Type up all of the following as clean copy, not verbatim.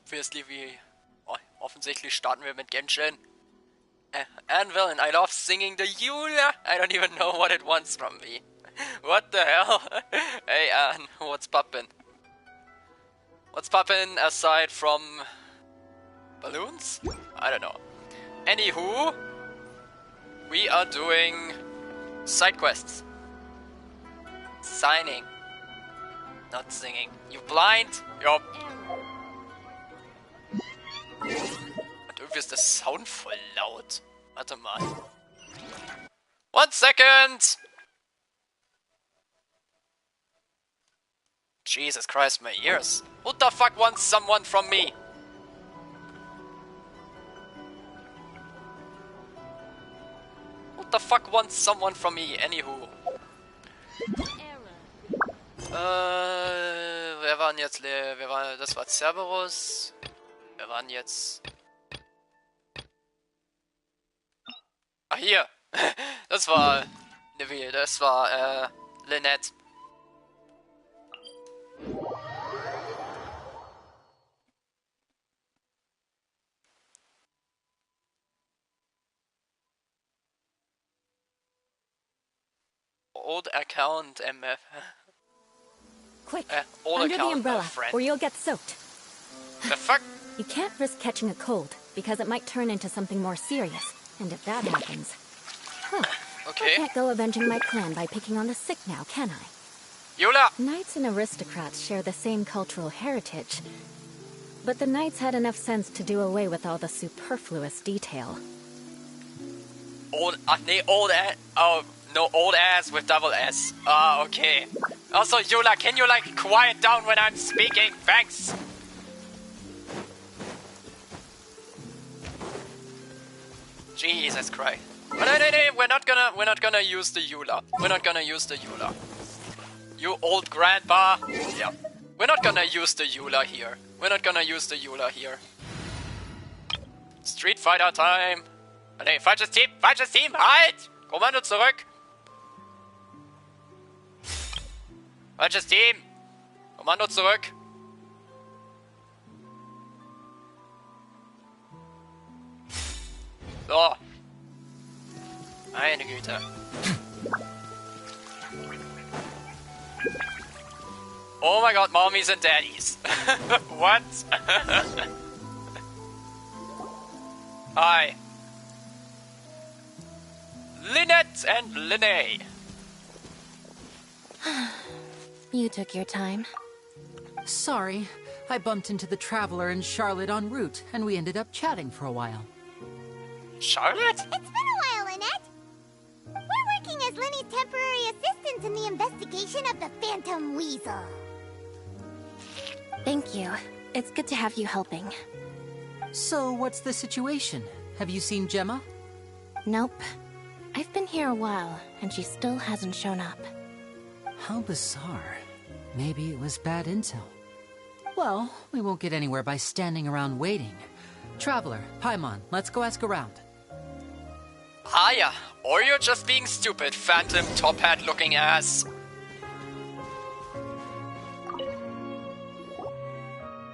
obviously offensichtlich starten wir mit Genshin. Anvil, and I love singing the Eula. I don't even know what it wants from me. What the hell? Hey Anne, what's poppin'? What's poppin' aside from balloons? I don't know. Anywho, we are doing side quests. Signing. Not singing. You blind? Yup. Und irgendwie ist der Sound voll laut. Warte mal. 1 second! Jesus Christ, my ears. Who the fuck wants someone from me? Who the fuck wants someone from me? Anywho. Wer waren jetzt das war Cerberus. Wer waren jetzt? Ah, hier. Das war Neville, das war Lynette. Old account MF. Quick, old under account the umbrella, friend. or you'll get soaked. The fuck? You can't risk catching a cold, because it might turn into something more serious. And if that happens... Huh. Okay. I can't go avenging my clan by picking on the sick now, can I? Yola! Knights and aristocrats share the same cultural heritage. But the knights had enough sense to do away with all the superfluous detail. Old ass. Oh, no, old ass with double S. Ah, okay. Also, Yola, can you, like, quiet down when I'm speaking? Thanks! Jesus Christ. No, we're not gonna use the Eula. We're not gonna use the Eula. You old grandpa. Yeah. We're not gonna use the Eula here. We're not gonna use the Eula here. Street Fighter time. Oh, nee, falsches Team, halt! Kommando zurück. Falsches Team. Kommando zurück. So. Meine Güte. Oh my god, mommies and daddies. What? Hi. Lynette and Linnae. You took your time. Sorry, I bumped into the Traveler and Charlotte en route, and we ended up chatting for a while. Charlotte? It's been a while, Lynette. We're working as Lenny's temporary assistants in the investigation of the Phantom Weasel. Thank you. It's good to have you helping. So, what's the situation? Have you seen Gemma? Nope. I've been here a while, and she still hasn't shown up. How bizarre. Maybe it was bad intel. Well, we won't get anywhere by standing around waiting. Traveler, Paimon, let's go ask around. Hiya. Or you're just being stupid, phantom top hat looking ass.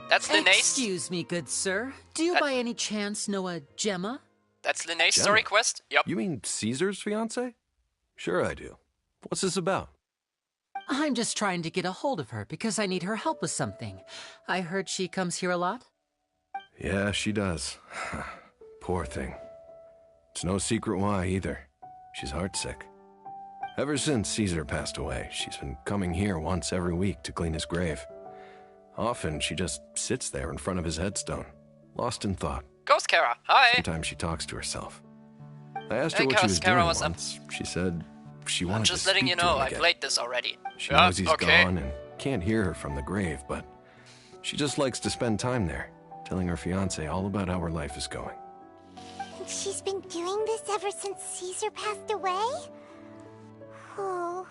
That's Linnaeus. Excuse me, good sir. Do you by any chance know a Gemma? That's Linnaeus story quest? Yep. You mean Caesar's fiance? Sure I do. What's this about? I'm just trying to get a hold of her because I need her help with something. I heard she comes here a lot. Yeah, she does. Poor thing. It's no secret why either. She's heartsick. Ever since Caesar passed away, she's been coming here once every week to clean his grave. Often she just sits there in front of his headstone, lost in thought. Ghost Kara, hi! Sometimes she talks to herself. I asked her Hey, what she was Kara, doing what's up? once. She said she wanted I'm to just speak letting you to know, him I again. played this already. She knows he's gone and can't hear her from the grave, but she just likes to spend time there, telling her fiancé all about how her life is going. She's been doing this ever since Caesar passed away? Oh,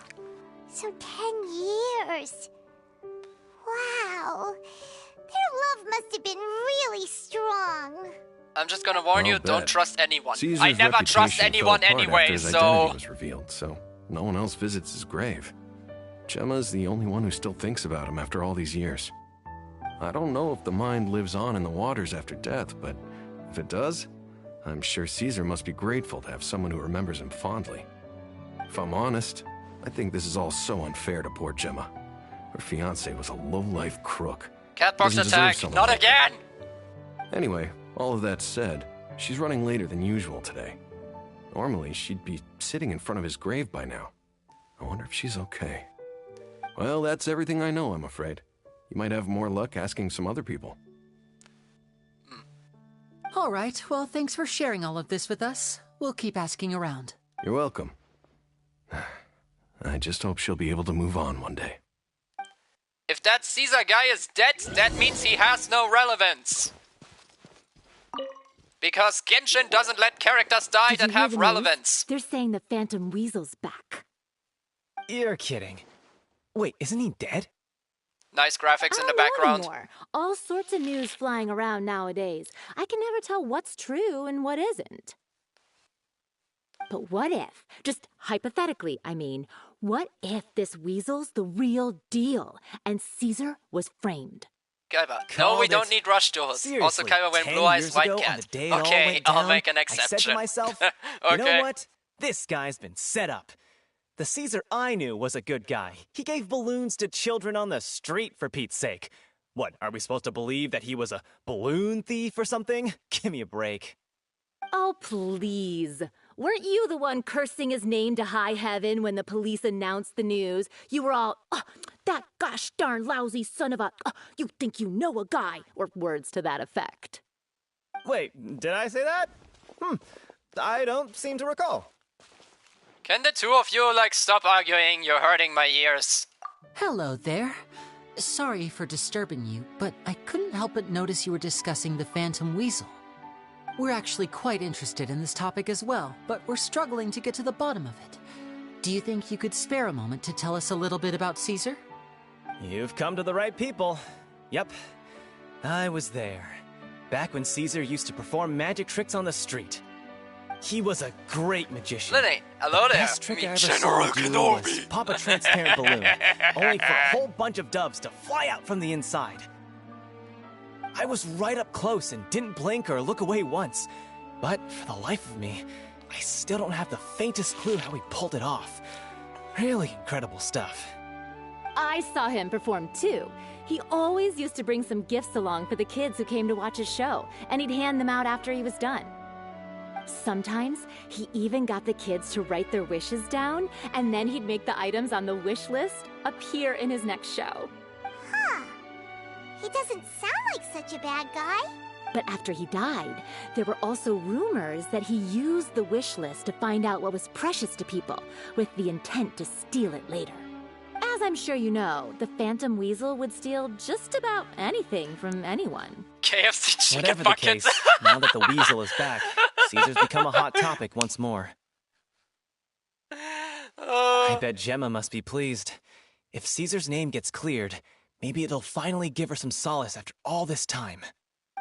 so 10 years. Wow. Their love must have been really strong. I'm just gonna warn you, I'll don't bet. trust anyone. Caesar's I never trust reputation anyone fell apart anyway, after his so... identity was revealed, so no one else visits his grave. Gemma's the only one who still thinks about him after all these years. I don't know if the mind lives on in the waters after death, but if it does, I'm sure Caesar must be grateful to have someone who remembers him fondly. If I'm honest, I think this is all so unfair to poor Gemma. Her fiancé was a low-life crook. Catbox Doesn't deserve attack! someone Not like again! Anyway, all of that said, she's running later than usual today. Normally, she'd be sitting in front of his grave by now. I wonder if she's okay. Well, that's everything I know, I'm afraid. You might have more luck asking some other people. All right, well, thanks for sharing all of this with us. We'll keep asking around. You're welcome. I just hope she'll be able to move on one day. If that Caesar guy is dead, that means he has no relevance. Because Genshin doesn't let characters die Did that you hear have the news? relevance. They're saying the Phantom Weasel's back. You're kidding. Wait, isn't he dead? Nice graphics in the I don't know background. anymore. All sorts of news flying around nowadays. I can never tell what's true and what isn't. But what if, just hypothetically, I mean, what if this weasel's the real deal and Caesar was framed? Kaiba. No, Called we don't it. need rush tours. Also, Seriously, Kaiba went 10 Blue Eyes years White ago, on Cat. the day it all Okay, went I'll down, make an I said exception. to myself, okay. you know what? This guy's been set up. The Caesar I knew was a good guy. He gave balloons to children on the street, for Pete's sake. What, are we supposed to believe that he was a balloon thief or something? Give me a break. Oh, please. Weren't you the one cursing his name to high heaven when the police announced the news? You were all, that gosh darn lousy son of a, you think you know a guy, or words to that effect. Wait, did I say that? I don't seem to recall. Can the two of you, stop arguing? You're hurting my ears. Hello there. Sorry for disturbing you, but I couldn't help but notice you were discussing the Phantom Weasel. We're actually quite interested in this topic as well, but we're struggling to get to the bottom of it. Do you think you could spare a moment to tell us a little bit about Caesar? You've come to the right people. Yep, I was there. Back when Caesar used to perform magic tricks on the street. He was a great magician. Lenny, hello there. Best trick I ever General saw him do was pop a transparent balloon, only for a whole bunch of doves to fly out from the inside. I was right up close and didn't blink or look away once. But for the life of me, I still don't have the faintest clue how he pulled it off. Really incredible stuff. I saw him perform too. He always used to bring some gifts along for the kids who came to watch his show, and he'd hand them out after he was done. Sometimes, he even got the kids to write their wishes down, and then he'd make the items on the wish list appear in his next show. Huh. He doesn't sound like such a bad guy. But after he died, there were also rumors that he used the wish list to find out what was precious to people, with the intent to steal it later. As I'm sure you know, the Phantom Weasel would steal just about anything from anyone. KFC chicken Whatever the buckets. case, now that the weasel is back, Caesar's become a hot topic once more. I bet Gemma must be pleased. If Caesar's name gets cleared, maybe it'll finally give her some solace after all this time.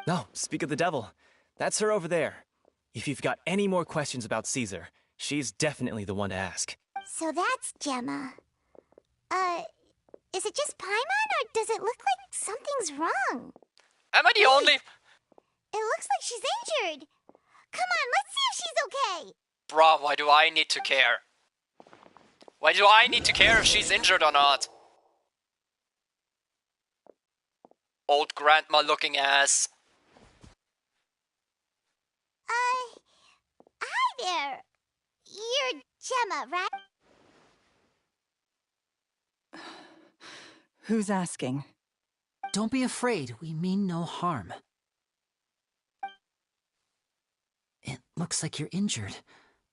No, speak of the devil. That's her over there. If you've got any more questions about Caesar, she's definitely the one to ask. So that's Gemma. Is it just Paimon, or does it look like something's wrong? Am I the only... It looks like she's injured. Come on, let's see if she's okay. Bruh, why do I need to care? Why do I need to care if she's injured or not? Old grandma looking ass. Hi there. You're Gemma, right? Who's asking? Don't be afraid, we mean no harm. It looks like you're injured.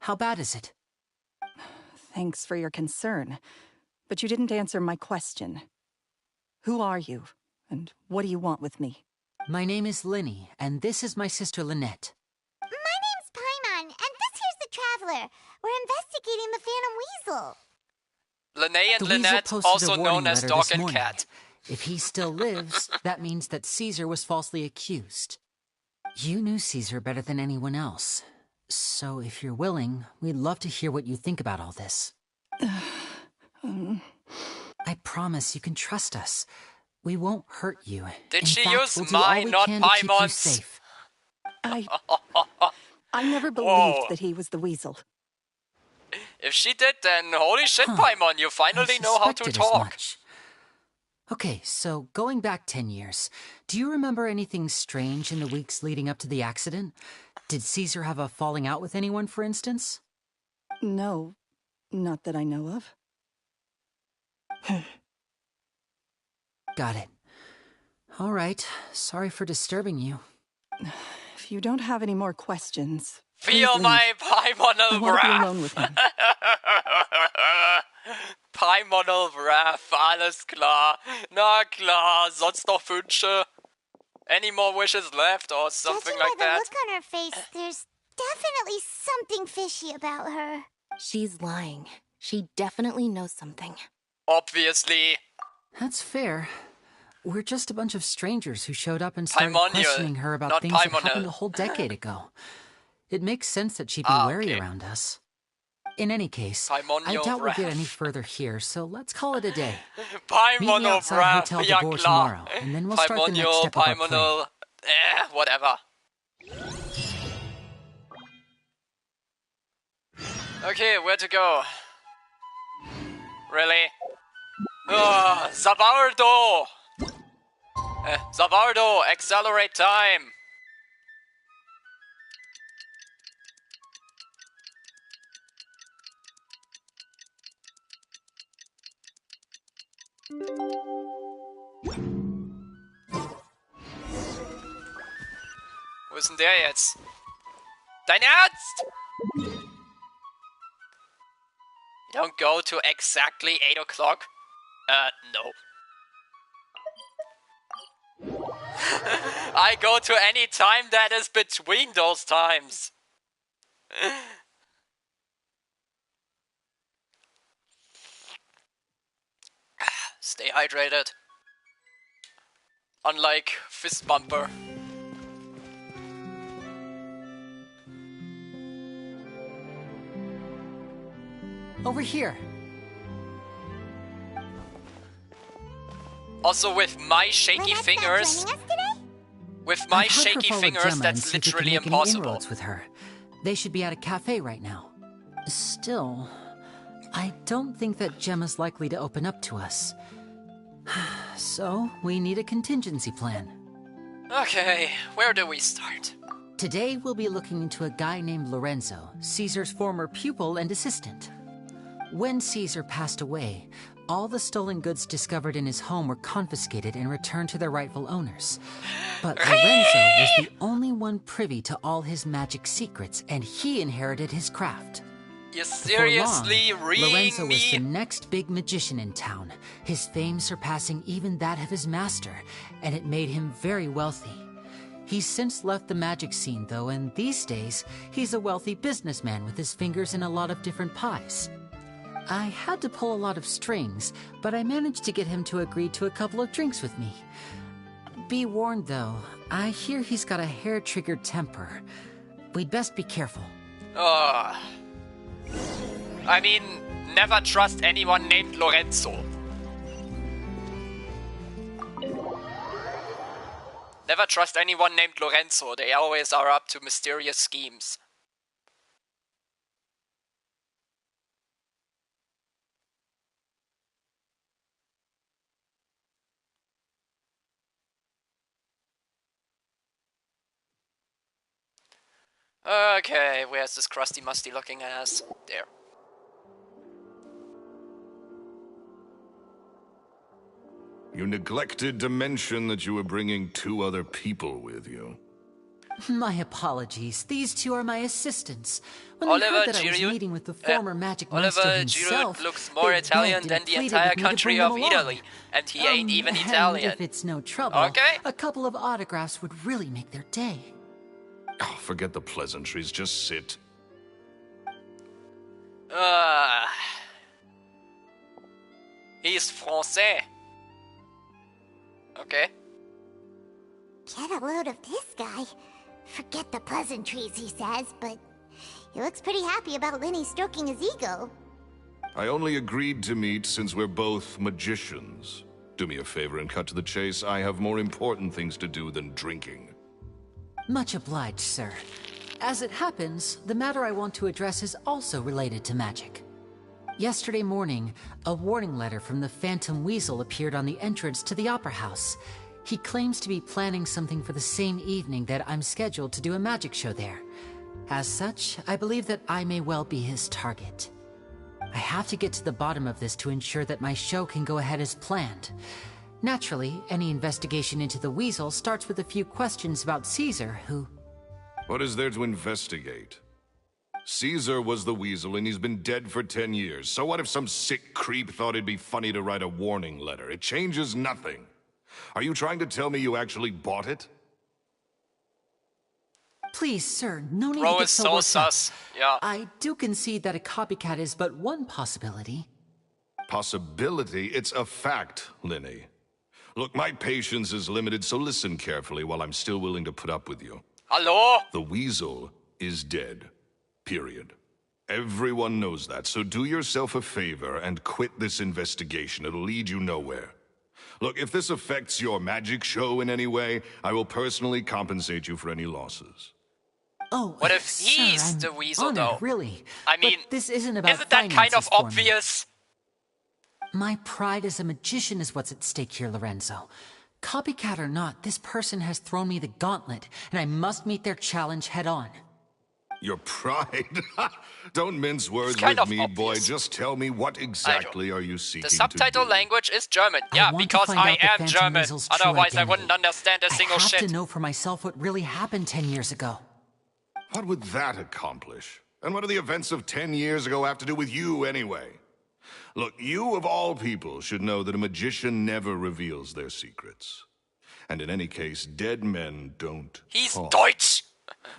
How bad is it? Thanks for your concern, but you didn't answer my question. Who are you, and what do you want with me? My name is Linny, and this is my sister Lynette. My name's Paimon, and this here's the Traveler. We're investigating the Phantom Weasel. Lene and The weasel Lynette, posted also a known warning as letter Dog this and morning. Cat. If he still lives, that means that Caesar was falsely accused. You knew Caesar better than anyone else. So if you're willing, we'd love to hear what you think about all this. I promise you can trust us. We won't hurt you. Did In she fact, use we'll do all mine, we not can to keep you Paimon's? safe. I never believed Whoa. that he was the weasel. If she did, then holy shit, Huh. Paimon, you finally I know how to suspected as talk. much. Okay, so going back 10 years, do you remember anything strange in the weeks leading up to the accident? Did Caesar have a falling out with anyone, for instance? No, not that I know of. Got it. All right, sorry for disturbing you. If you don't have any more questions, Feel please my leave. Paimonal I want to be wrath. alone with him. Paimonal wrath, alles klar. Na klar, sonst noch Wünsche? Any more wishes left or something Judging like by the that? look on her face, there's definitely something fishy about her. She's lying. She definitely knows something. Obviously. That's fair. We're just a bunch of strangers who showed up and started Paimonial, questioning her about not things that Paimonal. happened a whole decade ago. It makes sense that she'd be wary okay. around us. In any case, Paimonal I doubt we'll get any wrath. further here, so let's call it a day. Meet me Paimonal outside wrath, Hotel ja Devore klar. tomorrow, and then we'll start the next step of our plan. Paimonal, whatever. Okay, where to go? Really? Zavardo! Zavardo, accelerate time! Wo ist denn der jetzt? Dein Ernst? You don't go to exactly 8 o'clock? No. I go to any time that is between those times. Stay hydrated. Unlike Fist Bumper. Over here. Also with my shaky Lynette's not fingers, joining us today? with my I've had her shaky follow fingers, Gemma and that's see if we can literally make any impossible. inroads with her. They should be at a cafe right now. Still, I don't think that Gemma's likely to open up to us. So, we need a contingency plan. Okay, where do we start? Today, we'll be looking into a guy named Lorenzo, Caesar's former pupil and assistant. When Caesar passed away, all the stolen goods discovered in his home were confiscated and returned to their rightful owners. But Lorenzo was the only one privy to all his magic secrets, and he inherited his craft. You Before long, seriously reading Lorenzo was the me? next big magician in town, his fame surpassing even that of his master, and it made him very wealthy. He's since left the magic scene, though, and these days, he's a wealthy businessman with his fingers in a lot of different pies. I had to pull a lot of strings, but I managed to get him to agree to a couple of drinks with me. Be warned, though, I hear he's got a hair-triggered temper. We'd best be careful. I mean, never trust anyone named Lorenzo. Never trust anyone named Lorenzo. They always are up to mysterious schemes. Okay, where's this crusty musty looking ass? There. You neglected to mention that you were bringing 2 other people with you. My apologies. These 2 are my assistants. When they Oliver heard that I was Giroud- meeting with the former magic master Oliver himself, Giroud looks more they Italian begged than and the pleaded entire with me to country bring of them along. Italy, and he ain't even and Italian. if it's no trouble, Okay. a couple of autographs would really make their day. Oh, forget the pleasantries, just sit. He's Francais. Okay. Get a load of this guy. Forget the pleasantries, he says, but he looks pretty happy about Lenny stroking his ego. I only agreed to meet since we're both magicians. Do me a favor and cut to the chase. I have more important things to do than drinking. Much obliged, sir. As it happens, the matter I want to address is also related to magic. Yesterday morning, a warning letter from the Phantom Weasel appeared on the entrance to the Opera House. He claims to be planning something for the same evening that I'm scheduled to do a magic show there. As such, I believe that I may well be his target. I have to get to the bottom of this to ensure that my show can go ahead as planned. Naturally, any investigation into the Weasel starts with a few questions about Caesar, who... What is there to investigate? Caesar was the Weasel and he's been dead for 10 years. So what if some sick creep thought it'd be funny to write a warning letter? It changes nothing. Are you trying to tell me you actually bought it? Please, sir, no need Bro to get is so so worked up. sus. Yeah. I do concede that a copycat is but one possibility. Possibility? It's a fact, Linny. Look, my patience is limited, so listen carefully while I'm still willing to put up with you. Hello? The Weasel is dead. Period. Everyone knows that, so do yourself a favor and quit this investigation. It'll lead you nowhere. Look, if this affects your magic show in any way, I will personally compensate you for any losses. Oh, What if sir, he's I'm the Weasel, honored, though? really. I mean, but this isn't about isn't that kind of finances for me. obvious? My pride as a magician is what's at stake here, Lorenzo. Copycat or not, this person has thrown me the gauntlet, and I must meet their challenge head on. Your pride? Don't mince words kind with of me, boy. obvious. Just tell me, what exactly are you seeking The subtitle to do? language is German. I Yeah, want to because find I out the am Phantom German. Weasel's true Otherwise, I identity. wouldn't understand a single I have shit. to know for myself what really happened 10 years ago. What would that accomplish? And what do the events of 10 years ago have to do with you, anyway? Look, you of all people should know that a magician never reveals their secrets. And in any case, dead men don't He's talk. Deutsch.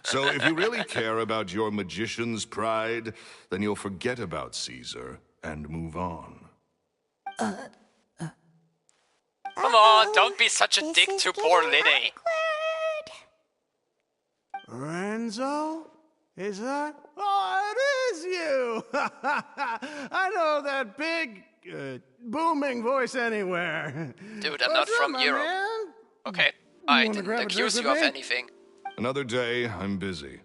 So if you really care about your magician's pride, then you'll forget about Caesar and move on. Come on, don't be such a This dick is to poor getting Linny. awkward. Renzo? Is that? Oh, it is you! I know that big, booming voice anywhere. Dude, I'm not from my Europe. man? Okay, I wanna grab didn't a drink accuse with you of me? anything. Another day, I'm busy.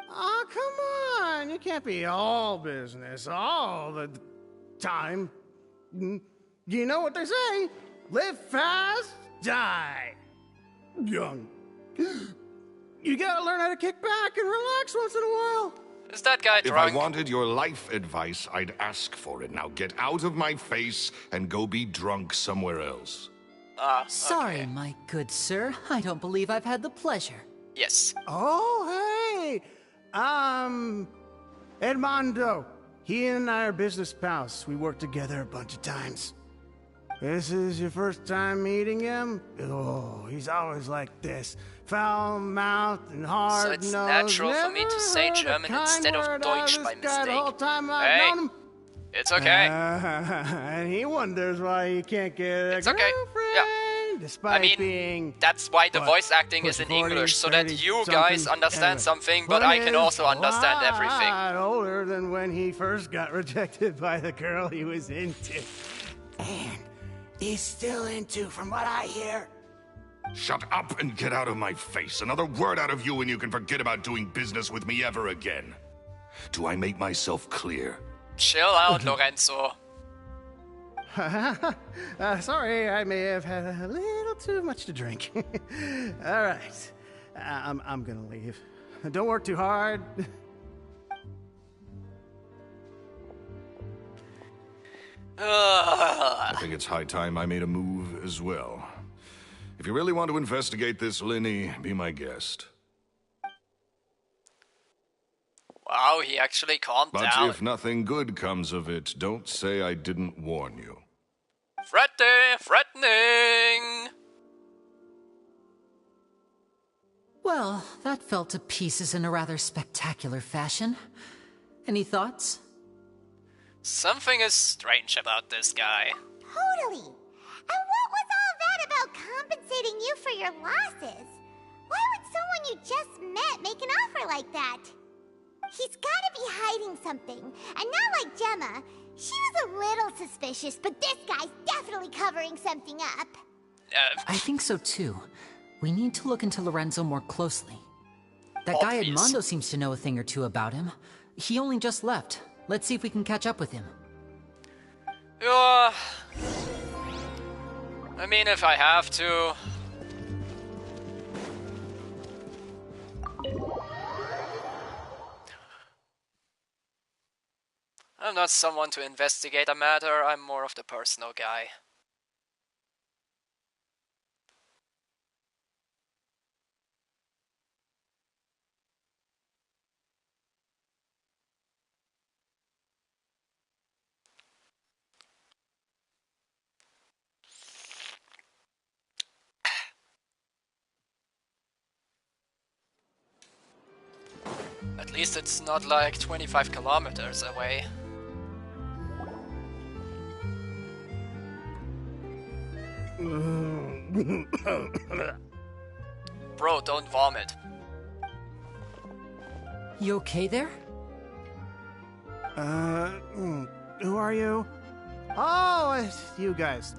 Oh, come on. You can't be all business all the time. You know what they say? Live fast, die young. You gotta learn how to kick back and relax once in a while. Is that guy If drunk? I wanted your life advice, I'd ask for it. Now get out of my face and go be drunk somewhere else. Sorry, okay. my good sir. I don't believe I've had the pleasure. Yes. Oh, hey! Edmondo. He and I are business pals. We worked together a bunch of times. This is your first time meeting him? Oh, he's always like this. Foul-mouthed and hard-nosed. So it's natural for me to say Never heard a German kind instead of word out Deutsch this by guy mistake. The whole time I've Hey, known him. it's okay. And he wonders why he can't get a It's okay. girlfriend, despite I mean, being... that's why the what, voice acting is in 40, English, so 30 that you guys something? understand Anyway, something, but point I can is, also understand a everything. lot older than when he first got rejected by the girl he was into. And he's still into, from what I hear. Shut up and get out of my face. Another word out of you and you can forget about doing business with me ever again. Do I make myself clear? Chill out, Lorenzo. Sorry, I may have had a little too much to drink. All right, I'm gonna leave. Don't work too hard. I think it's high time I made a move as well. If you really want to investigate this, Linny, be my guest. Wow, he actually calmed But down. if nothing good comes of it, don't say I didn't warn you. Threatening! Well, that fell to pieces in a rather spectacular fashion. Any thoughts? Something is strange about this guy. Totally. And what was all that about compensating you for your losses? Why would someone you just met make an offer like that? He's gotta be hiding something. And not like Gemma. She was a little suspicious, but this guy's definitely covering something up. I think so too. We need to look into Lorenzo more closely. That guy Edmondo seems to know a thing or two about him. He only just left. Let's see if we can catch up with him. I mean, if I have to. I'm not someone to investigate a matter, I'm more of the personal guy. At least it's not like 25 kilometers away. Bro, don't vomit. You okay there? Who are you? Oh, it's you guys.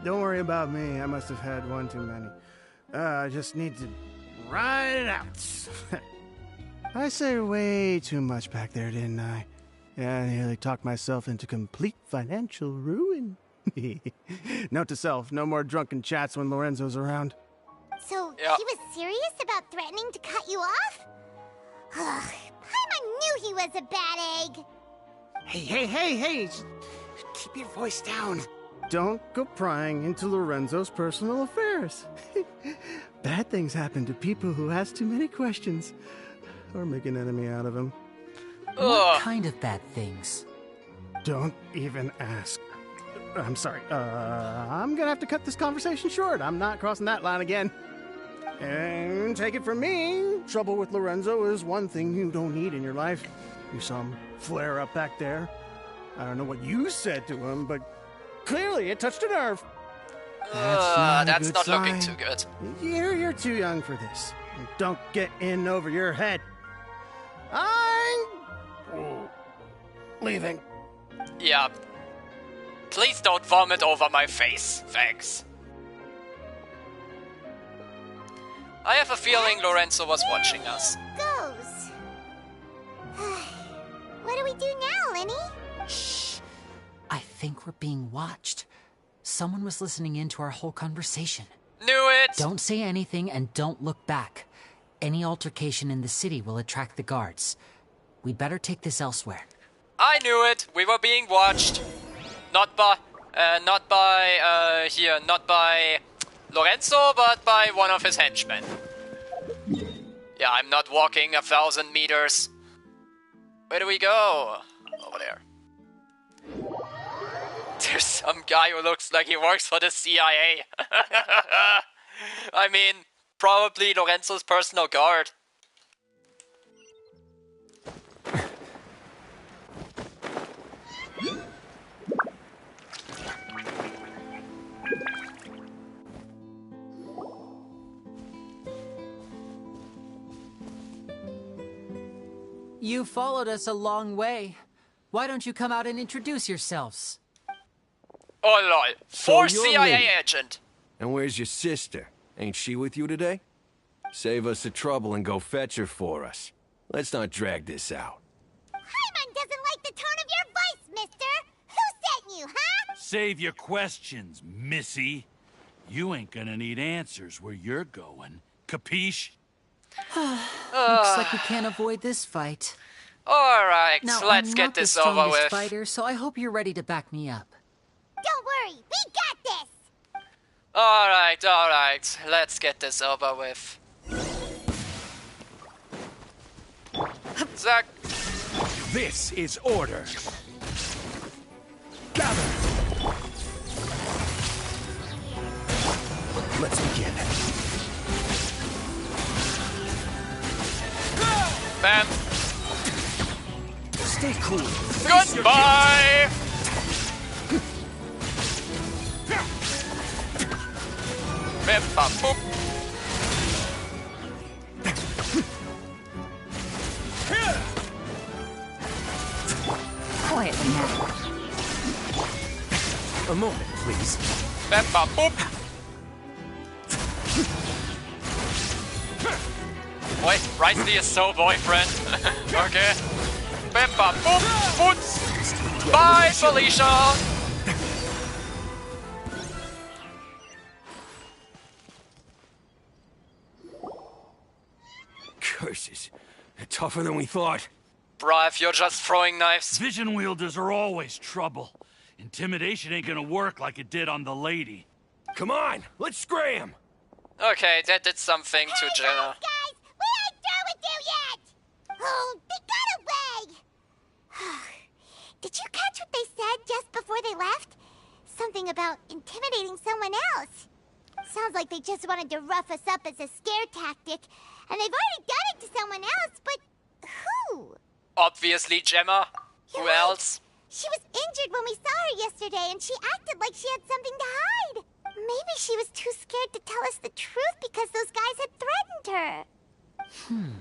Don't worry about me. I must have had one too many. I just need to ride it out. I say way too much back there, didn't I? Yeah, I nearly talked myself into complete financial ruin. Note to self, no more drunken chats when Lorenzo's around. So, he was serious about threatening to cut you off? Paimon knew he was a bad egg. Hey! Keep your voice down. Don't go prying into Lorenzo's personal affairs. Bad things happen to people who ask too many questions. Or make an enemy out of him. What kind of bad things? Don't even ask. I'm sorry. I'm gonna have to cut this conversation short. I'm not crossing that line again. And take it from me, trouble with Lorenzo is one thing you don't need in your life. You saw him flare up back there. I don't know what you said to him, but clearly it touched a nerve. That's not looking too good. You're too young for this. Don't get in over your head. I'm leaving. Yeah. Please don't vomit over my face. Thanks. I have a feeling Lorenzo was watching us. Goes. What do we do now, Lenny? Shh. I think we're being watched. Someone was listening in to our whole conversation. Knew it! Don't say anything and don't look back. Any altercation in the city will attract the guards. We'd better take this elsewhere. I knew it! We were being watched. Not by Lorenzo, but by one of his henchmen. Yeah, I'm not walking 1,000 meters. Where do we go? Over there. There's some guy who looks like he works for the CIA. I mean, probably Lorenzo's personal guard. You followed us a long way. Why don't you come out and introduce yourselves? Oh lol, for CIA agent. And where's your sister? Ain't she with you today? Save us the trouble and go fetch her for us. Let's not drag this out. Paimon doesn't like the tone of your voice, mister. Who sent you, huh? Save your questions, missy. You ain't gonna need answers where you're going. Capiche? Looks like we can't avoid this fight. Alright, Now, let's get this over with. I'm not the strongest fighter, so I hope you're ready to back me up. Don't worry, we got this. Alright, let's get this over with. Zack. This is order. Gather. Let's begin. Bam. Stay cool. Goodbye! Bam, bam, boop. Quietly now. A moment, please. Peppa Boop! Wait, Risley is so boyfriend. Okay. Peppa Boop! Boots! Bye, Felicia! Curses. They're tougher than we thought. Bruh, if you're just throwing knives. Vision wielders are always trouble. Intimidation ain't gonna work like it did on the lady. Come on, let's scram! Okay, that did something to Jenna. Guys, we ain't through with you yet! Oh, they got away! Did you catch what they said just before they left? Something about intimidating someone else. Sounds like they just wanted to rough us up as a scare tactic, and they've already done it to someone else, but who? Obviously, Gemma. Who else? She was injured when we saw her yesterday, and she acted like she had something to hide. Maybe she was too scared to tell us the truth because those guys had threatened her.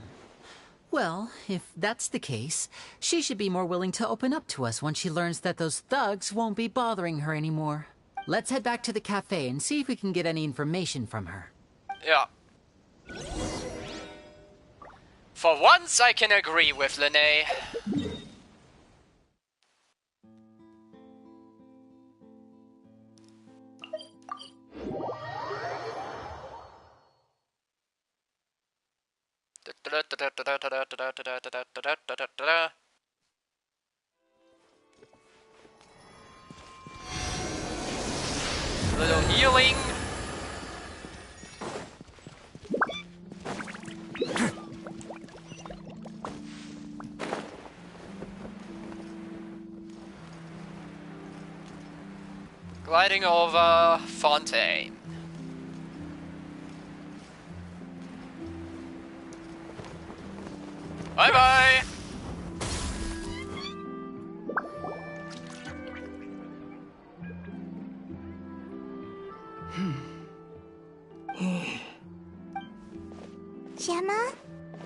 Well, if that's the case, she should be more willing to open up to us once she learns that those thugs won't be bothering her anymore. Let's head back to the cafe and see if we can get any information from her. Yeah. For once, I can agree with Lene. Little healing. Gliding over Fontaine. Bye-bye! Gemma?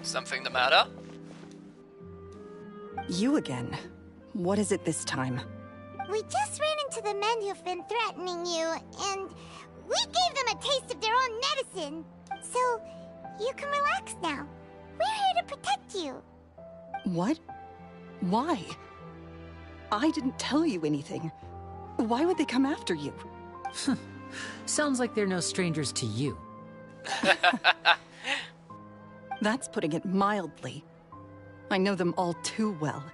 Something the matter? You again. What is it this time? We just ran into the men who've been threatening you, and we gave them a taste of their own medicine. So, you can relax now. We're here to protect you. What? Why? I didn't tell you anything. Why would they come after you? Sounds like they're no strangers to you. That's putting it mildly. I know them all too well,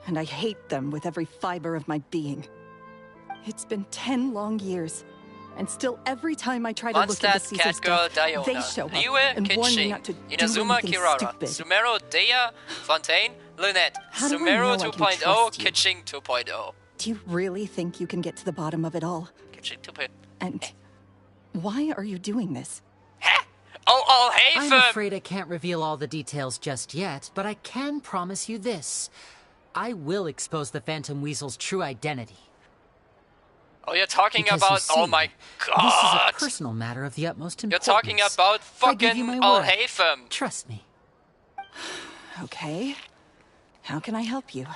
and I hate them with every fiber of my being. It's been 10 long years, and still every time I try to look into Caesar's stuff, they show up and warn me not to do Inazuma anything Kirara, stupid. Sumero Dea, Fontaine, Lynette, How do I Sumero know I can 2.0, trust you? Kitching 2.0. Do you really think you can get to the bottom of it all? Kitching 2.0. And why are you doing this? Oh, hey, I'm fam! afraid I can't reveal all the details just yet, but I can promise you this. I will expose the Phantom Weasel's true identity. Oh, you're talking Because about... you see, oh my god! This is a personal matter of the utmost You're importance. talking about I give you fucking my word. Alhaitham. Trust me. Okay. How can I help you?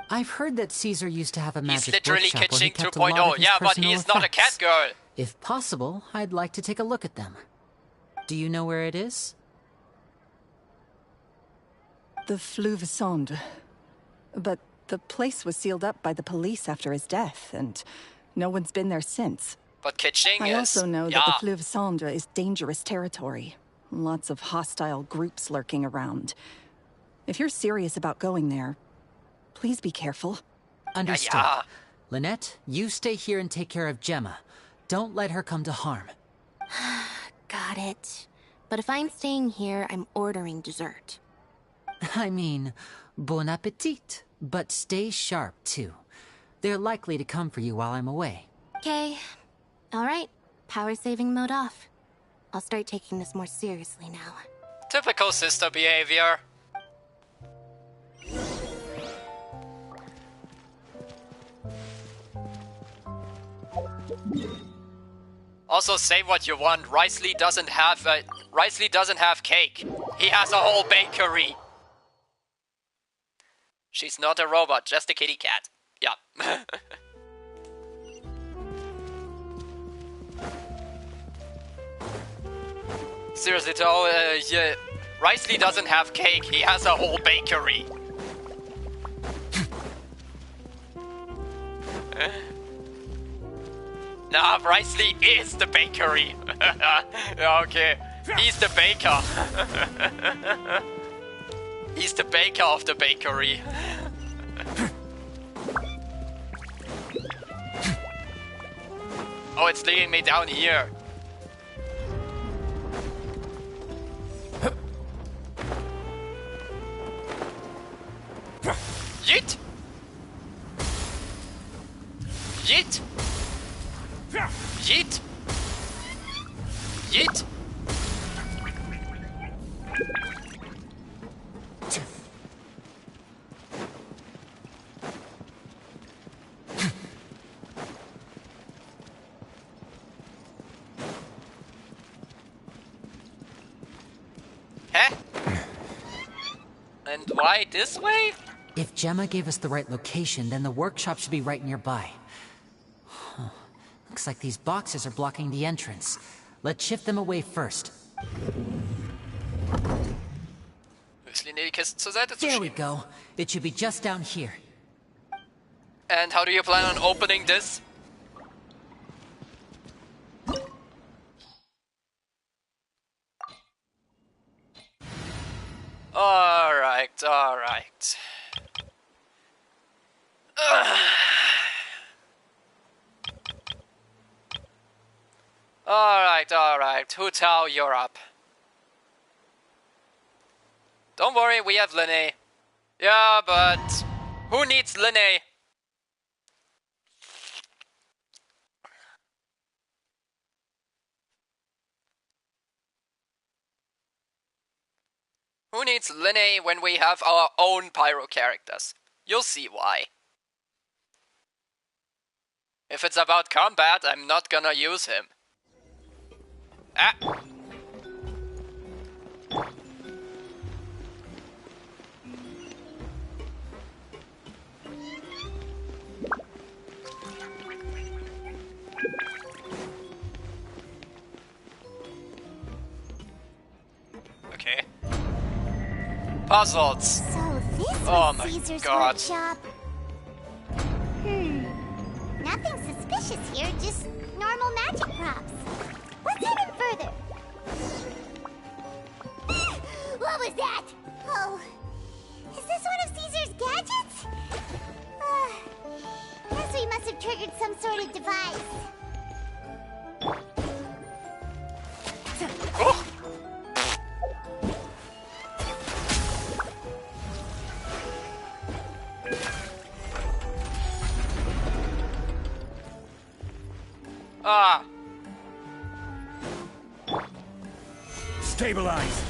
I've heard that Caesar used to have a magic He's literally workshop where he Kitching kept a lot 2.0. of his Yeah, but personal he's not a cat effects. girl. If possible, I'd like to take a look at them. Do you know where it is? The Fleuve Sonde. But the place was sealed up by the police after his death, and no one's been there since. But Kitching I is... also know that yeah. the Fleuve Sonde is dangerous territory. Lots of hostile groups lurking around. If you're serious about going there, please be careful. Understood. Yeah. Lynette, you stay here and take care of Gemma. Don't let her come to harm. Got it. But if I'm staying here, I'm ordering dessert. I mean, bon appetit. But stay sharp, too. They're likely to come for you while I'm away. Okay. Alright. Power saving mode off. I'll start taking this more seriously now. Typical sister behavior. Also, say what you want. Risley doesn't have cake. He has a whole bakery. She's not a robot, just a kitty cat. Yeah. Seriously though, yeah, Risley doesn't have cake, he has a whole bakery. Nah, Risley is the bakery. Okay, he's the baker. He's the baker of the bakery. Oh, it's leading me down here. Yeet! Yeet! Yeet! Yeet! Huh? And why this way? If Gemma gave us the right location, then the workshop should be right nearby. Huh. Looks like these boxes are blocking the entrance. Let's shift them away first. There we go. It should be just down here. And how do you plan on opening this? Alright, alright. Alright, Hu Tao, you're up. Don't worry, we have Linne. Yeah, but who needs Linne? Who needs Linne when we have our own pyro characters? You'll see why. If it's about combat, I'm not gonna use him. Ah! Okay. Puzzles! So this Oh was my Caesar's God. workshop. Nothing suspicious here, just normal magic props. What's hidden further? What was that? Oh, is this one of Caesar's gadgets? Guess we must have triggered some sort of device. Oh. Ah. Stabilize.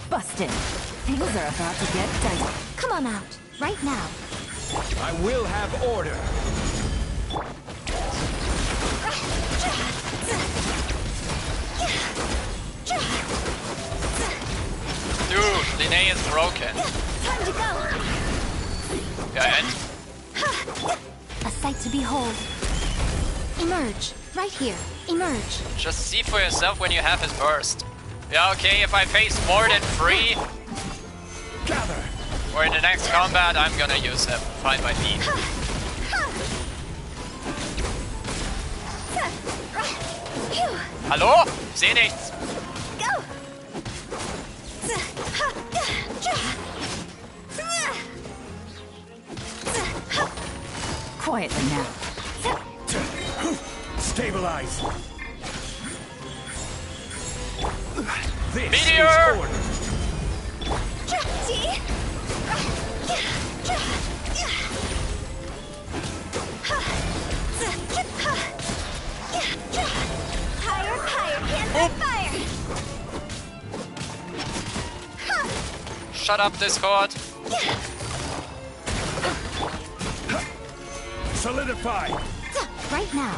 Busted. Things are about to get dicey. Come on out, right now. I will have order. Dude, Linne is broken. Time to go. Yeah, and A sight to behold. Emerge, right here. Emerge. just see for yourself when you have his burst. Yeah, okay, if I face more than 3, Gather. or in the next combat, I'm gonna use him. Fine by me. Hallo? Seh nichts. Go. Quietly now. Stabilize. This Meteor! is order. Higher, higher, can't fire. Shut up, Discord. Solidify. Right now.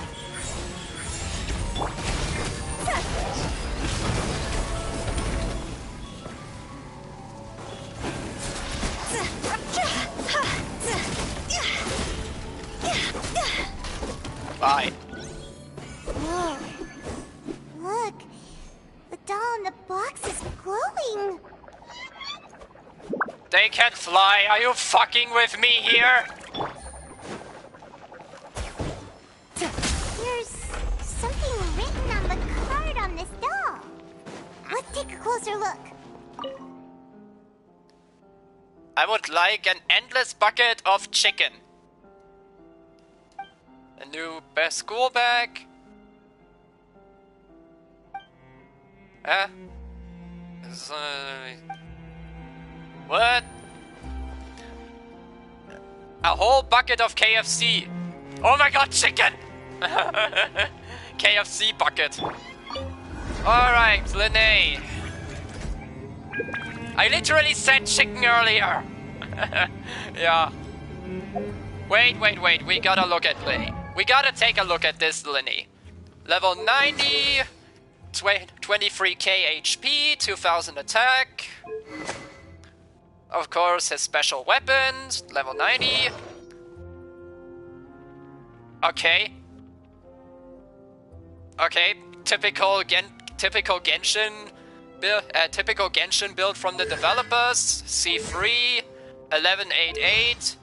Bye. Whoa. Look, Lene can't fly. Are you fucking with me here? There's something written on the card on this doll. Let's take a closer look. I would like an endless bucket of chicken. A new best school bag. What? A whole bucket of KFC. Oh my god, chicken! KFC bucket. Alright, Lene. I literally said chicken earlier. Yeah. Wait. We gotta look at Lene. We gotta take a look at this Lene. Level 90. 23k HP, 2000 attack. Of course, his special weapons, level 90. Okay. Typical Genshin build, typical Genshin build from the developers. C3, 1188.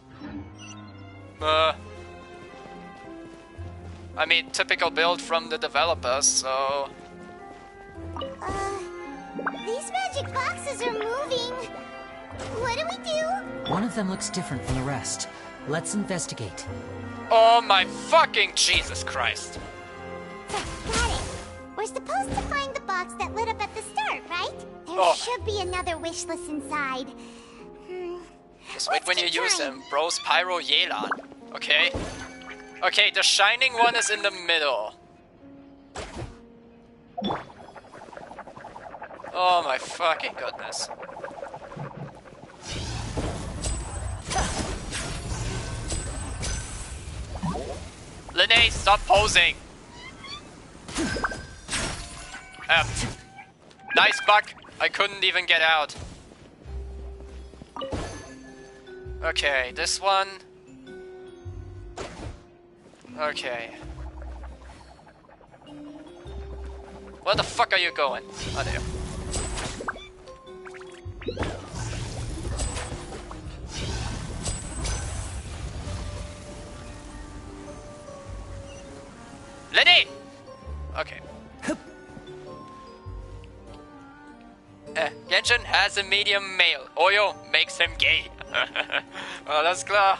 I mean, typical build from the developers, so... These magic boxes are moving. What do we do? One of them looks different from the rest. Let's investigate. Oh my fucking Jesus Christ. Got it. We're supposed to find the box that lit up at the start, right? There should be another wish list inside. Just wait when you use them. Bros Pyro Yelan. Okay? Okay, the shining one is in the middle. Oh my fucking goodness. Lene, stop posing! Nice bug. I couldn't even get out. Okay, this one. Okay. Where the fuck are you going? Oh, there. Lenny! Okay. Genshin has a medium male. Oyo makes him gay. Alles klar.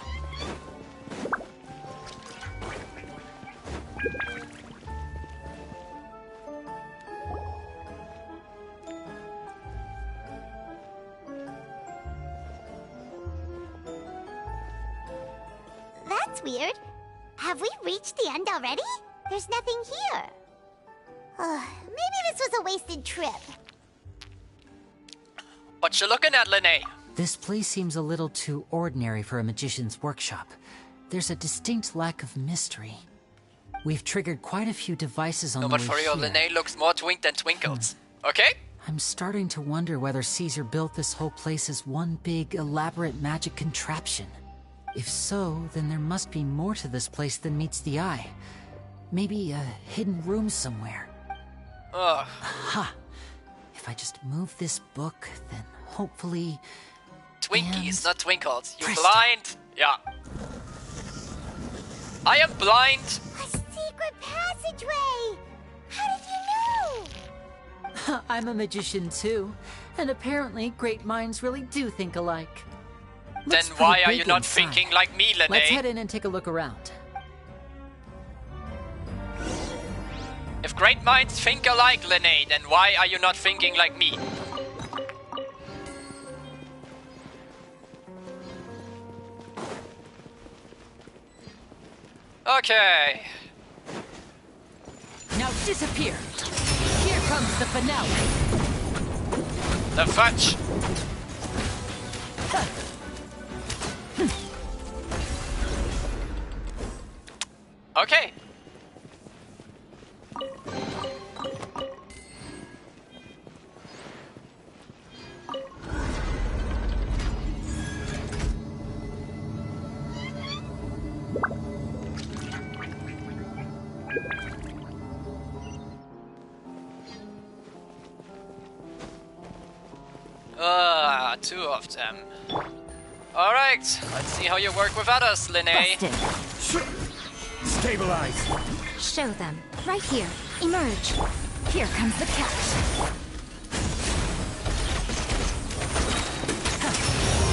That's weird. Have we reached the end already? There's nothing here. Maybe this was a wasted trip. What you looking at, Lene? This place seems a little too ordinary for a magician's workshop. There's a distinct lack of mystery. We've triggered quite a few devices on the way here. No, but for real, Lene looks more twink than twinkles. Okay? I'm starting to wonder whether Caesar built this whole place as one big, elaborate magic contraption. If so, then there must be more to this place than meets the eye. Maybe a hidden room somewhere. Ugh. Aha! If I just move this book, then hopefully... Twinkies, not twinkles. You Presto. blind? Yeah. I am blind. A secret passageway! How did you know? I'm a magician too, and apparently great minds really do think alike. Then why are you not thinking like me, Lene? Let's head in and take a look around. If great minds think alike, Lene, then why are you not thinking like me? Okay. Now disappear. Here comes the finale. The fudge. Okay. Two of them. Alright, let's see how you work with others, Linnae. Busted. Stabilize. Show them. Right here. Emerge. Here comes the catch.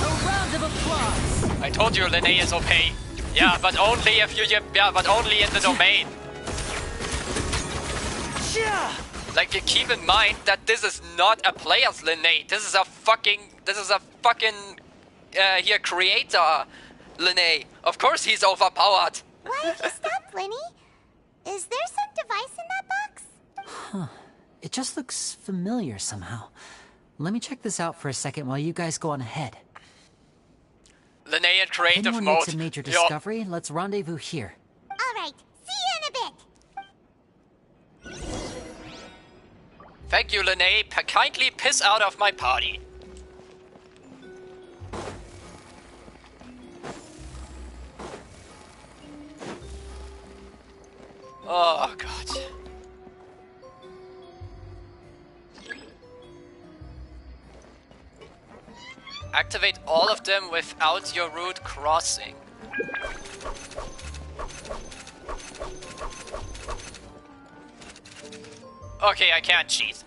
A round of applause! I told you Linnae is OP. Yeah, but only if you... Yeah, but only in the domain. Like, you keep in mind that this is not a player's Linnae. This is a fucking... here, creator Linnae. Of course he's overpowered. Why have you stopped, Linny? Is there some device in that box? Huh. It just looks familiar somehow. Let me check this out for a second while you guys go on ahead. Linnae in creative Anyone mode. makes a major discovery, let's rendezvous here. Alright, see you in a bit. Thank you, Linnae. Kindly piss out of my party. Oh, God. Activate all of them without your route crossing. Okay, I can't cheat.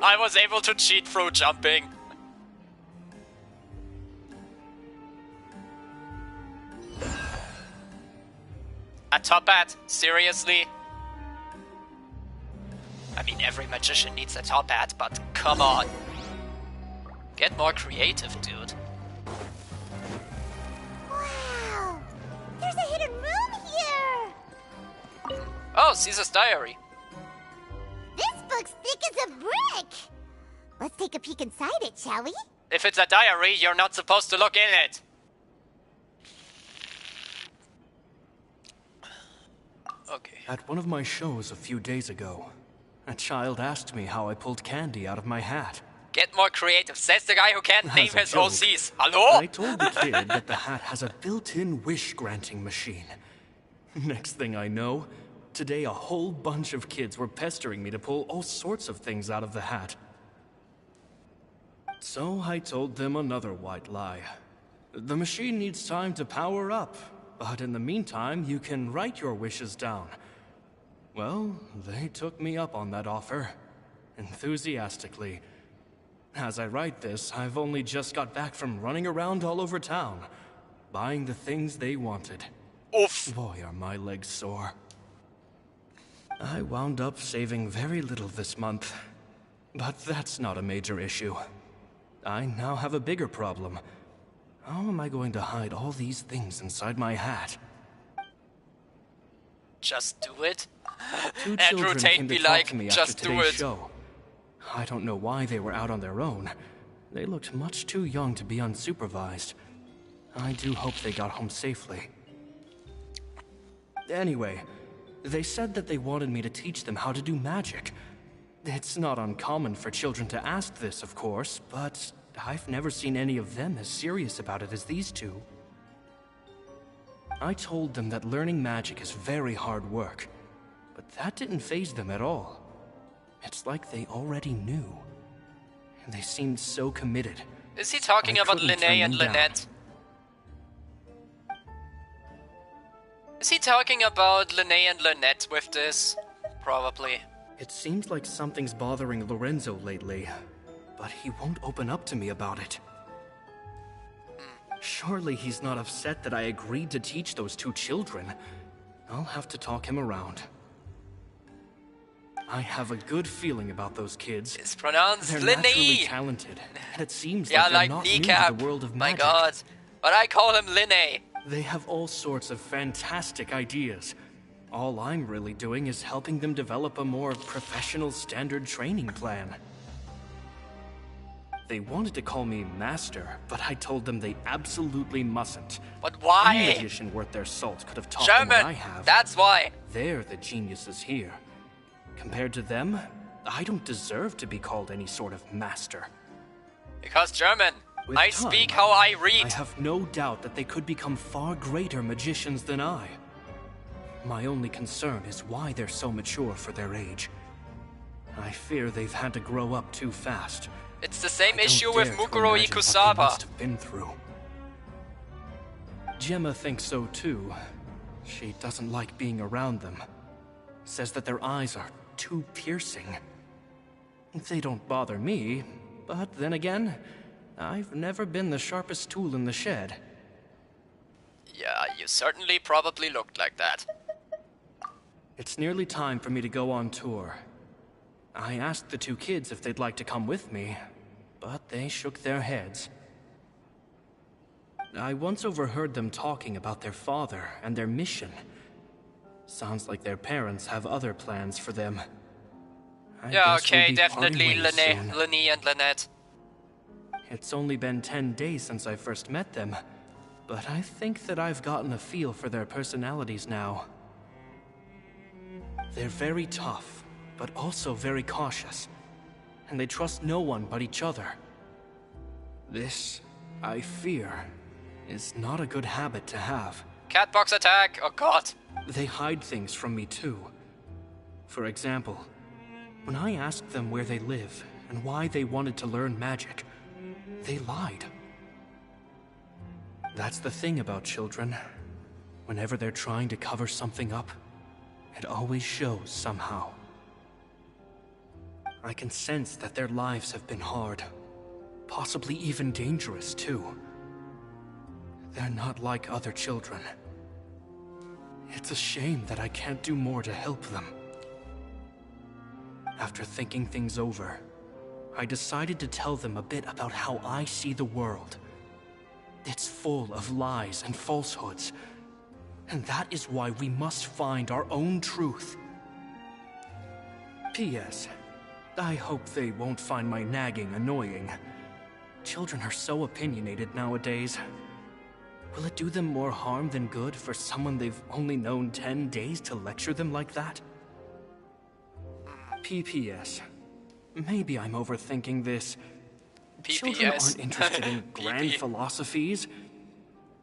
I was able to cheat through jumping. A top hat? Seriously? I mean, every magician needs a top hat, but come on. Get more creative, dude. Wow! There's a hidden room here! Oh, Caesar's diary. This book's thick as a brick! Let's take a peek inside it, shall we? If it's a diary, you're not supposed to look in it. Okay. At one of my shows a few days ago, a child asked me how I pulled candy out of my hat. Get more creative, says the guy who can't As name a his joke, OCs. Hello? I told the kid that the hat has a built-in wish-granting machine. Next thing I know, today a whole bunch of kids were pestering me to pull all sorts of things out of the hat. So I told them another white lie. The machine needs time to power up, but in the meantime, you can write your wishes down. Well, they took me up on that offer, enthusiastically. As I write this, I've only just got back from running around all over town, buying the things they wanted. Oof. Boy, are my legs sore. I wound up saving very little this month, but that's not a major issue. I now have a bigger problem. How am I going to hide all these things inside my hat? Just do it. Two Andrew children Tate came be to talk like, to me just after do today's it. show. I don't know why they were out on their own. They looked much too young to be unsupervised. I do hope they got home safely. Anyway, they said that they wanted me to teach them how to do magic. It's not uncommon for children to ask this, of course, but I've never seen any of them as serious about it as these two. I told them that learning magic is very hard work, but that didn't faze them at all. It's like they already knew. And they seemed so committed. Is he talking I about couldn't Linnae turn and them down. Lynette? Is he talking about Linnae and Lynette with this? Probably. It seems like something's bothering Lorenzo lately, but he won't open up to me about it. Surely he's not upset that I agreed to teach those two children. I'll have to talk him around. I have a good feeling about those kids. It's pronounced They're naturally Linnae. talented, and it seems Yeah, like they're like not kneecap. new to the world of My magic. god. But I call him Linnae. They have all sorts of fantastic ideas. All I'm really doing is helping them develop a more professional standard training plan. They wanted to call me Master, but I told them they absolutely mustn't. But why? Any magician worth their salt could have taught them what I have. That's why. They're the geniuses here. Compared to them, I don't deserve to be called any sort of master. Because German. With I time, speak how I read. I have no doubt that they could become far greater magicians than I. My only concern is why they're so mature for their age. I fear they've had to grow up too fast. It's the same I don't issue with dare to Mukuro imagine what they Ikusaba. must have been through. Gemma thinks so too. She doesn't like being around them. Says that their eyes are too piercing. They don't bother me, but then again, I've never been the sharpest tool in the shed. Yeah, you certainly probably looked like that. It's nearly time for me to go on tour. I asked the two kids if they'd like to come with me, but they shook their heads. I once overheard them talking about their father and their mission. Sounds like their parents have other plans for them. I Yeah, guess we'll okay, be definitely parting ways soon. Lenny and Lynette. It's only been 10 days since I first met them, but I think that I've gotten a feel for their personalities now. They're very tough, but also very cautious, and they trust no one but each other. This, I fear, is not a good habit to have. Catbox attack! Oh god. They hide things from me too. For example, when I asked them where they live and why they wanted to learn magic, they lied. That's the thing about children. Whenever they're trying to cover something up, it always shows somehow. I can sense that their lives have been hard, possibly even dangerous too. They're not like other children. It's a shame that I can't do more to help them. After thinking things over, I decided to tell them a bit about how I see the world. It's full of lies and falsehoods, and that is why we must find our own truth. P.S. I hope they won't find my nagging annoying. Children are so opinionated nowadays. Will it do them more harm than good for someone they've only known 10 days to lecture them like that? P.P.S. Maybe I'm overthinking this. Children aren't interested in grand philosophies.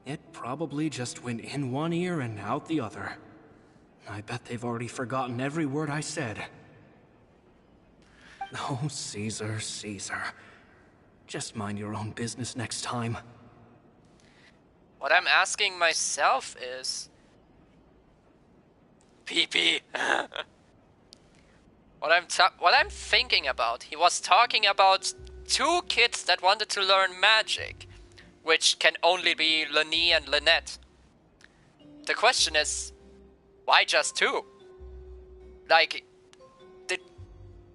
It probably just went in one ear and out the other. I bet they've already forgotten every word I said. Oh, Caesar, Caesar. Just mind your own business next time. What I'm asking myself is... PP. What I'm thinking about, he was talking about two kids that wanted to learn magic, which can only be Lenny and Lynette. The question is, why just two? Like,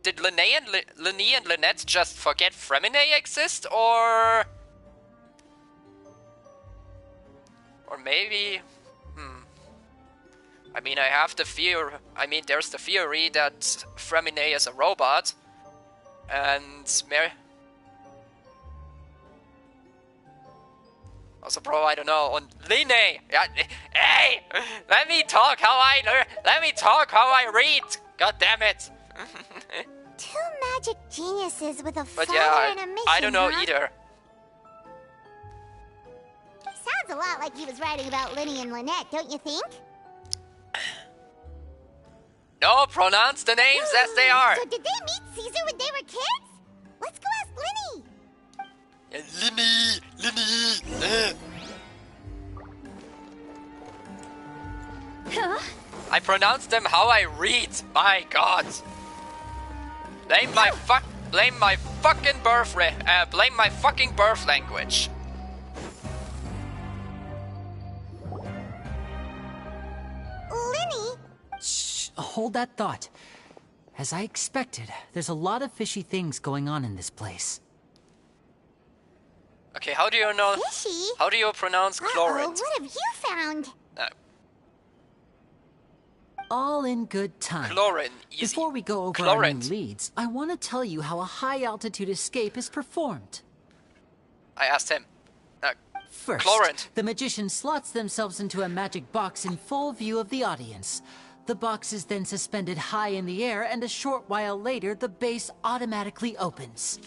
did Lenny and Lynette just forget Fremine exist, or maybe, I mean, there's the theory that Fremine is a robot, and also, bro, I don't know. And Line, yeah, hey, let me talk how I read. God damn it. Two magic geniuses with a But father yeah, and a mission, I don't know huh? either. Sounds a lot like he was writing about Lenny and Lynette, don't you think? No, pronounce the names as they are. So did they meet Caesar when they were kids? Let's go ask Lenny. Lenny. I pronounce them how I read. My God. Blame my fucking birth language. Lenny? Shh, hold that thought. As I expected, there's a lot of fishy things going on in this place. Okay, how do you know? Fishy? How do you pronounce chloride? What have you found? all in good time. Chlorine, easy. Before we go over our new leads, I want to tell you how a high-altitude escape is performed. I asked him. First, chlorine. The magician slots themselves into a magic box in full view of the audience. The box is then suspended high in the air, and a short while later, the base automatically opens.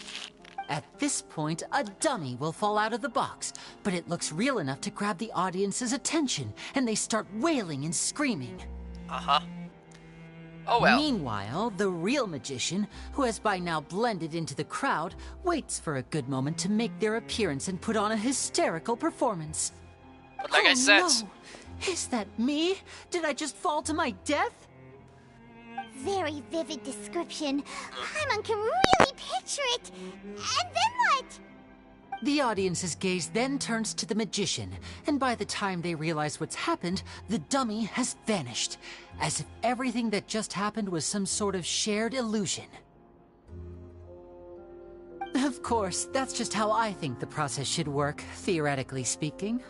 At this point, a dummy will fall out of the box, but it looks real enough to grab the audience's attention, and they start wailing and screaming. Uh-huh. Oh well. Meanwhile, the real magician, who has by now blended into the crowd, waits for a good moment to make their appearance and put on a hysterical performance. But like I said... No. Is that me? Did I just fall to my death? Very vivid description. Paimon can really picture it. And then what? The audience's gaze then turns to the magician, and by the time they realize what's happened, the dummy has vanished, as if everything that just happened was some sort of shared illusion. Of course, that's just how I think the process should work, theoretically speaking.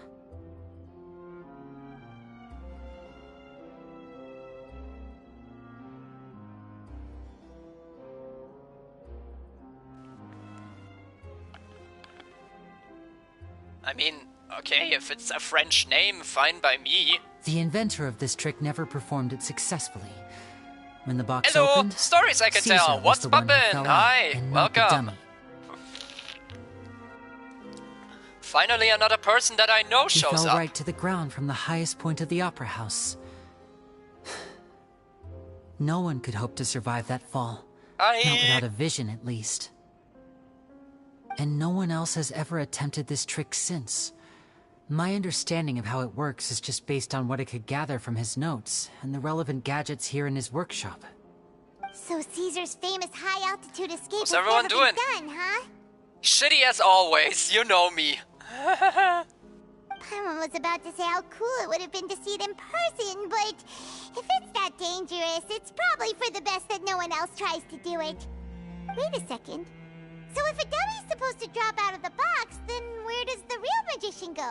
I mean, okay, if it's a French name, fine by me. The inventor of this trick never performed it successfly. When the box Hello, opened, stories I can Caesar tell. was What's the one who poppin'? fell out, Hi, and not the welcome. dummy. Finally, another person that I know He shows fell up. right to the ground from the highest point of the opera house. No one could hope to survive that fall. Not without a vision, at least. And no one else has ever attempted this trick since. My understanding of how it works is just based on what I could gather from his notes and the relevant gadgets here in his workshop. So Caesar's famous high-altitude escape What's was everyone never doing? done, huh? Shitty as always, you know me. Paimon was about to say how cool it would have been to see it in person, but if it's that dangerous, it's probably for the best that no one else tries to do it. Wait a second. So if a dummy's supposed to drop out of the box, then where does the real magician go?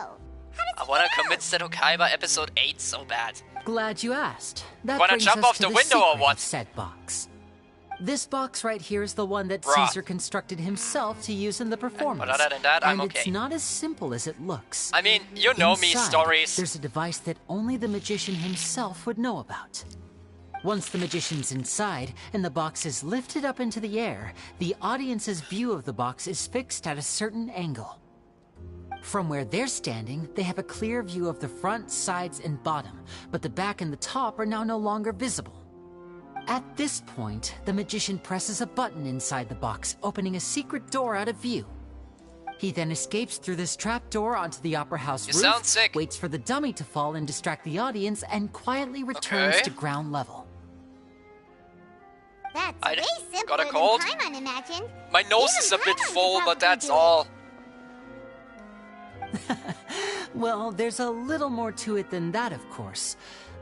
How does I wanna commit Seto Kaiba episode 8 so bad. Glad you asked. That Wanna brings jump us off to the the window or secret what? of said box. This box right here is the one that Bruh. Caesar constructed himself to use in the performance. But other than that, I'm and okay. it's not as simple as it looks. I mean, you know me, Inside, stories. There's a device that only the magician himself would know about. Once the magician's inside and the box is lifted up into the air, the audience's view of the box is fixed at a certain angle. From where they're standing, they have a clear view of the front, sides, and bottom, but the back and the top are now no longer visible. At this point, the magician presses a button inside the box, opening a secret door out of view. He then escapes through this trap door onto the opera house roof, sound sick. waits for the dummy to fall and distract the audience, and quietly returns to ground level. That's I way simpler got a than cold. Paimon imagined. My nose Even is a bit Paimon could full, but probably that's do it. all. Well, there's a little more to it than that, of course.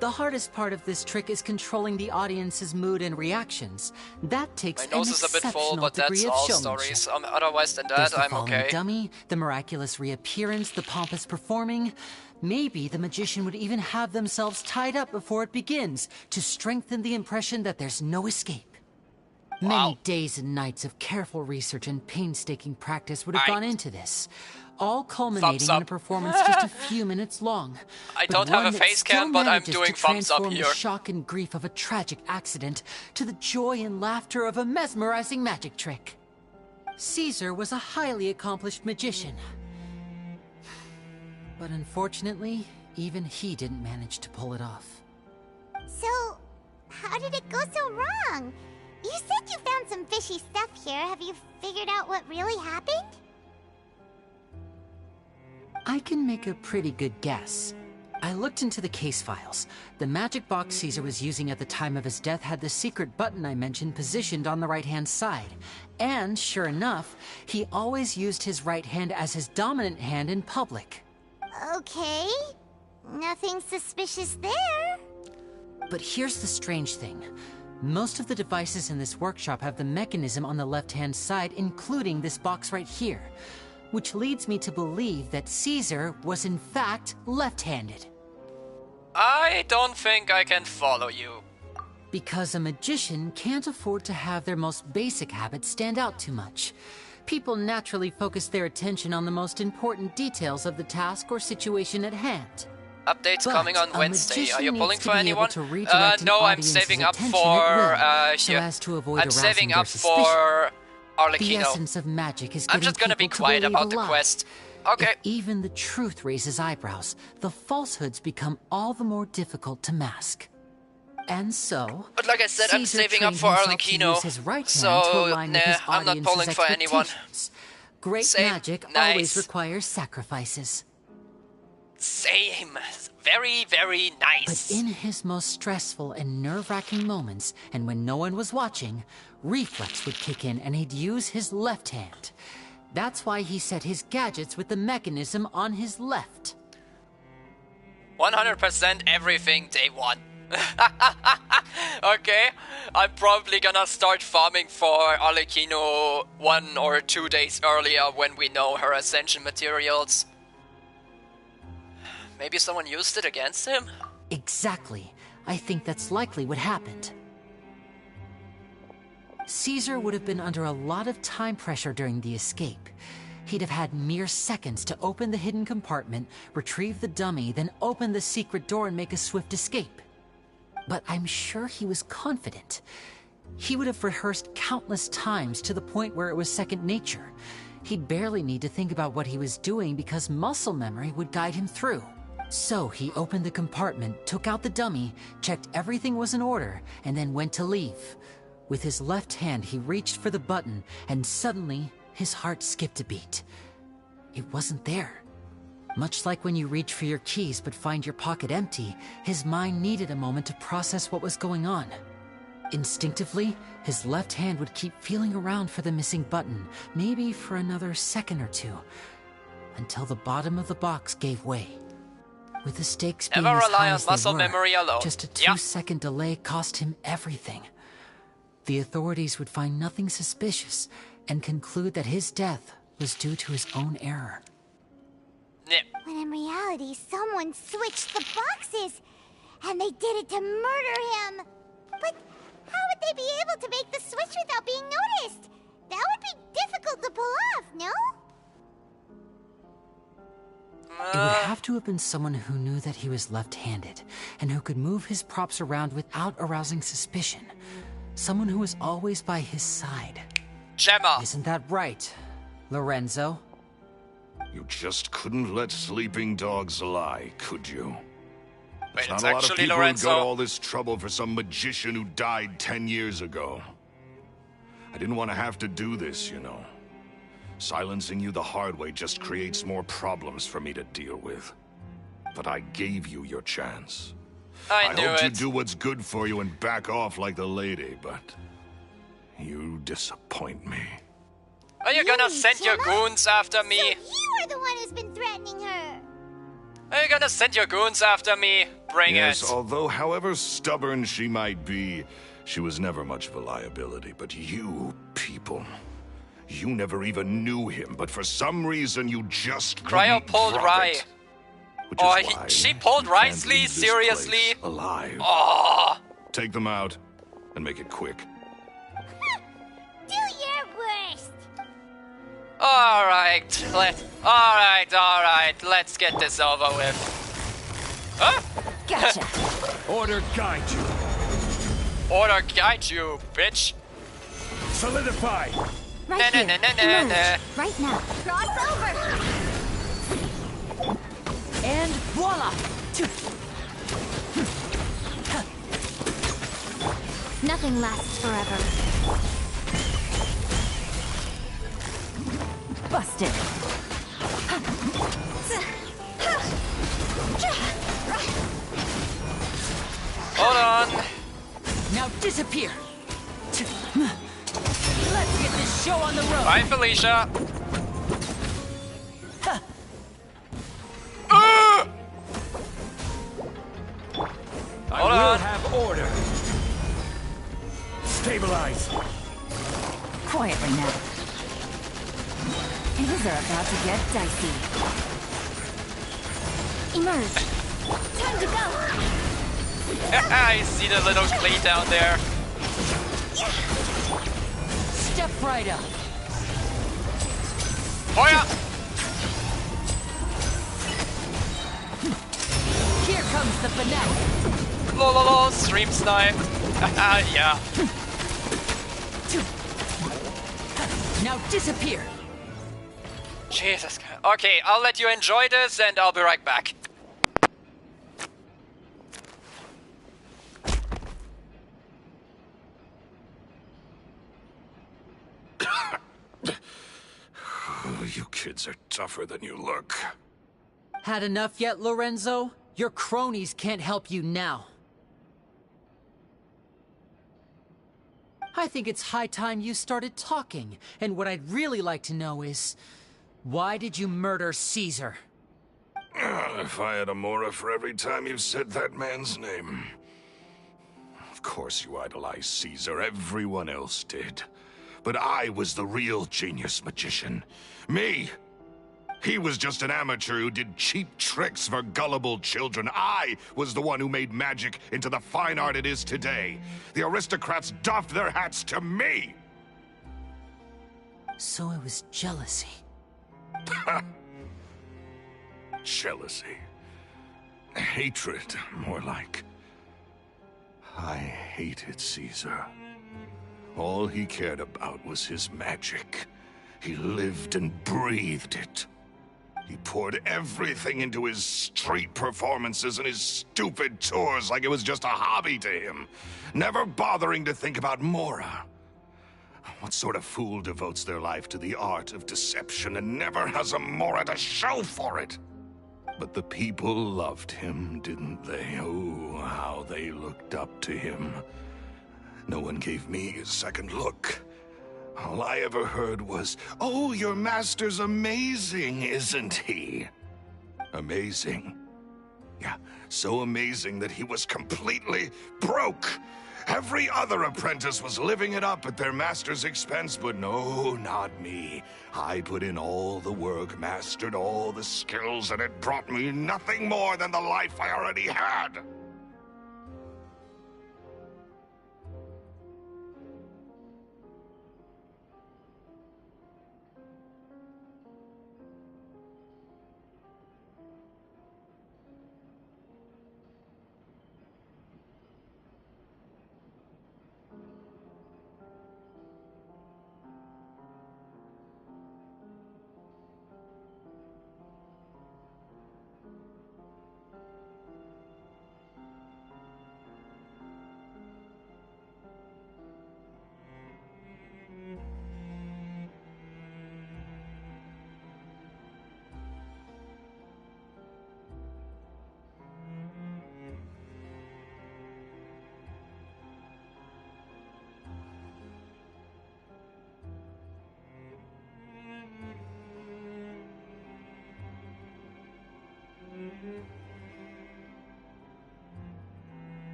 The hardest part of this trick is controlling the audience's mood and reactions. That takes My nose an is a bit full, exceptional but degree that's of all showmanship. stories. Otherwise than There's that, the I'm falling okay. dummy, the miraculous reappearance, the pompous performing. Maybe the magician would even have themselves tied up before it begins to strengthen the impression that there's no escape. Many days and nights of careful research and painstaking practice would have gone into this, all culminating in a performance just a few minutes long. I but don't have one a that face still cam, but I'm manages doing to thumbs up transform here. the shock and grief of a tragic accident to the joy and laughter of a mesmerizing magic trick. Caesar was a highly accomplished magician. But unfortunately, even he didn't manage to pull it off. So, how did it go so wrong? You said you found some fishy stuff here. Have you figured out what really happened? I can make a pretty good guess. I looked into the case files. The magic box Caesar was using at the time of his death had the secret button I mentioned positioned on the right-hand side. And, sure enough, he always used his right hand as his dominant hand in public. Okay. Nothing suspicious there. But here's the strange thing. Most of the devices in this workshop have the mechanism on the left-hand side, including this box right here, which leads me to believe that Caesar was in fact left-handed. I don't think I can follow you. Because a magician can't afford to have their most basic habits stand out too much. People naturally focus their attention on the most important details of the task or situation at hand. Updates But coming on a Wednesday. Are you magician pulling needs to for be able anyone? to redirect an No, I'm audience's saving up attention for at will, so here. as to avoid I'm saving arousing their up suspicion. for The Arlecchino. essence of magic is I'm getting just gonna be people to quiet believe about a the lie. quest. Okay. If even the truth raises eyebrows, the falsehoods become all the more difficult to mask. And so, But like I said, I'm Caesar saving up trained for himself to Arlecchino, use his right hand to so align nah, with his I'm not audience's pulling for anyone. expectations. Great Same. magic Nice. always requires sacrifices. Same. Very, very nice. But in his most stressful and nerve-wracking moments, and when no one was watching, reflex would kick in and he'd use his left hand. That's why he set his gadgets with the mechanism on his left. 100% everything day one. Okay, I'm probably gonna start farming for Arlecchino 1 or 2 days earlier when we know her ascension materials. Maybe someone used it against him? Exactly. I think that's likely what happened. Caesar would have been under a lot of time pressure during the escape. He'd have had mere seconds to open the hidden compartment, retrieve the dummy, then open the secret door and make a swift escape. But I'm sure he was confident. He would have rehearsed countless times to the point where it was second nature. He'd barely need to think about what he was doing because muscle memory would guide him through. So he opened the compartment, took out the dummy, checked everything was in order, and then went to leave. With his left hand, he reached for the button, and suddenly, his heart skipped a beat. It wasn't there. Much like when you reach for your keys but find your pocket empty, his mind needed a moment to process what was going on. Instinctively, his left hand would keep feeling around for the missing button, maybe for another second or two, until the bottom of the box gave way. With the stakes being Never as rely high on as they muscle were, memory alone. just a Yeah. 2-second delay cost him everything. The authorities would find nothing suspicious and conclude that his death was due to his own error. When in reality, someone switched the boxes, and they did it to murder him. But how would they be able to make the switch without being noticed? That would be difficult to pull off, no? It would have to have been someone who knew that he was left-handed, and who could move his props around without arousing suspicion. Someone who was always by his side. Gemma! Isn't that right, Lorenzo? You just couldn't let sleeping dogs lie, could you? Wait, There's it's not a lot of actually people Lorenzo. who got all this trouble for some magician who died 10 years ago. I didn't want to have to do this, you know. Silencing you the hard way just creates more problems for me to deal with. But I gave you your chance. I knew hoped it. you'd do what's good for you and back off like the lady, but you disappoint me. Are you gonna Really, send your Gemma? goons after me? So you are the one who's been threatening her. Are you gonna send your goons after me? Bring Yes, it. although however stubborn she might be, she was never much of a liability. But you people, you never even knew him, but for some reason you just Cryo wouldn't pulled drop Rye. it. Which Oh, is why she pulled you can't Risley? leave this Seriously? place alive. Oh. Take them out and make it quick. Do your worst. Alright, let's get this over with. Huh? Gotcha. Order guide you. Order guide you, bitch. Solidify. Right Na, here. na, na, na, Emerge. na. Right now. Cross over. And voila! Nothing lasts forever. Busted. Hold on. Now disappear! Let's get this show on the road! Bye, Felicia. I Hold will on. have order. Stabilize. Quietly now. Things are about to get dicey. Emerge. Time to go. I see the little Klee down there. Step right up. Feuer! Here comes the finesse. Lololo, stream snipe. Yeah. Now disappear. Jesus. Okay, I'll let you enjoy this and I'll be right back. You kids are tougher than you look. Had enough yet, Lorenzo? Your cronies can't help you now. I think it's high time you started talking, and what I'd really like to know is, why did you murder Caesar? If I had a Mora for every time you said that man's name. Of course you idolized Caesar, everyone else did. But I was the real genius magician. Me! He was just an amateur who did cheap tricks for gullible children. I was the one who made magic into the fine art it is today. The aristocrats doffed their hats to me! So it was jealousy. Jealousy. Hatred, more like. I hated Caesar. All he cared about was his magic. He lived and breathed it. He poured everything into his street performances and his stupid tours like it was just a hobby to him, never bothering to think about Mora. What sort of fool devotes their life to the art of deception and never has a Mora to show for it? But the people loved him, didn't they? Oh, how they looked up to him. No one gave me a second look. All I ever heard was, "Oh, your master's amazing, isn't he?" Amazing. Yeah, so amazing that he was completely broke. Every other apprentice was living it up at their master's expense, but no, not me. I put in all the work, mastered all the skills, and it brought me nothing more than the life I already had.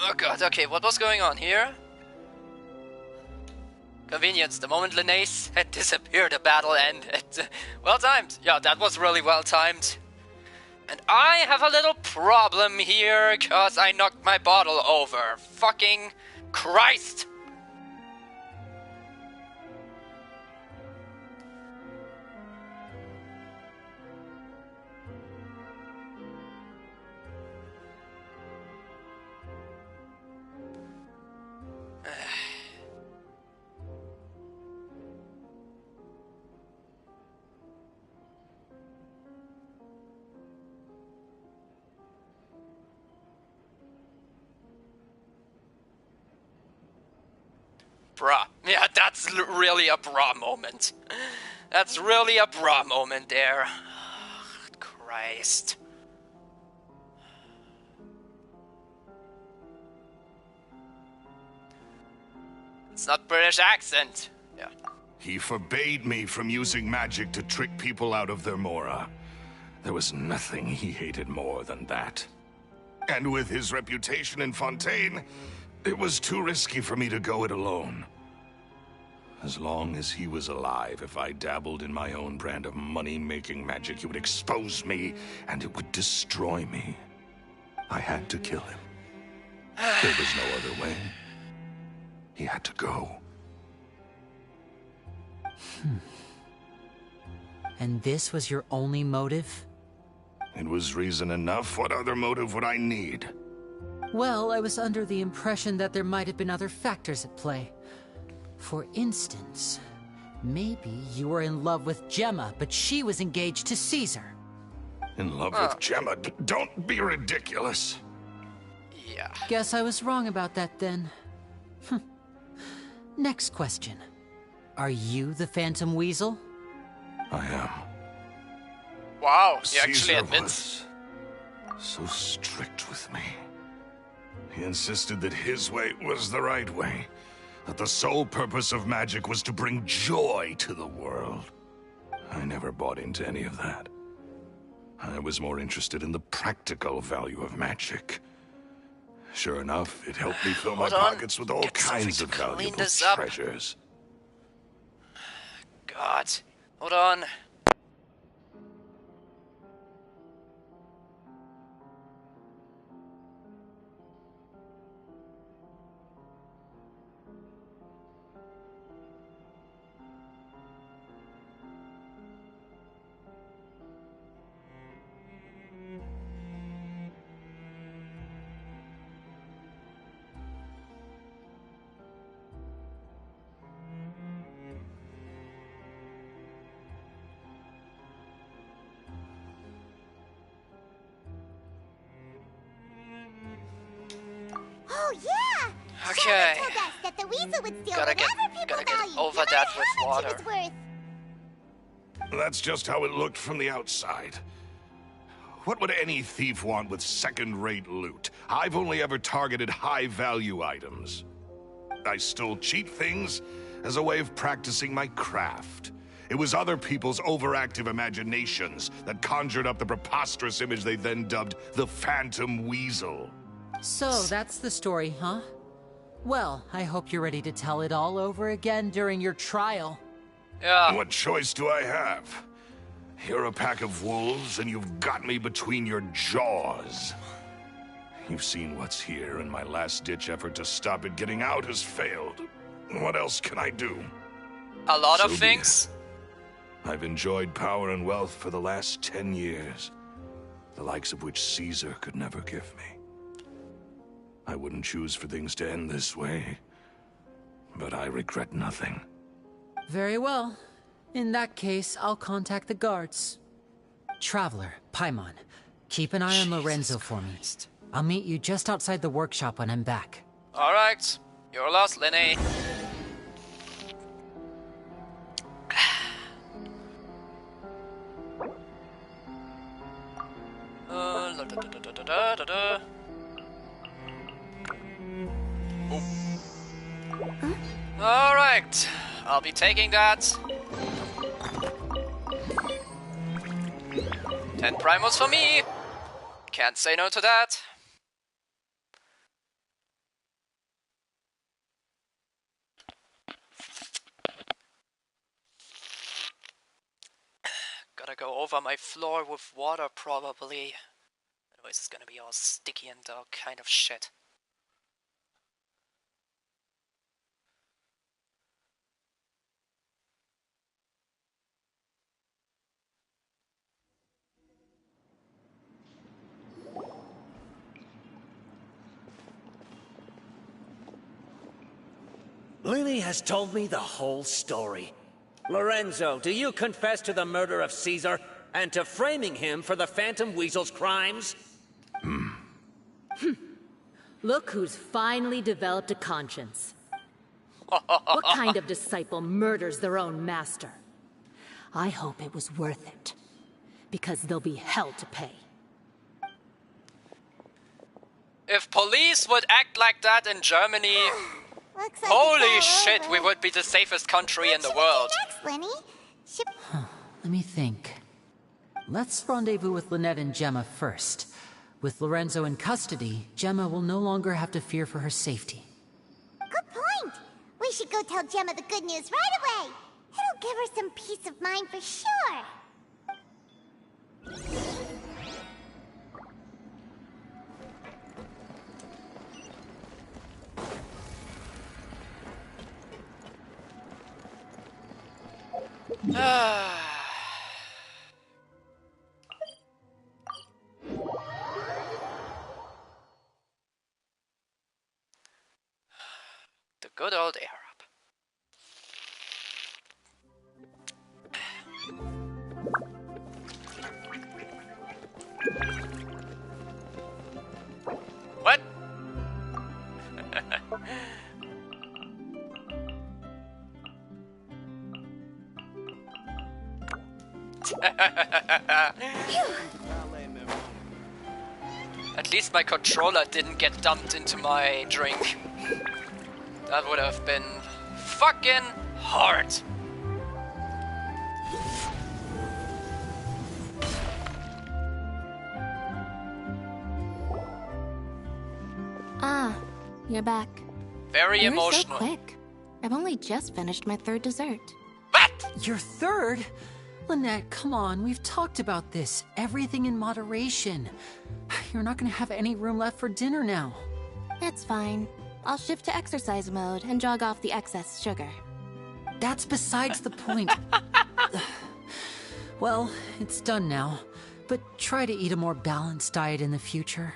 Oh god, okay, what was going on here? Convenience, the moment Linnaeus had disappeared, the battle ended. Well timed. Yeah, that was really well timed. And I have a little problem here, cause I knocked my bottle over. Fucking Christ! Bruh. Yeah, that's really a bra moment. That's really a bra moment there. Christ. It's not British accent. Yeah. He forbade me from using magic to trick people out of their Mora. There was nothing he hated more than that. And with his reputation in Fontaine, it was too risky for me to go it alone. As long as he was alive, if I dabbled in my own brand of money-making magic, he would expose me, and it would destroy me. I had to kill him. There was no other way. He had to go. And this was your only motive? It was reason enough. What other motive would I need? Well, I was under the impression that there might have been other factors at play. For instance, maybe you were in love with Gemma, but she was engaged to Caesar. In love with Gemma? Don't be ridiculous. Yeah. Guess I was wrong about that then. Next question. Are you the Phantom Weasel? I am. Wow, he Caesar actually admits. was so strict with me. He insisted that his way was the right way. That the sole purpose of magic was to bring joy to the world. I never bought into any of that. I was more interested in the practical value of magic. Sure enough, it helped me fill my pockets with all kinds of valuable treasures. God. Hold on. Oh, yeah! Okay. Sherman told us that the weasel would steal Gotta whatever people get value, over no that matter with how much water. it was worth. That's just how it looked from the outside. What would any thief want with second-rate loot? I've only ever targeted high-value items. I stole cheap things as a way of practicing my craft. It was other people's overactive imaginations that conjured up the preposterous image they then dubbed the Phantom Weasel. So, that's the story, huh? Well, I hope you're ready to tell it all over again during your trial. Yeah. What choice do I have? You're a pack of wolves, and you've got me between your jaws. You've seen what's here, and my last-ditch effort to stop it getting out has failed. What else can I do? A lot of So be things. it. I've enjoyed power and wealth for the last 10 years, the likes of which Caesar could never give me. I wouldn't choose for things to end this way, but I regret nothing. Very well. In that case, I'll contact the guards. Traveler, Paimon, keep an eye on Lorenzo for me. I'll meet you just outside the workshop when I'm back. Alright. You're lost, Lenny. Alright, I'll be taking that. 10 primos for me. Can't say no to that. Gotta go over my floor with water probably. Otherwise it's gonna be all sticky and all kind of shit. Lily has told me the whole story. Lorenzo, do you confess to the murder of Caesar and to framing him for the Phantom Weasel's crimes? Look who's finally developed a conscience. What kind of disciple murders their own master? I hope it was worth it, because there'll be hell to pay. If police would act like that in Germany, Looks like holy it's all shit, over. we would be the safest country in the What world. should we do next, Lenny? Should... Let me think. Let's rendezvous with Lynette and Gemma first. With Lorenzo in custody, Gemma will no longer have to fear for her safety. Good point. We should go tell Gemma the good news right away. It'll give her some peace of mind for sure. The good old Arab. What? At least my controller didn't get dumped into my drink. That would have been fucking hard. Ah, you're back. Very You were emotional. so quick. I've only just finished my third dessert. Your third? Lynette, come on, we've talked about this. Everything in moderation. You're not gonna have any room left for dinner now. It's fine. I'll shift to exercise mode and jog off the excess sugar. That's besides the point. Well, it's done now. But try to eat a more balanced diet in the future.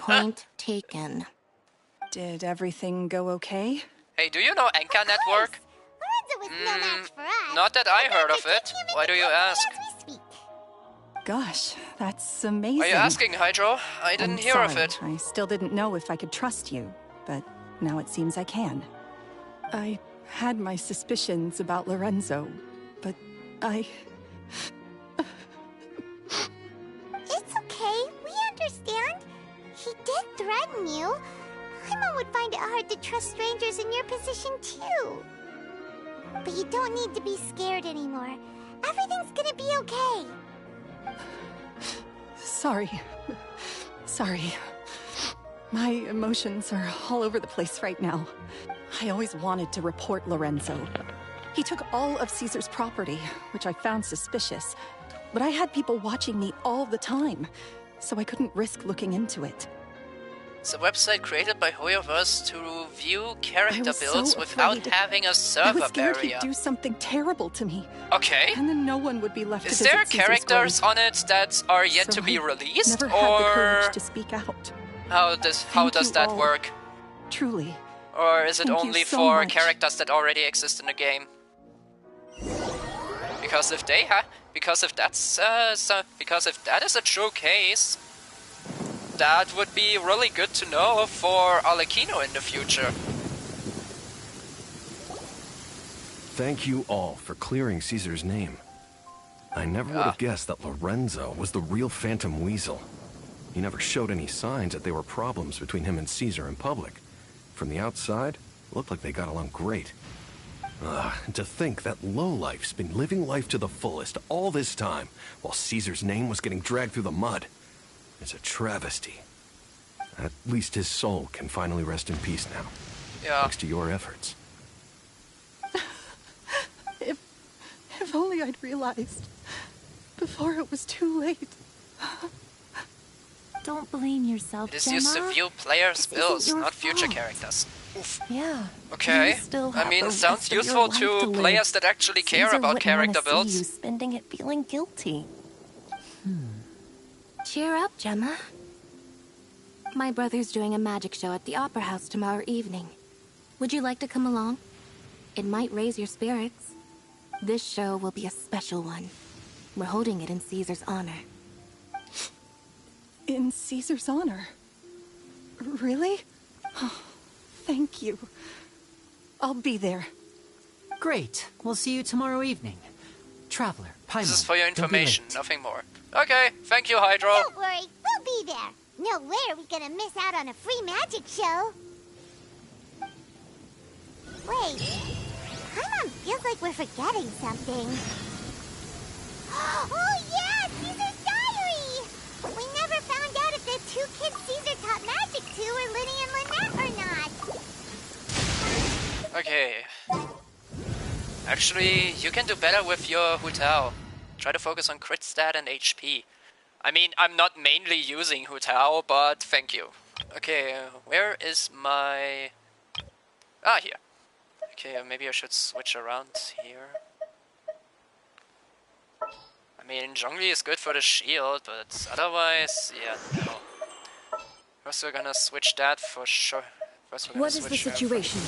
Point taken. Did everything go okay? Hey, do you know Anchor Network? Lorenzo was no match for us. Not that I heard of it. Why do you ask? Gosh, that's amazing. Are you asking, Hydro? I didn't hear of it. I still didn't know if I could trust you, but now it seems I can. I had my suspicions about Lorenzo, but I... It's okay. We understand. He did threaten you. Paimon would find it hard to trust strangers in your position, too. But you don't need to be scared anymore. Everything's gonna be okay. Sorry. Sorry. My emotions are all over the place right now. I always wanted to report Lorenzo. He took all of Caesar's property, which I found suspicious. But I had people watching me all the time, so I couldn't risk looking into it. It's a website created by Hoyoverse to view character I was builds so without afraid. having a I server was scared barrier. he'd do something terrible to me. Okay. And then no one would be left to Is visit there Caesar's characters grave. on it that are yet So to be I released, never had the or courage to speak out. how does Thank you that all. work? Truly. Or is it Thank you only so for much. characters that already exist in the game? Because if they because if that is a true case, that would be really good to know for Arlecchino in the future. Thank you all for clearing Caesar's name. I never would have guessed that Lorenzo was the real Phantom Weasel. He never showed any signs that there were problems between him and Caesar in public. From the outside, it looked like they got along great. And to think that lowlife's been living life to the fullest all this time, while Caesar's name was getting dragged through the mud. It's a travesty. At least his soul can finally rest in peace now. Yeah. Thanks to your efforts. If only I'd realized before it was too late. Don't blame yourself, It is Gemma. used to view players' This isn't builds, your not future fault. characters. Oof. Yeah. Okay. You still I have mean, the sounds rest of your useful life to live. players that actually care Caesar about wouldn't character wanna builds. see you spending it feeling guilty. Cheer up, Gemma. My brother's doing a magic show at the Opera House tomorrow evening. Would you like to come along? It might raise your spirits. This show will be a special one. We're holding it in Caesar's honor. In Caesar's honor? Really? Oh, thank you. I'll be there. Great. We'll see you tomorrow evening. Traveler, Paimon, This is for your don't be information, late. nothing more. Okay, thank you, Hydro. Don't worry, we'll be there. No way are we gonna miss out on a free magic show. Wait, Paimon feels like we're forgetting something. Okay. Actually, you can do better with your Hu Tao. Try to focus on crit stat and HP. I mean, I'm not mainly using Hu Tao, but thank you. Okay, where is my... Ah, here. Okay, maybe I should switch around here. I mean, Zhongli is good for the shield, but otherwise, yeah, no. First we're gonna switch that for sure. First we're gonna What is the situation?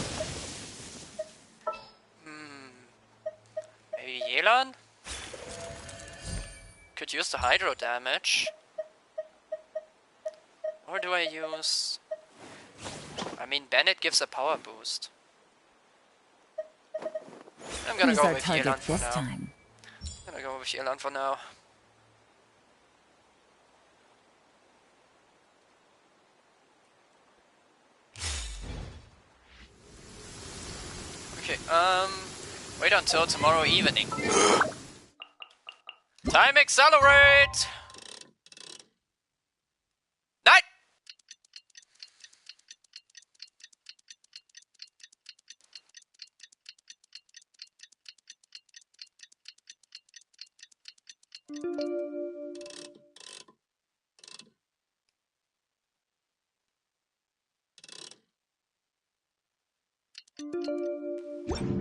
Maybe Yelan? Could use the hydro damage. Or do I use... I mean, Bennett gives a power boost. I'm gonna go with Yelan for now. I'm gonna go with Yelan for now. Okay, wait until tomorrow evening. Time accelerate! Night!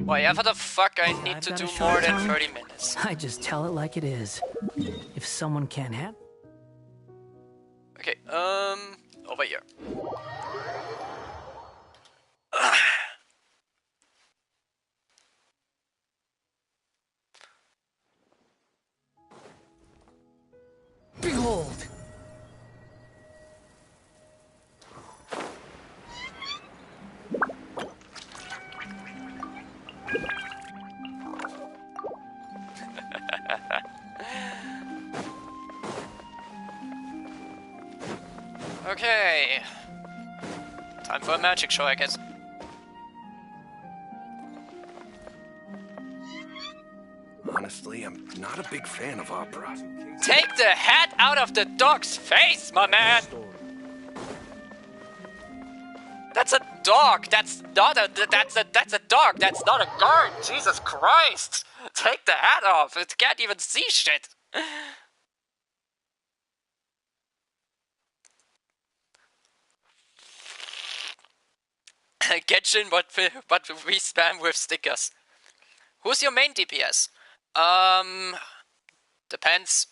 Whatever the fuck, I need to do more than 30 minutes. I just tell it like it is. If someone can't have... Okay, over here. Behold! Okay. Time for a magic show, I guess. Honestly, I'm not a big fan of opera. Take the hat out of the dog's face, my man! That's a dog. That's not a that's a dog. That's not a guard. Jesus Christ! Take the hat off. It can't even see shit. Genshin, but we spam with stickers. Who's your main DPS? Depends.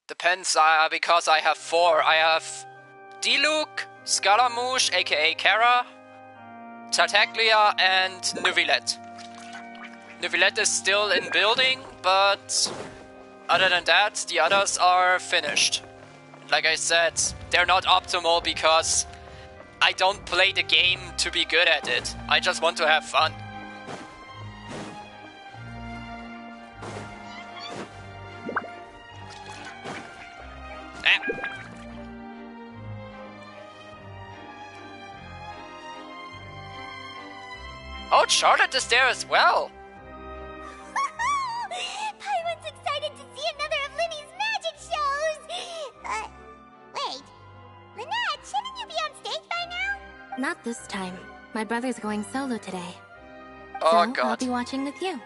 Depends, because I have 4. I have Diluc, Scaramouche, aka Kara, Tartaglia, and Neuvillette. Neuvillette is still in building, but other than that, the others are finished. Like I said, they're not optimal because I don't play the game to be good at it. I just want to have fun. Oh, Charlotte is there as well! Pyron's excited to see another of Linny's magic shows! Wait. Lynette, shouldn't you be on stage by now? Not this time. My brother's going solo today. Oh, so God. I'll be watching with you.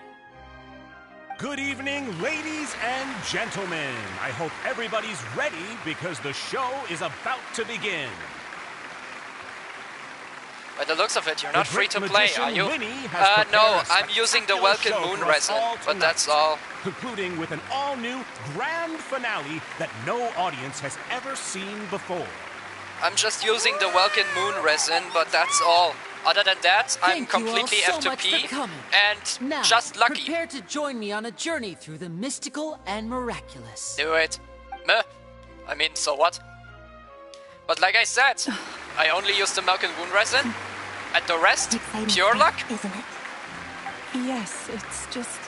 Good evening, ladies and gentlemen. I hope everybody's ready because the show is about to begin. By the looks of it, you're not free to play, are you? No, No, I'm using the Welkin Moon resin, but that's all. Concluding with an all-new grand finale that no audience has ever seen before. I'm just using the Welkin Moon resin, but that's all. Other than that, I'm Thank you all completely so much for F2P coming. and Now, just lucky. prepare to join me on a journey through the mystical and miraculous. Do it. Meh. I mean, so what? But like I said, I only use the Welkin Moon resin, and the rest, pure luck. Isn't it? Yes, it's just...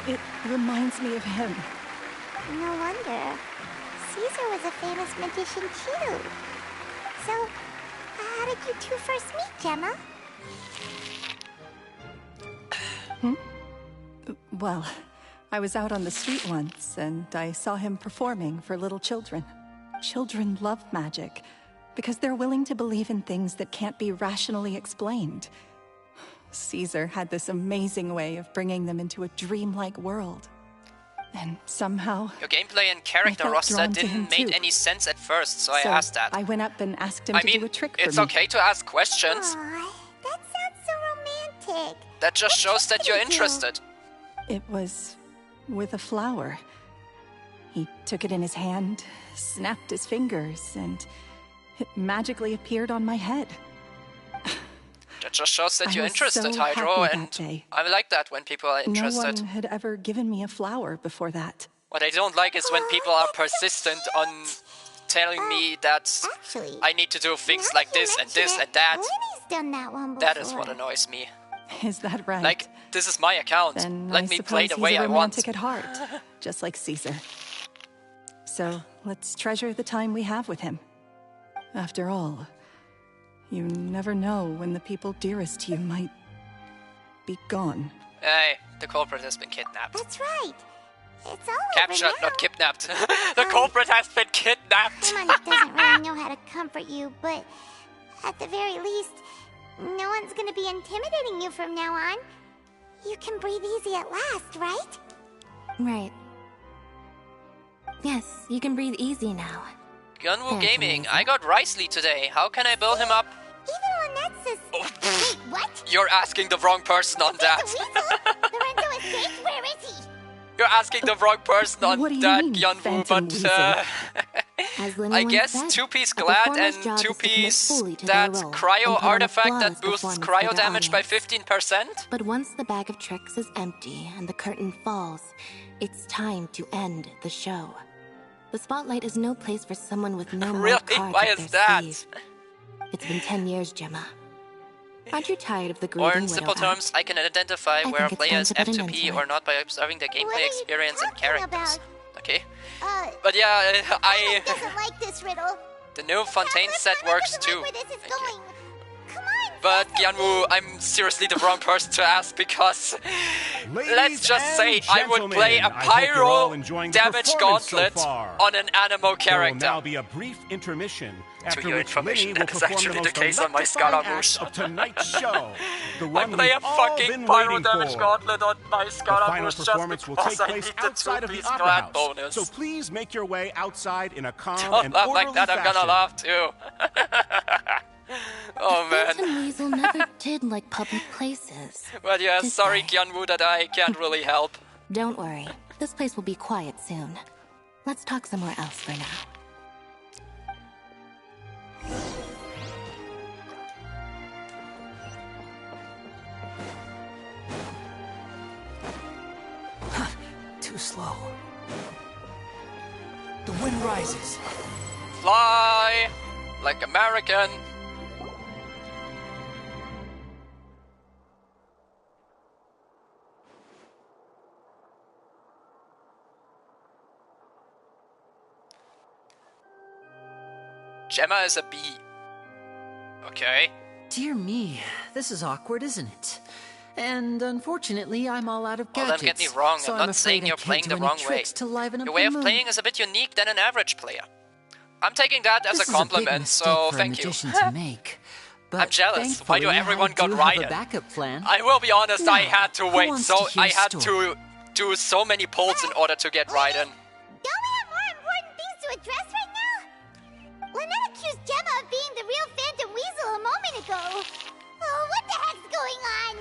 It reminds me of him. No wonder. Caesar was a famous magician too. So, how did you two first meet, Gemma? Well, I was out on the street once, and I saw him performing for little children. Children love magic, because they're willing to believe in things that can't be rationally explained. Caesar had this amazing way of bringing them into a dreamlike world. And somehow... Your gameplay and character roster didn't make any sense at first, so I asked that. I went up and asked him to do a trick for me. It's okay to ask questions. Aww, that sounds so romantic. That just shows that you're interested. It was with a flower. He took it in his hand, snapped his fingers, and it magically appeared on my head. That just shows that you're interested, Hydro, and I like that when people are interested. No one had ever given me a flower before that. What I don't like is when people are persistent on telling me that I need to do things like this and this and that. Winnie's done that one before. That is what annoys me. Is that right? Like, this is my account. Then Let me play the way I want. He's a romantic at heart, just like Caesar. So, let's treasure the time we have with him. After all, you never know when the people dearest to you might be gone. Hey, the culprit has been kidnapped. That's right. It's all captured, over now. not kidnapped. The culprit has been kidnapped. Money doesn't really know how to comfort you, but at the very least, no one's gonna be intimidating you from now on. You can breathe easy at last, right? Right. Yes, you can breathe easy now. Gunwoo Gaming, I got Risley today. How can I build him up? Even Onetsus. Wait, what? You're asking the wrong person on that. Lorenzo escaped? Where is he? You're asking the wrong person on that, Gunwoo, but I guess said, 2-piece Glad and 2-piece that cryo artifact that boosts cryo damage by 15%? But once the bag of tricks is empty and the curtain falls, it's time to end the show. The spotlight is no place for someone with no more cards Why up is their that? sleeve. It's been 10 years, Gemma. Aren't you tired of the Or grieving in simple terms, I can identify where a player is F2P or not by observing their gameplay experience and characters. Okay. But yeah, I... doesn't like this riddle. The new Fontaine set works too. Where this is going. But Gyanwoo, I'm seriously the wrong person to ask because let's just say I would play a pyro damage gauntlet on an Anemo character. There will now be a brief intermission, after your which Lenny will that is perform actually the the most case on my electrifying Scaramouche. act of tonight's show. The I one play a we've all fucking been pyro waiting damage for. gauntlet on my The final Scaramouche just performance will take because I place need the outside of the 2-piece Opera Glad House. bonus. So please make your way outside in a calm Don't and laugh orderly like that, I'm gonna fashion. laugh too. Oh man. Phantom Weasel never did like public places. But yeah, Did sorry they? Gyanwoo that I can't really help. Don't worry. This place will be quiet soon. Let's talk somewhere else for now. Too slow. The wind rises. Fly like American. Gemma is a bee. Okay. Dear me, this is awkward, isn't it? And unfortunately, I'm all out of Well, gadgets. don't get me wrong, so I'm I'm not saying afraid I you're can't playing do the any wrong way. tricks to liven up Your the way of mood. playing is a bit unique than an average player. I'm taking that as This a is compliment, big mistake so for thank a you. magician to make. But I'm jealous. Why do thankfully, everyone I got do have Raiden? a backup plan. I will be honest, I Now, had to who wait, wants so to hear I a had story? to do so many polls in order to get Raiden. Don't we have more important things to address right now? Lynette accused Gemma of being the real Phantom Weasel a moment ago. Oh, what the heck's going on?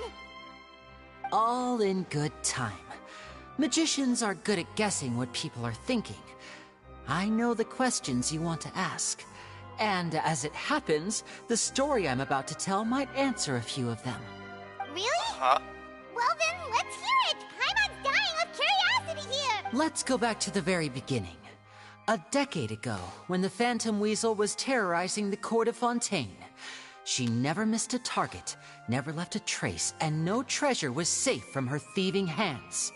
All in good time. Magicians are good at guessing what people are thinking. I know the questions you want to ask. And as it happens, the story I'm about to tell might answer a few of them. Really? Huh? Well then, let's hear it! Paimon's dying of curiosity here! Let's go back to the very beginning. A decade ago, when the Phantom Weasel was terrorizing the court of Fontaine. She never missed a target, never left a trace, and no treasure was safe from her thieving hands.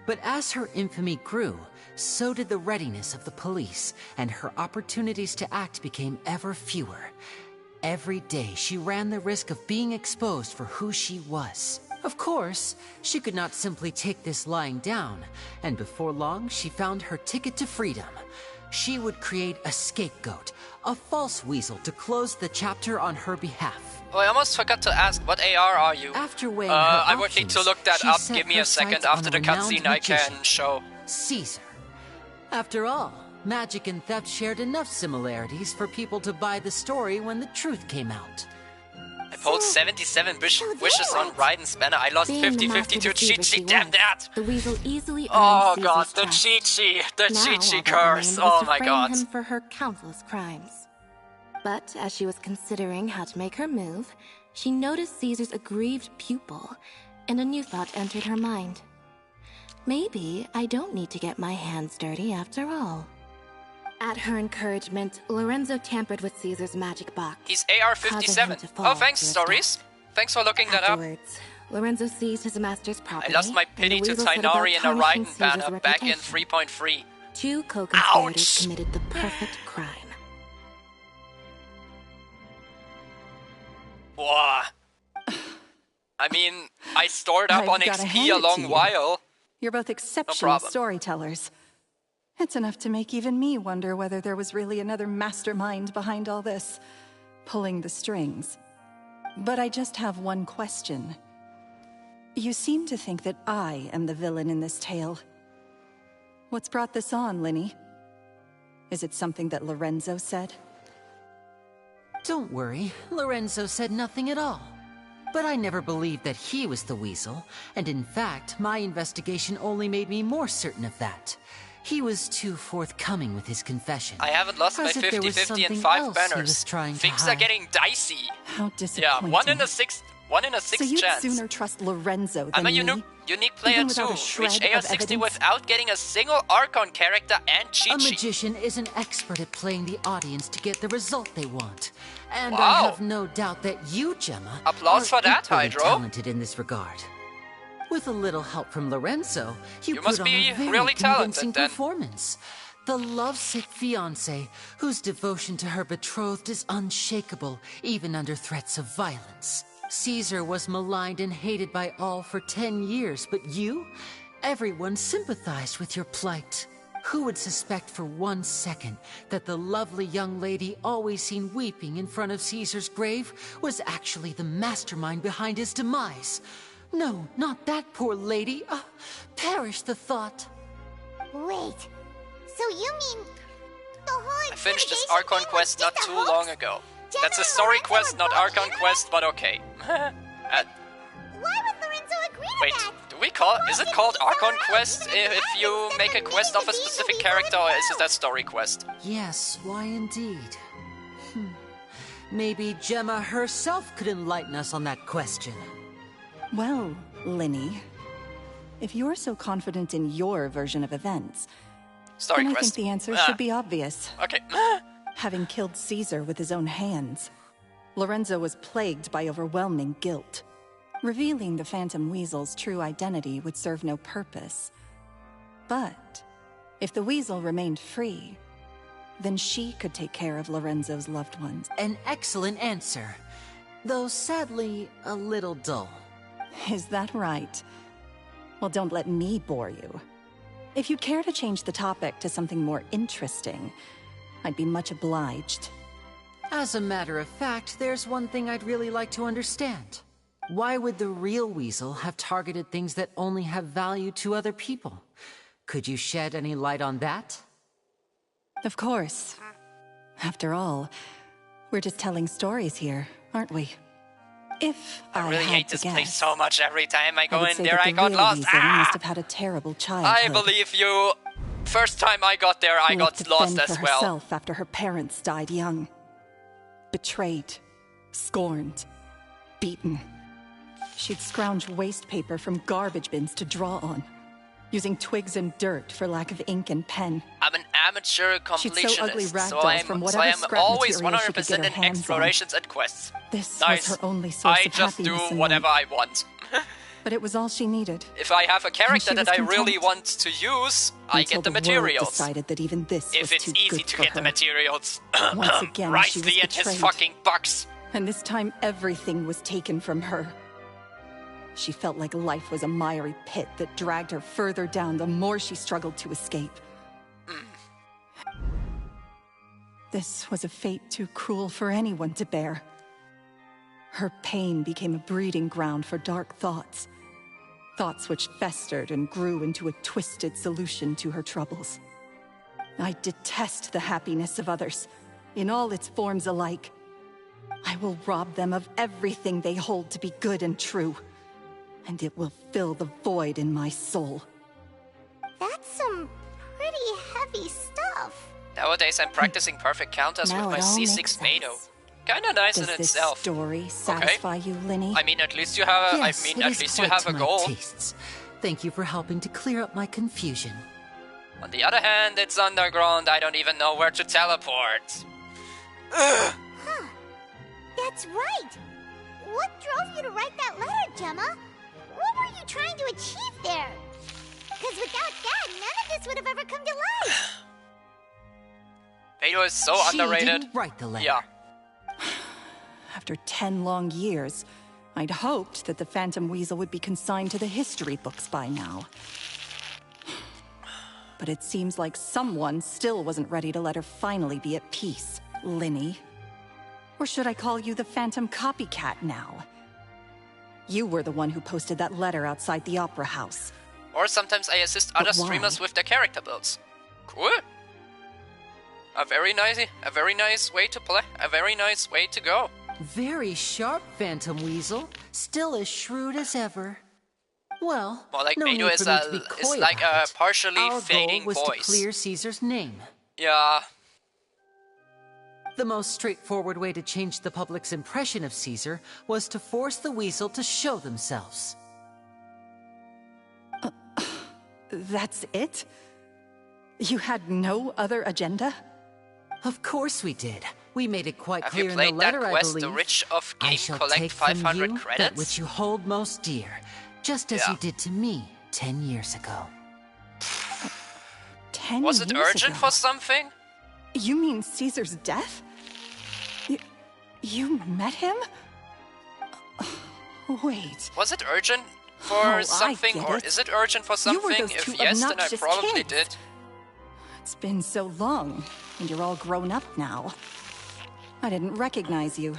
But as her infamy grew, so did the readiness of the police, and her opportunities to act became ever fewer. Every day, she ran the risk of being exposed for who she was. Of course, she could not simply take this lying down, and before long, she found her ticket to freedom. she would create a scapegoat, a false weasel to close the chapter on her behalf. Oh, I almost forgot to ask, what AR are you? After weighing her I would need options, to look that she up. set Give me her a second. sights on After a the renowned cutscene, I can magician, show. Caesar. After all, magic and theft shared enough similarities for people to buy the story when the truth came out. I pulled 77 wishes on Raiden's banner. I lost Being the 50-50 master to deceiver Chi-Chi. she Damn was, that! The weasel easily earned Oh Caesar's god, the trust. Chi-Chi! The Now, Chi-Chi all that curse! remained was Oh to my frame god. him for her countless crimes. But as she was considering how to make her move, she noticed Caesar's aggrieved pupil, and a new thought entered her mind. Maybe I don't need to get my hands dirty after all. At her encouragement, Lorenzo tampered with Caesar's magic box. He's AR-57. Oh, thanks, Stories. Thanks for looking that up. Afterwards, Lorenzo seized his master's property. I lost my pity and the to weasel set about Tainari and a tarnishing Raiden Caesar's banner back in reputation. 3.3. Two co-conspirators Ouch! committed the perfect crime. Whoa. I mean, I stored up I've on gotta hand XP a it to long you. while. You're both exceptional problem. storytellers. It's enough to make even me wonder whether there was really another mastermind behind all this, pulling the strings. But I just have one question. You seem to think that I am the villain in this tale. What's brought this on, Linny? Is it something that Lorenzo said? Don't worry, Lorenzo said nothing at all. But I never believed that he was the weasel, and in fact, my investigation only made me more certain of that. He was too forthcoming with his confession. I haven't lost my As if there was 50-50 and something 5 else he banners. was trying to Things are hide. getting dicey. How Yeah, disappointing. one in a six So you'd chance. sooner trust Lorenzo than I'm a me? unique player Even too. without a shred Reach of AR-60 evidence? without getting a single Archon character and A Chi-Chi. magician is an expert at playing the audience to get the result they want. And I Wow. have no doubt that you, Gemma, Applause are for that, equally Hydro. talented in this regard. With a little help from Lorenzo, you You put must on be a very really convincing talented, then. performance. The lovesick fiancé, whose devotion to her betrothed is unshakable, even under threats of violence. Caesar was maligned and hated by all for 10 years, but you? Everyone sympathized with your plight. Who would suspect for 1 second that the lovely young lady always seen weeping in front of Caesar's grave was actually the mastermind behind his demise? No, not that poor lady. Perish the thought. Wait, so you mean the whole I finished this interrogation Archon thing quest was not just a too hoax? long ago. Gemma That's a and story Lorenzo quest, were not both Archon in on quest, but okay. Why would Lorenzo agree to Wait, that? do we call is it called Archon alright, quest even if if you make a quest of a specific character, or is it that story quest? Yes, why indeed? Maybe Gemma herself could enlighten us on that question. Well, Linny, if you're so confident in your version of events, Story then I quest. think the answer Ah. should be obvious. Okay. Having killed Caesar with his own hands, Lorenzo was plagued by overwhelming guilt. Revealing the Phantom Weasel's true identity would serve no purpose. But if the Weasel remained free, then she could take care of Lorenzo's loved ones. An excellent answer, though sadly a little dull. Is that right? Well, don't let me bore you. If you'd care to change the topic to something more interesting, I'd be much obliged. As a matter of fact, there's one thing I'd really like to understand. Why would the real Weasel have targeted things that only have value to other people? Could you shed any light on that? Of course. After all, we're just telling stories here, aren't we? If I really had hate to this guess, place so much. Every time I I go would in say there, that I the got real lost. Weasel must have had a terrible childhood. I believe you. First time I got there, I Left got to lost fend as for well. herself after her parents died young. Betrayed, scorned, beaten. She'd scrounge waste paper from garbage bins to draw on, using twigs and dirt for lack of ink and pen. I'm an amateur She'd so ugly completionist, so ragdolls from I'm whatever scrap always material she could 100% get her in hands on. explorations and quests. This Nice. was her only source I of just do happiness in whatever life. I want. But it was all she needed. If I have a character she that was I really content. want to use, I Until get the world materials. decided that even this If was it's too easy good to for get the her. materials. Once again, Rice she was Lee and his betrayed. fucking bucks. And this time, everything was taken from her. She felt like life was a miry pit that dragged her further down the more she struggled to escape. This was a fate too cruel for anyone to bear. Her pain became a breeding ground for dark thoughts. Thoughts which festered and grew into a twisted solution to her troubles. I detest the happiness of others, in all its forms alike. I will rob them of everything they hold to be good and true, and it will fill the void in my soul. That's some pretty heavy stuff. Nowadays I'm practicing perfect counters with Now my it all C6 makes Mado. Kinda nice Does in this itself. story satisfy you, Linny? I mean, at least you have a, Yes, it at is least you quite have to a my goal. tastes. Thank you for helping to clear up my confusion. On the other hand, it's underground. I don't even know where to teleport. Ugh. Huh. That's right. What drove you to write that letter, Gemma? What were you trying to achieve there? Because without that, none of this would have ever come to life. Mado is so She underrated. didn't write the letter. Yeah. After 10 long years, I'd hoped that the Phantom Weasel would be consigned to the history books by now. But it seems like someone still wasn't ready to let her finally be at peace, Linny. Or should I call you the Phantom Copycat now? You were the one who posted that letter outside the Opera House. Or sometimes I assist other why? streamers with their character builds. Cool. A very nice way to play. A very nice way to go. Very sharp, Phantom Weasel. Still as shrewd as ever. Well, More like no Mado need is for me to be is coy like about a it. partially Our fading goal was voice. to clear Caesar's name. Yeah. The most straightforward way to change the public's impression of Caesar was to force the Weasel to show themselves. That's it? You had no other agenda? Of course we did. We made it quite Have clear you in the played letter, that I quest, believe. The Rich of I Game shall collect take from 500 you credits? that which you hold most dear, just as Yeah. you did to me 10 years ago. 10 Was it years urgent ago? for something? You mean Caesar's death? You met him? Wait. Was it urgent for Oh, I something, get or it. is it urgent for You were something? those If two yes, then I obnoxious probably kids. did. It's been so long, and you're all grown up now. I didn't recognize you.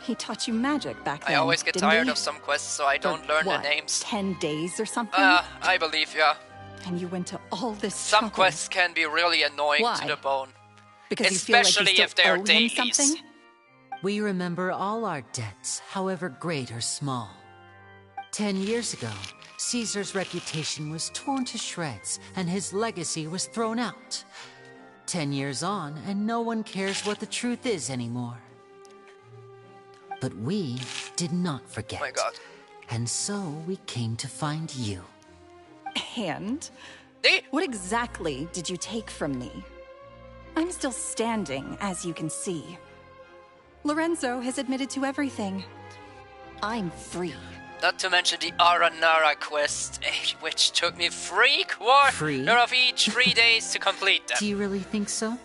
He taught you magic back then, I always get didn't tired he? of some quests, so I don't For learn what, the names. 10 days or something? I believe, yeah. And you went to all this Some trouble. quests can be really annoying Why? to the bone. Because you feel like you Especially still if they are owe him dailies. something? We remember all our debts, however great or small. 10 years ago, Caesar's reputation was torn to shreds, and his legacy was thrown out. 10 years on, and no one cares what the truth is anymore. But we did not forget. Oh my god. And so we came to find you. And? What exactly did you take from me? I'm still standing, as you can see. Lorenzo has admitted to everything. I'm free. Not to mention the Aranara quest, which took me 3/4 of each 3 days to complete them. Do you really think so?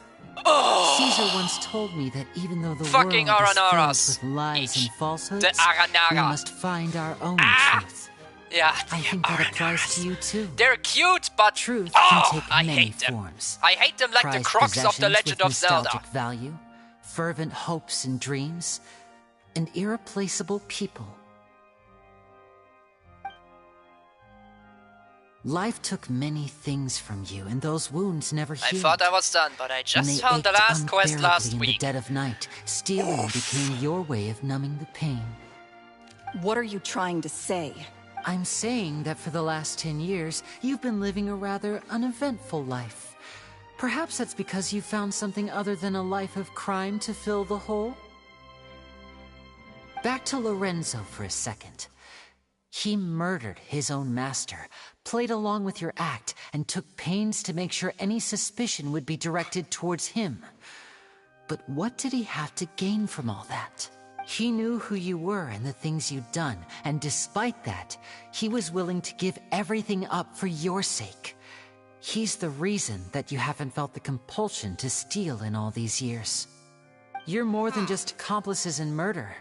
Oh. Caesar once told me that even though the Fucking world is Aranaras. filled with lies and falsehoods, The Aranara. we must find our own truth. Yeah, I think that applies to you too. they're cute, but Truth oh, can take I many hate them. forms. I hate them like the Prized crux of the possessions Legend with of Zelda. nostalgic value, fervent hopes and dreams, and irreplaceable people. Life took many things from you, and those wounds never I healed. thought I was done, but I When just they found the ached last quest last unbearably in the week. dead of night, stealing became your way of numbing the pain. What are you trying to say? I'm saying that for the last 10 years, you've been living a rather uneventful life. Perhaps that's because you found something other than a life of crime to fill the hole? Back to Lorenzo for a second. He murdered his own master, played along with your act, and took pains to make sure any suspicion would be directed towards him. But what did he have to gain from all that? He knew who you were and the things you'd done, and despite that, he was willing to give everything up for your sake. He's the reason that you haven't felt the compulsion to steal in all these years. You're more than just accomplices in murder.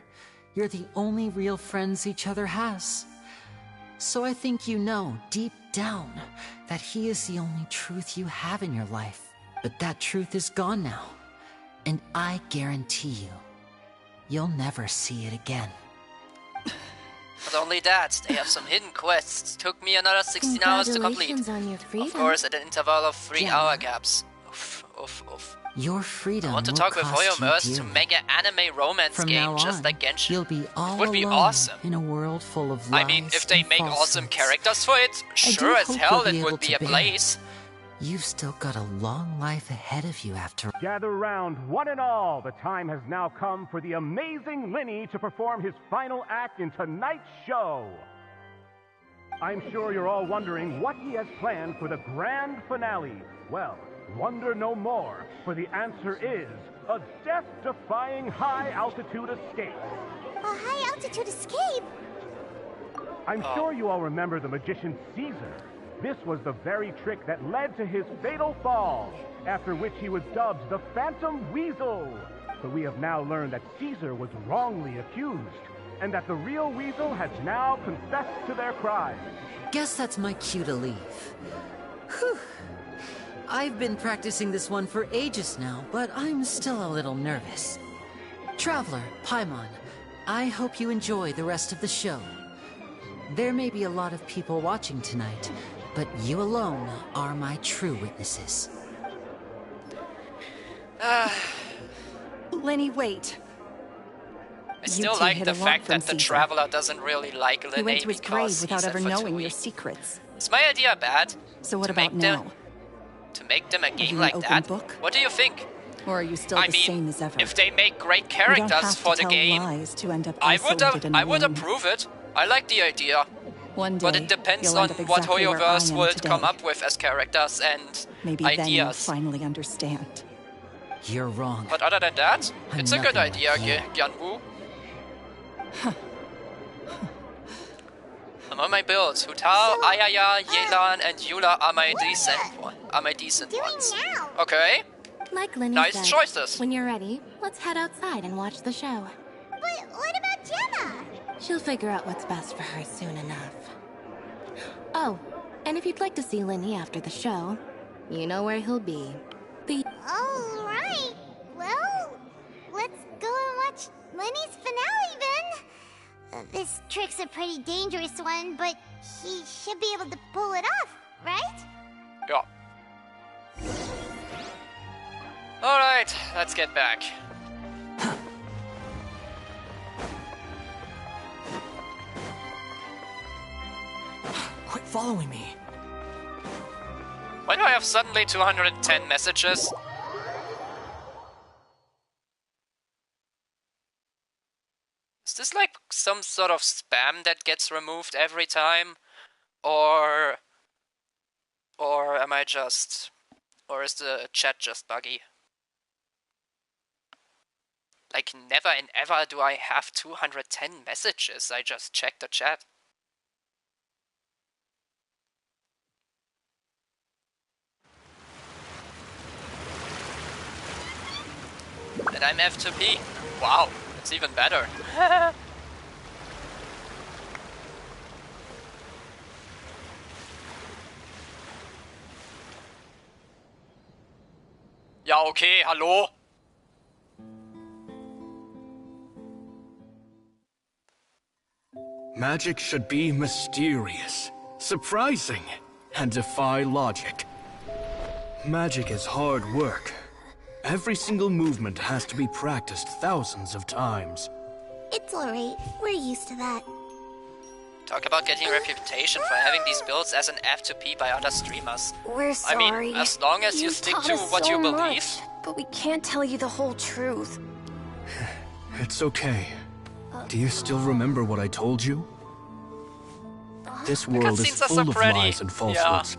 You're the only real friends each other has. So I think you know, deep down, that he is the only truth you have in your life. But that truth is gone now. And I guarantee you, you'll never see it again. Not only that, they have some hidden quests. Took me another 16 hours to complete. Congratulations on your freedom. Of course, at an interval of 3 Gemma. hour gaps. Oof, oof, oof. Your freedom I want to will talk with cost you Hoyo to dearly. make an anime romance From game now just on, like Genshin. You'll be all It would be alone awesome. in a world full of I lies mean, if they and make awesome falsehoods. characters for it, sure as hope hell you'll it be would able be to a bear blaze. You've still got a long life ahead of you after. Gather round, one and all. The time has now come for the amazing Linny to perform his final act in tonight's show. I'm sure you're all wondering what he has planned for the grand finale. Well, wonder no more, for the answer is a death-defying high-altitude escape. A high-altitude escape? I'm sure you all remember the magician Caesar. This was the very trick that led to his fatal fall, after which he was dubbed the Phantom Weasel. But we have now learned that Caesar was wrongly accused, and that the real Weasel has now confessed to their crime. Guess that's my cue to leave. Whew. I've been practicing this one for ages now, but I'm still a little nervous. Traveler, Paimon, I hope you enjoy the rest of the show. There may be a lot of people watching tonight, but you alone are my true witnesses. Lenny, wait. I still like the fact that the Traveler doesn't really like He went Linné to his grave because without he's a ever knowing Fatui. your secrets. Is my idea bad? So what To about make them- now? To make them a you game an like open that? book? What do you think? Or are you still I the mean, same as ever? if they make great You characters don't have for to the tell game, lies to end up I would isolated and alone. approve it. I like the idea. One day, But it depends you'll on end up what exactly where I Hoyoverse am would today. come up with as characters and Maybe then you'll ideas. finally understand. You're wrong. But other than that, I'm it's a good nothing idea, like you. Gyanwoo. Among my builds, Hutao, Ayaya, Yelan, and Yula are my decent ones. Okay. Like Linny Nice said, choices. when you're ready, let's head outside and watch the show. But what about Gemma? She'll figure out what's best for her soon enough. Oh, and if you'd like to see Linny after the show, you know where he'll be. All right. Well, let's go and watch Lenny's finale then. This trick's a pretty dangerous one, but he should be able to pull it off, right? Yeah. Alright, let's get back. Quit following me. Why do I have suddenly 210 messages? Is this like some sort of spam that gets removed every time? Or am I just... Or is the chat just buggy? Like, never and ever do I have 210 messages. I just check the chat. And I'm F2P. Wow, it's even better. Ja, okay, hallo? Magic should be mysterious, surprising, and defy logic. Magic is hard work. Every single movement has to be practiced thousands of times. It's alright. We're used to that. Talk about getting a reputation for having these builds as an F2P by other streamers. We're I mean, sorry. as long as you stick taught to us what so you believe. much, but we can't tell you the whole truth. It's okay. Do you still remember what I told you? This world is cutscenes are so full of pretty. lies and falsehoods.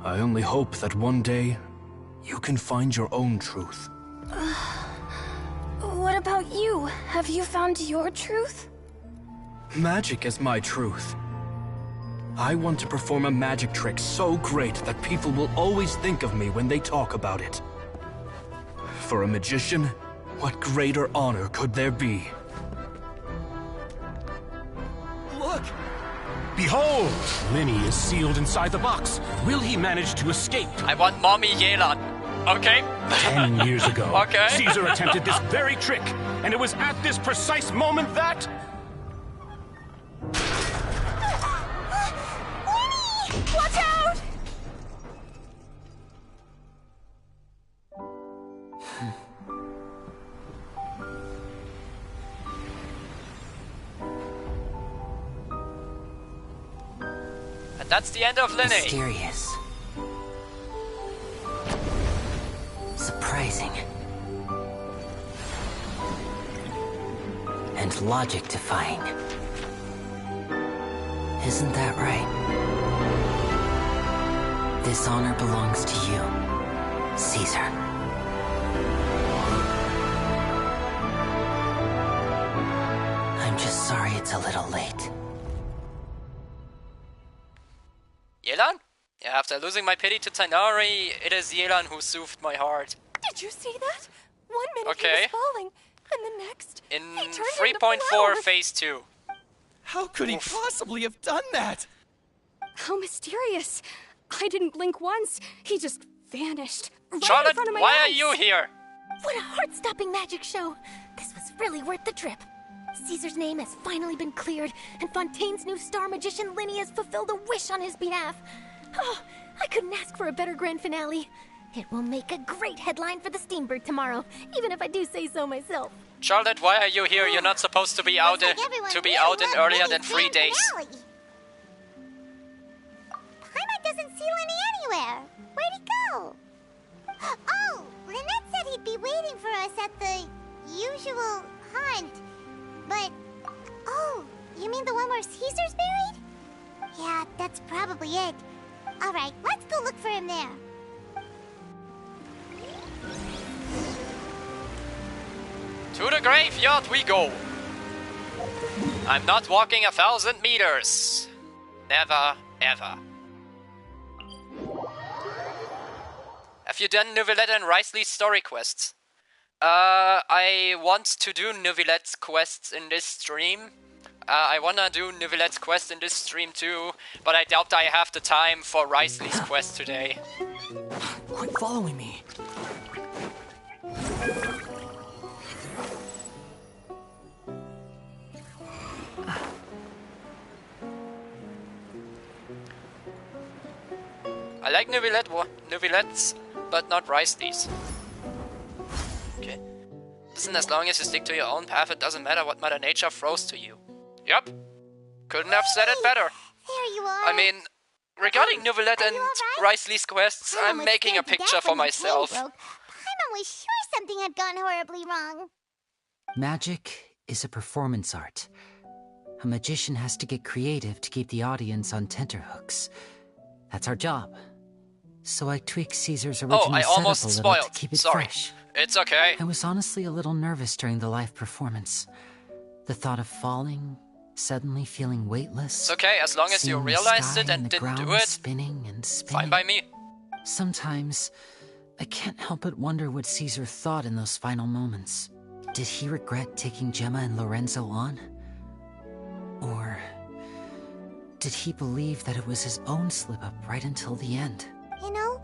I only hope that one day you can find your own truth. What about you? Have you found your truth? Magic is my truth. I want to perform a magic trick so great that people will always think of me when they talk about it. For a magician, what greater honor could there be? Look! Behold! Linny is sealed inside the box. Will he manage to escape? I want Mommy Yelan. Okay. 10 years ago, Okay. Caesar attempted this very trick, and it was at this precise moment that... Watch out! And that's the end of Linny. Mysterious. Surprising. And logic-defying. Isn't that right? This honor belongs to you, Caesar. I'm just sorry it's a little late. Yelan? Yeah, after losing my pity to Tainari, it is Yelan who soothed my heart. Did you see that? 1 minute Okay. he was falling, and the next, In he turned into 3.4 flowers. Phase 2. How could he possibly have done that? How mysterious. I didn't blink once. He just vanished. Right Charlotte, in front of my why are eyes. you here? What a heart-stopping magic show! This was really worth the trip. Caesar's name has finally been cleared, and Fontaine's new star magician Linny has fulfilled a wish on his behalf. Oh, I couldn't ask for a better grand finale. It will make a great headline for the Steambird tomorrow, even if I do say so myself. Charlotte, why are you here? You're not supposed to be out in earlier than 3 days. Paimon doesn't see Linny anywhere. Where'd he go? Oh, Lynette said he'd be waiting for us at the usual hunt. But, oh, you mean the one where Caesar's buried? Yeah, that's probably it. All right, let's go look for him there. To the graveyard we go. I'm not walking 1,000 meters. Never, ever. Have you done Neuvillette and Riceley's story quests? I want to do Neuvillette's quests in this stream. I wanna do Neuvillette's quest in this stream too, but I doubt I have the time for Riceley's quest today. Quit following me. I like Neuvillette's, but not Riceley's. Okay. Listen, as long as you stick to your own path, it doesn't matter what Mother Nature throws to you. Yup. Couldn't have said it better. There you are. I mean, regarding Neuvillette and Riceley's quests, Paimon I'm was making a scared to picture death for when the chain myself. broke. Paimon was sure something had gone horribly wrong. Magic is a performance art. A magician has to get creative to keep the audience on tenterhooks. That's our job. So I tweaked Caesar's original Oh, I setup almost a little spoiled. to keep it Sorry. fresh. It's okay. I was honestly a little nervous during the live performance. The thought of falling, suddenly feeling weightless. It's okay, as long as you seeing the realized sky it and the didn't do ground it. Spinning and spinning. Fine by me. Sometimes, I can't help but wonder what Caesar thought in those final moments. Did he regret taking Gemma and Lorenzo on? Or did he believe that it was his own slip-up right until the end? You know,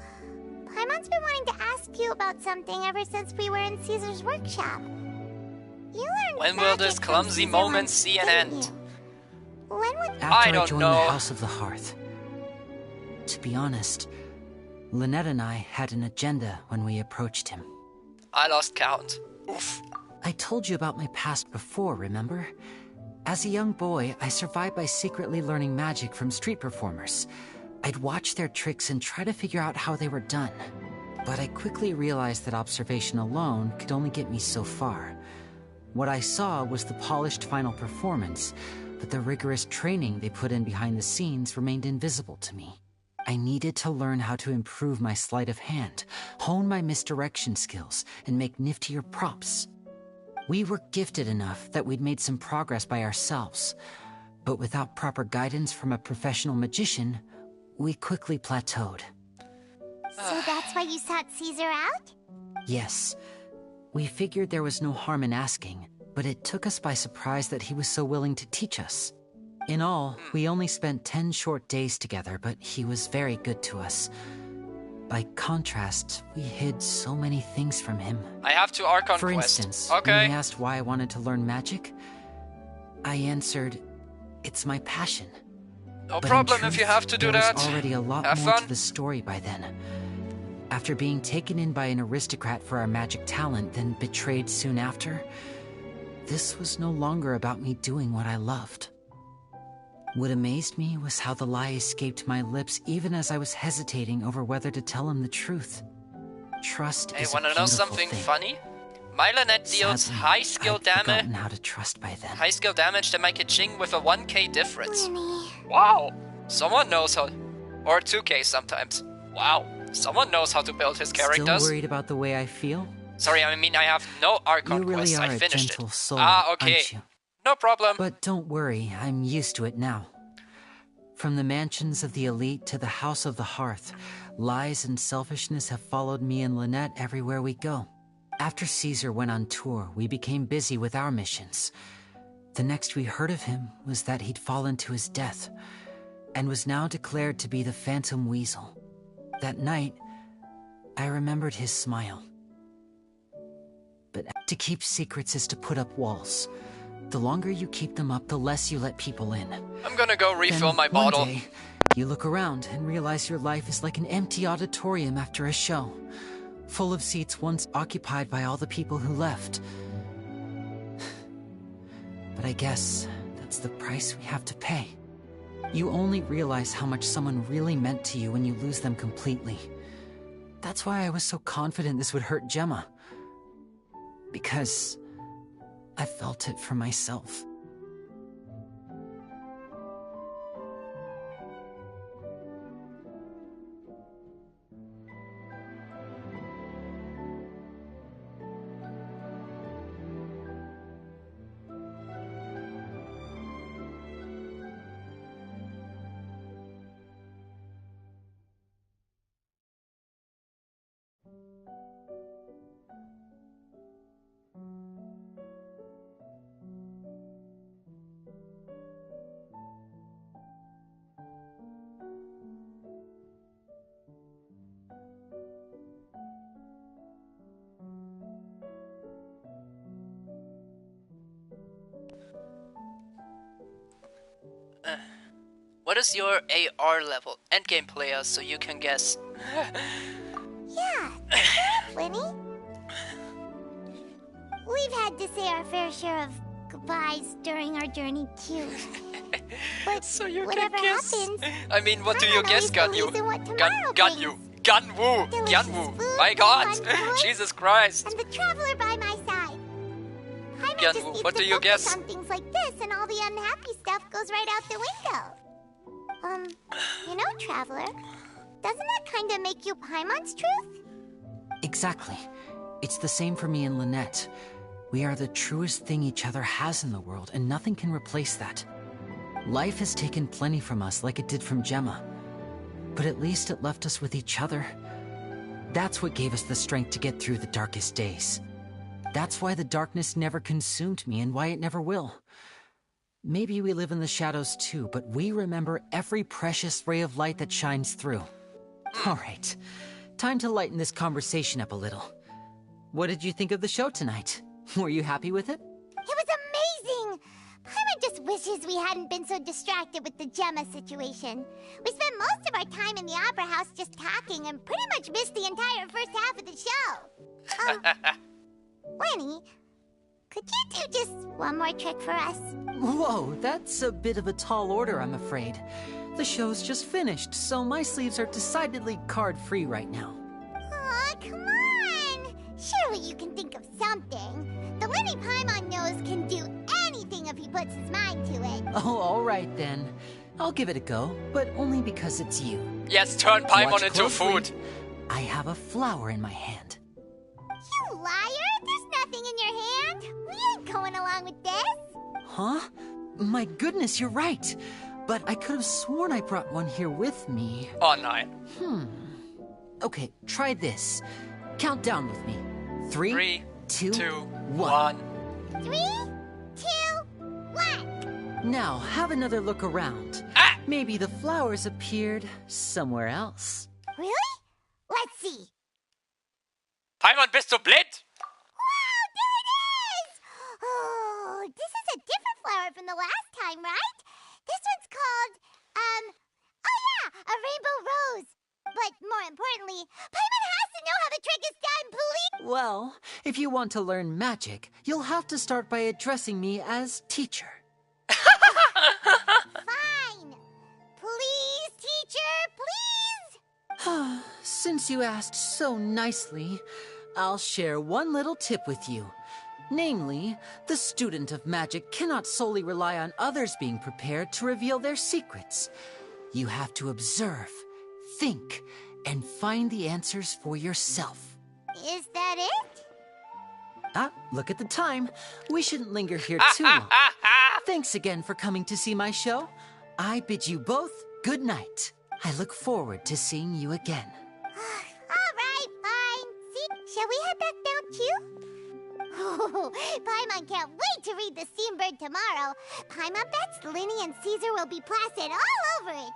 Paimon's been wanting to ask you about something ever since we were in Caesar's workshop. You learned When will magic this from clumsy Caesar moment once, see an didn't end? you? When would... After I don't joined know. the House of the Hearth. To be honest, Lynette and I had an agenda when we approached him. I lost count. Oof. I told you about my past before, remember? As a young boy, I survived by secretly learning magic from street performers. I'd watch their tricks and try to figure out how they were done. But I quickly realized that observation alone could only get me so far. What I saw was the polished final performance, but the rigorous training they put in behind the scenes remained invisible to me. I needed to learn how to improve my sleight of hand, hone my misdirection skills, and make niftier props. We were gifted enough that we'd made some progress by ourselves, but without proper guidance from a professional magician, we quickly plateaued. So that's why you sought Caesar out? Yes, we figured there was no harm in asking, but it took us by surprise that he was so willing to teach us. In all, we only spent 10 short days together, but he was very good to us. By contrast, we hid so many things from him. I have to Archon For quest. instance, Okay. when he asked why I wanted to learn magic, I answered, it's my passion. No But in problem if truth, you have to do there that. was already a lot Have more fun. to the story by then. After being taken in by an aristocrat for our magic talent, then betrayed soon after, this was no longer about me doing what I loved. What amazed me was how the lie escaped my lips even as I was hesitating over whether to tell him the truth. Trust Hey, is a wanna know beautiful something thing. funny? My Lynette deals Sadly, high skill I'd forgotten damage. how to trust by then. High skill damage to my Kaching with a 1k difference. Wow! Someone knows how. Or 2k sometimes. Wow. Someone knows how to build his characters. Still worried about the way I feel? Sorry, I mean I have no Archon You really quests. are I a finished gentle it. soul, Okay. aren't you? No problem. But don't worry, I'm used to it now. From the mansions of the elite to the house of the hearth, lies and selfishness have followed me and Lynette everywhere we go. After Caesar went on tour, we became busy with our missions. The next we heard of him was that he'd fallen to his death, and was now declared to be the Phantom Weasel. That night, I remembered his smile. But to keep secrets is to put up walls. The longer you keep them up, the less you let people in. I'm gonna go refill Then, my one bottle. day, you look around and realize your life is like an empty auditorium after a show, full of seats once occupied by all the people who left. But I guess that's the price we have to pay. You only realize how much someone really meant to you when you lose them completely. That's why I was so confident this would hurt Gemma. Because I felt it for myself. What is your AR level? Endgame player, so you can guess. Yeah, Winnie. We've had to say our fair share of goodbyes during our journey too. But so you whatever can guess. happens, I mean, what do you Paimon guess, always Ganyu? believes in what tomorrow Ganyu. Ganwu. Delicious Ganwu. food, My God. fun tours, Jesus Christ. and the traveler by my side. Paimon just Ganwu, needs what to do you focus guess? on things like this, and all the unhappy stuff goes right out the window. You know, traveler, doesn't that kind of make you Paimon's truth? Exactly. It's the same for me and Lynette. We are the truest thing each other has in the world, and nothing can replace that. Life has taken plenty from us, like it did from Gemma. But at least it left us with each other. That's what gave us the strength to get through the darkest days. That's why the darkness never consumed me, and why it never will. Maybe we live in the shadows too, but we remember every precious ray of light that shines through. All right, time to lighten this conversation up a little. What did you think of the show tonight? Were you happy with it? It was amazing! Paimon just wishes we hadn't been so distracted with the Gemma situation. We spent most of our time in the Opera House just talking and pretty much missed the entire first half of the show. Winnie, could you do just one more trick for us? Whoa, that's a bit of a tall order, I'm afraid. The show's just finished, so my sleeves are decidedly card-free right now. Aw, come on! Surely you can think of something. The Winnie Paimon knows can do anything if he puts his mind to it. Oh, all right then. I'll give it a go, but only because it's you. Yes, turn Paimon Watch into closely. food. I have a flower in my hand. You liar! There's nothing in your hand! We ain't going along with this! Huh? My goodness, you're right. But I could have sworn I brought one here with me. Oh, no. Okay, try this. Count down with me. 3, 2, 1. 3, 2, 1. Now, have another look around. Maybe the flowers appeared somewhere else. Really? Let's see. Paimon, bist du blind? Wow, there it is! Oh, this is a different flower from the last time, right? This one's called, oh yeah, a rainbow rose. But more importantly, Paimon has to know how the trick is done, please! Well, if you want to learn magic, you'll have to start by addressing me as teacher. Fine. Please, teacher, please! Since you asked so nicely, I'll share one little tip with you. Namely, the student of magic cannot solely rely on others being prepared to reveal their secrets. You have to observe, think, and find the answers for yourself. Is that it? Look at the time. We shouldn't linger here too long. Thanks again for coming to see my show. I bid you both good night. I look forward to seeing you again. All right, fine. See, shall we head back down too? Oh, Paimon can't wait to read The Steambird tomorrow. Paimon bets Linny and Caesar will be plastered all over it.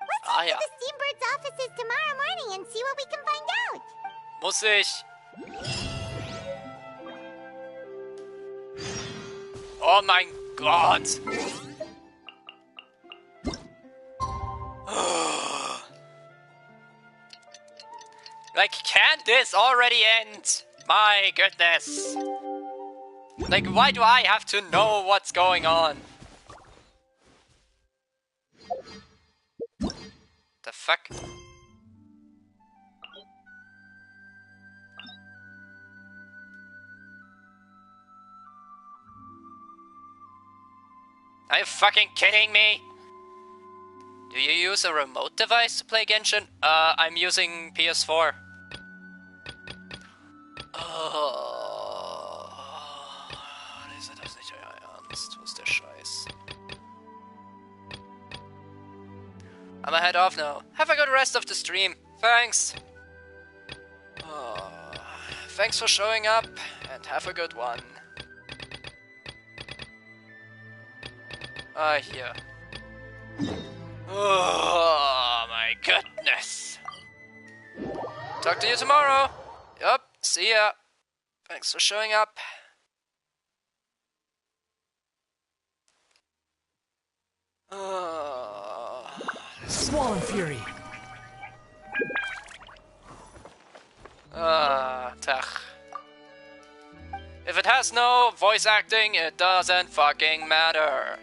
Let's head to the Steambird's offices tomorrow morning and see what we can find out. Muss ich? Oh mein Gott. Like, can this already end? My goodness. Like, why do I have to know what's going on? The fuck? Are you fucking kidding me? Do you use a remote device to play Genshin? I'm using PS4. Das ist nicht euer Ernst. Was ist der Scheiß? I'ma head off now. Have a good rest of the stream. Thanks. Thanks for showing up, and have a good one. Here. Oh my goodness. Talk to you tomorrow. Yup, see ya. Thanks for showing up. Swollen Fury. Tach. If it has no voice acting, it doesn't fucking matter.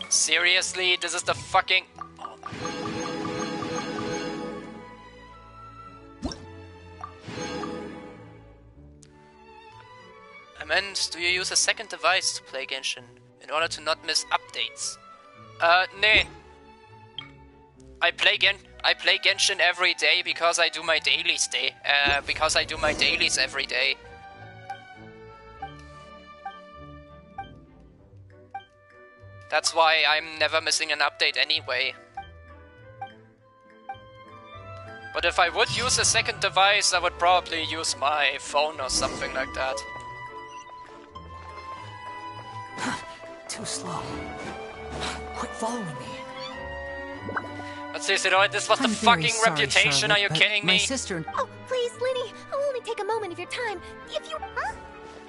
Seriously? This is the fucking... Oh my God. I meant, do you use a second device to play Genshin in order to not miss updates? Nee. I play Genshin every day because I do my dailies every day. That's why I'm never missing an update anyway. But if I would use a second device, I would probably use my phone or something like that. Too slow. Quit following me. But seriously, this was the fucking reputation, Charlotte, are you kidding me? My sister... Oh, please, Linny, I'll only take a moment of your time. If you... Huh?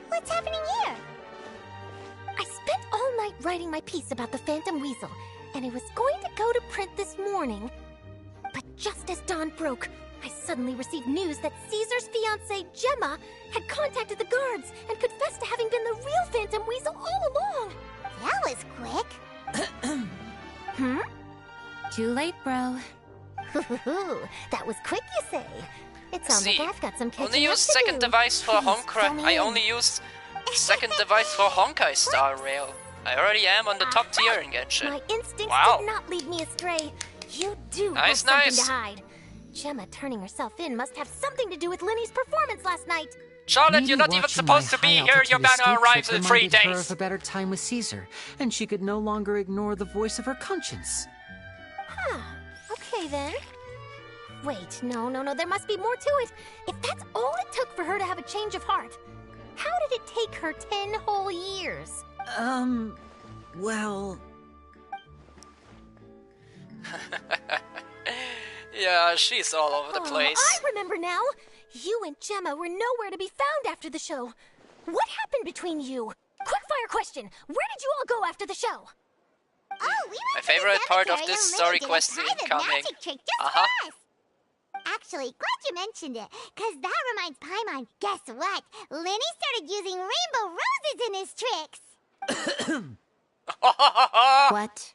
What's happening here? I spent all night writing my piece about the Phantom Weasel, and it was going to go to print this morning. But just as dawn broke, I suddenly received news that Caesar's fiancée, Gemma, had contacted the guards and confessed to having been the real Phantom Weasel all along. That was quick. Too late, bro. That was quick, you say? It sounds like I've got some catching Only use up to second do. device for Honkai. I only use second device for Honkai Star Rail. I already am on the top tier in Genshin. My instincts Wow. did not lead me astray. You do Nice, have something nice. to hide. Gemma turning herself in must have something to do with Linny's performance last night. Charlotte, Maybe you're not even watching supposed to my be here. high-altitude Your banner escape arrives trip in 3 reminded her days. of a better time with Caesar, and she could no longer ignore the voice of her conscience. Huh. Okay then. Wait, no, there must be more to it. If that's all it took for her to have a change of heart, how did it take her 10 whole years? Well... Yeah, she's all over the place. I remember now. You and Gemma were nowhere to be found after the show. What happened between you? Quickfire question. Where did you all go after the show? Oh, we My favorite part of this story quest is incoming. Actually, glad you mentioned it, because that reminds Paimon, guess what? Lenny started using rainbow roses in his tricks. What?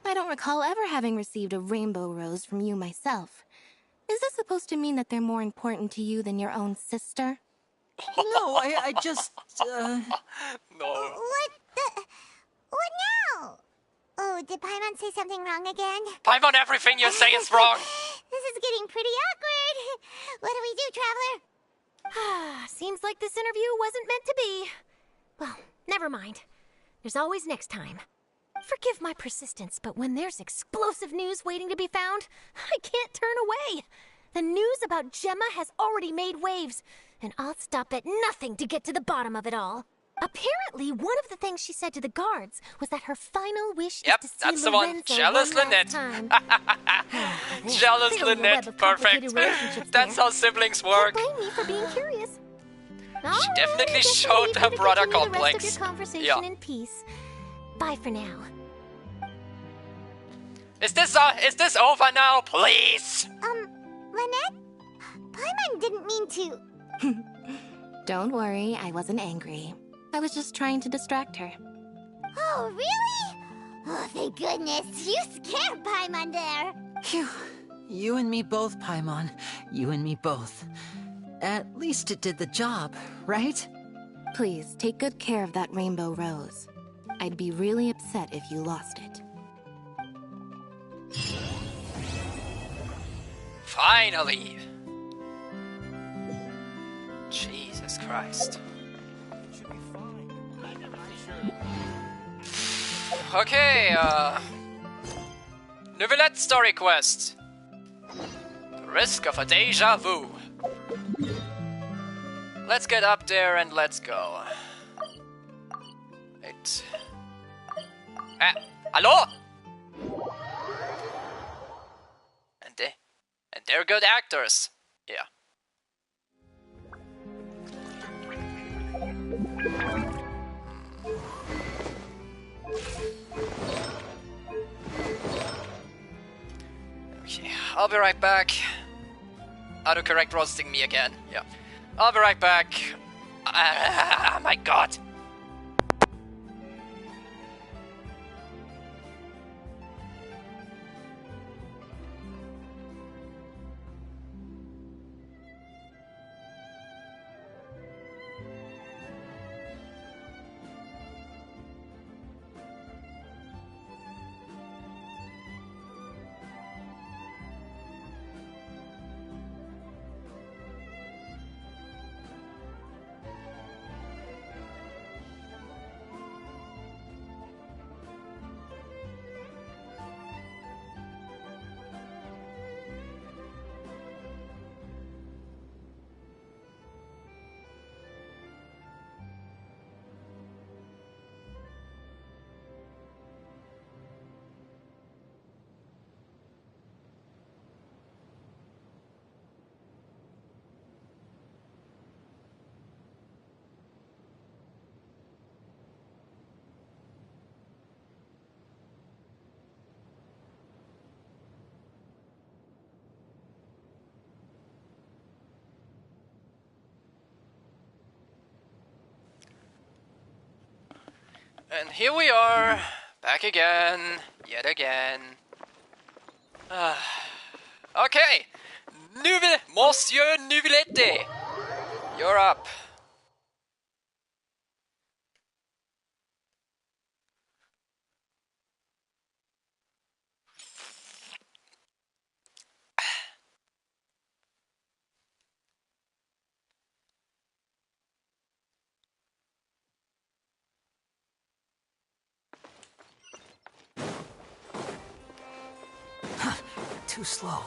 I don't recall ever having received a rainbow rose from you myself. Is this supposed to mean that they're more important to you than your own sister? No, I just, No. What now? Oh, did Paimon say something wrong again? Paimon, everything you say is wrong! This is getting pretty awkward. What do we do, Traveler? Seems like this interview wasn't meant to be. Well, never mind. There's always next time. Forgive my persistence, but when there's explosive news waiting to be found, I can't turn away. The news about Gemma has already made waves, and I'll stop at nothing to get to the bottom of it all. Apparently, one of the things she said to the guards was that her final wish is to see that's the one. Lorenzo Jealous one Lynette. last time. Jealous Lynette. Perfect. That's how siblings work. Don't blame me for being curious. She definitely showed her brother complex. The rest of your conversation in peace. Bye for now. Is this over now, please? Lynette? Paimon didn't mean to. Don't worry, I wasn't angry. I was just trying to distract her. Oh, really? Oh, thank goodness. You scared Paimon there. Phew. You and me both, Paimon. You and me both. At least it did the job, right? Please, take good care of that rainbow rose. I'd be really upset if you lost it. Finally! Jesus Christ. Okay, Nouvellette story quest. The risk of a deja vu. Let's get up there and let's go. Wait. Hello? And they're good actors. Yeah. Okay, I'll be right back. Autocorrect roasting me again. Yeah. I'll be right back. My god. And here we are, back again, yet again. Okay, Monsieur Nouvellette, you're up. Too slow.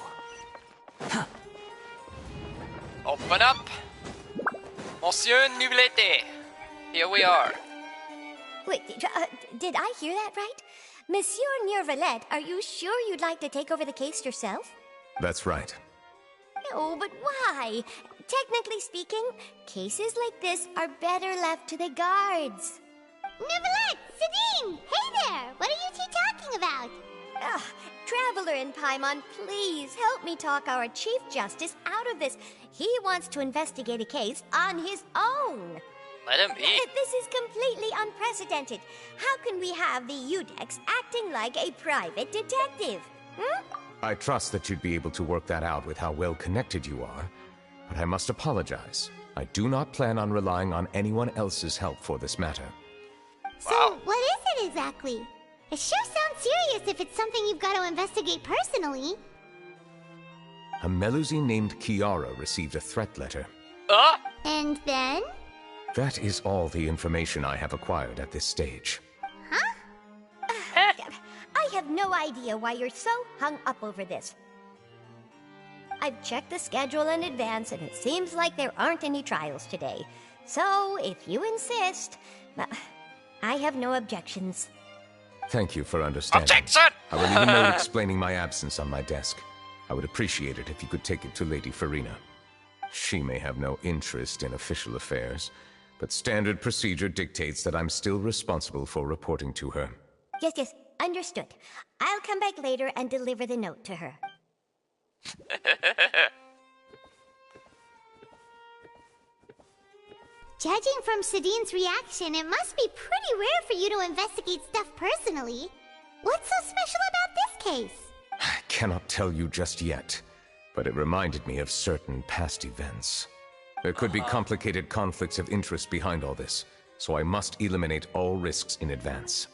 Open up. Monsieur Nouvellette, here we are. Wait, did I hear that right? Monsieur Neurvalette, are you sure you'd like to take over the case yourself? That's right. No, but why? Technically speaking, cases like this are better left to the guards. Neurvalette! Sidine! Hey there! What are you two talking about? Ugh, Traveler in Paimon, please help me talk our Chief Justice out of this. He wants to investigate a case on his own. Let him be. This is completely unprecedented. How can we have the Udex acting like a private detective? I trust that you'd be able to work that out with how well connected you are, but I must apologize. I do not plan on relying on anyone else's help for this matter. So, what is it exactly? It sure sounds serious if it's something you've got to investigate personally. A Melusine named Kiara received a threat letter. And then? That is all the information I have acquired at this stage. Huh? I have no idea why you're so hung up over this. I've checked the schedule in advance, and it seems like there aren't any trials today. So, if you insist, I have no objections. Thank you for understanding. Objection! I will leave a note explaining my absence on my desk. I would appreciate it if you could take it to Lady Farina. She may have no interest in official affairs, but standard procedure dictates that I'm still responsible for reporting to her. Yes, understood. I'll come back later and deliver the note to her. Judging from Sadine's reaction, it must be pretty rare for you to investigate stuff personally. What's so special about this case? I cannot tell you just yet, but it reminded me of certain past events. There could be complicated conflicts of interest behind all this, so I must eliminate all risks in advance.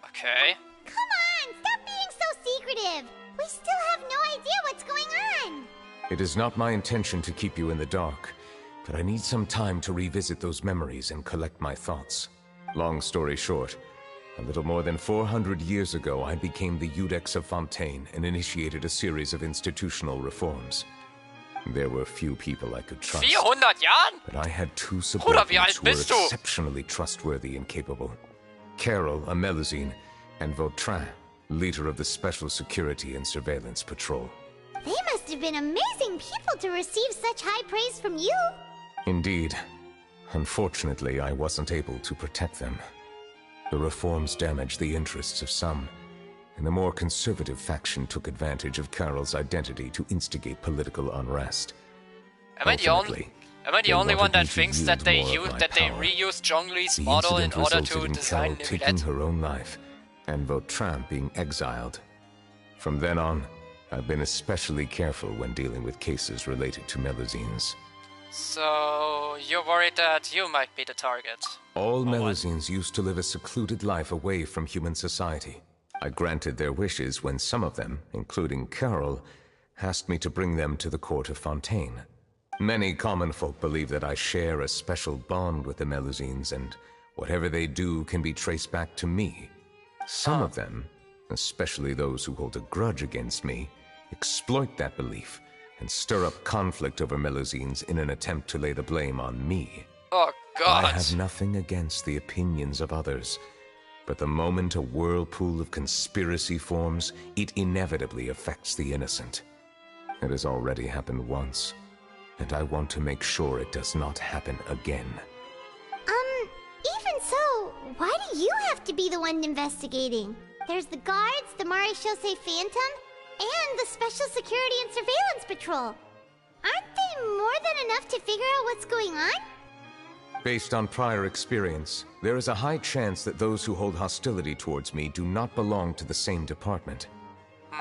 Okay. Come on, stop being so secretive! We still have no idea what's going on! It is not my intention to keep you in the dark, but I need some time to revisit those memories and collect my thoughts. Long story short, a little more than 400 years ago, I became the Udex of Fontaine and initiated a series of institutional reforms. There were few people I could trust, 400 Jahren? but I had two Bruder, wie alt subordinates who were bist du? exceptionally trustworthy and capable. Carol, a Melusine, and Vautrin, leader of the Special Security and Surveillance Patrol. They must have been amazing people to receive such high praise from you! Indeed. Unfortunately, I wasn't able to protect them. The reforms damaged the interests of some, and the more conservative faction took advantage of Carol's identity to instigate political unrest. Am I the only one that thinks that they reused Zhongli's model in order to design Carol taking Nicolette? her own life, and Vautrin being exiled. From then on, I've been especially careful when dealing with cases related to Melusines. So, you're worried that you might be the target. All Melusines used to live a secluded life away from human society. I granted their wishes when some of them, including Carol, asked me to bring them to the court of Fontaine. Many common folk believe that I share a special bond with the Melusines, and whatever they do can be traced back to me. Some of them, especially those who hold a grudge against me, exploit that belief and stir up conflict over Melusines in an attempt to lay the blame on me. Oh God! I have nothing against the opinions of others, but the moment a whirlpool of conspiracy forms, it inevitably affects the innocent. It has already happened once, and I want to make sure it does not happen again. Even so, why do you have to be the one investigating? There's the guards, the Marechaussee Phantom, and the Special Security and Surveillance Patrol. Aren't they more than enough to figure out what's going on? Based on prior experience, there is a high chance that those who hold hostility towards me do not belong to the same department.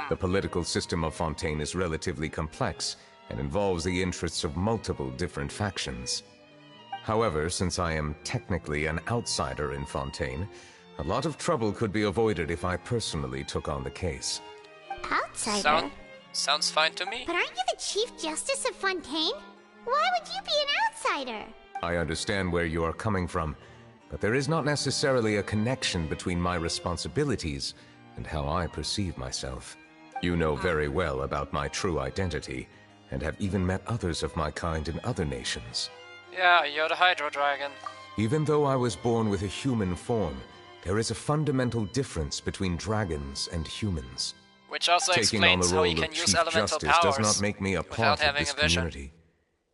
The political system of Fontaine is relatively complex and involves the interests of multiple different factions. However, since I am technically an outsider in Fontaine, a lot of trouble could be avoided if I personally took on the case. Outsider? Sounds fine to me. But aren't you the Chief Justice of Fontaine? Why would you be an outsider? I understand where you are coming from, but there is not necessarily a connection between my responsibilities and how I perceive myself. You know very well about my true identity, and have even met others of my kind in other nations. Yeah, you're the Hydro Dragon. Even though I was born with a human form, There is a fundamental difference between dragons and humans. Which also Taking on explains the how role he can of use Chief elemental Justice powers does not make me a without part of having this a vision. community.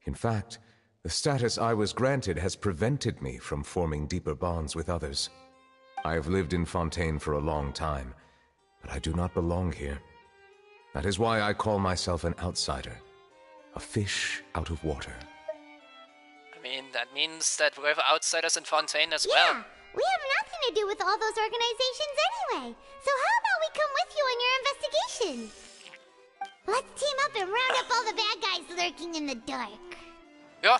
In fact, the status I was granted has prevented me from forming deeper bonds with others. I have lived in Fontaine for a long time, but I do not belong here. That is why I call myself an outsider. A fish out of water. I mean, that means that we're outsiders in Fontaine as well. Yeah, we have nothing to do with all those organizations anyway. So how about we come with you on your investigation? Let's team up and round up all the bad guys lurking in the dark. Yeah.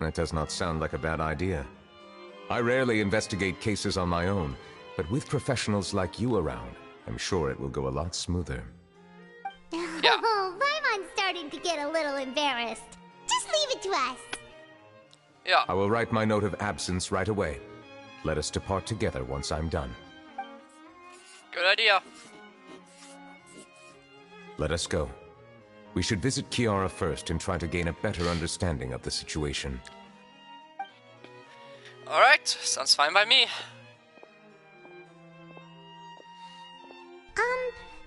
That does not sound like a bad idea. I rarely investigate cases on my own, but with professionals like you around, I'm sure it will go a lot smoother. Yeah. Oh, Paimon's starting to get a little embarrassed. Just leave it to us. Yeah. I will write my note of absence right away. Let us depart together once I'm done. Good idea. Let us go. We should visit Kiara first and try to gain a better understanding of the situation. Alright, sounds fine by me.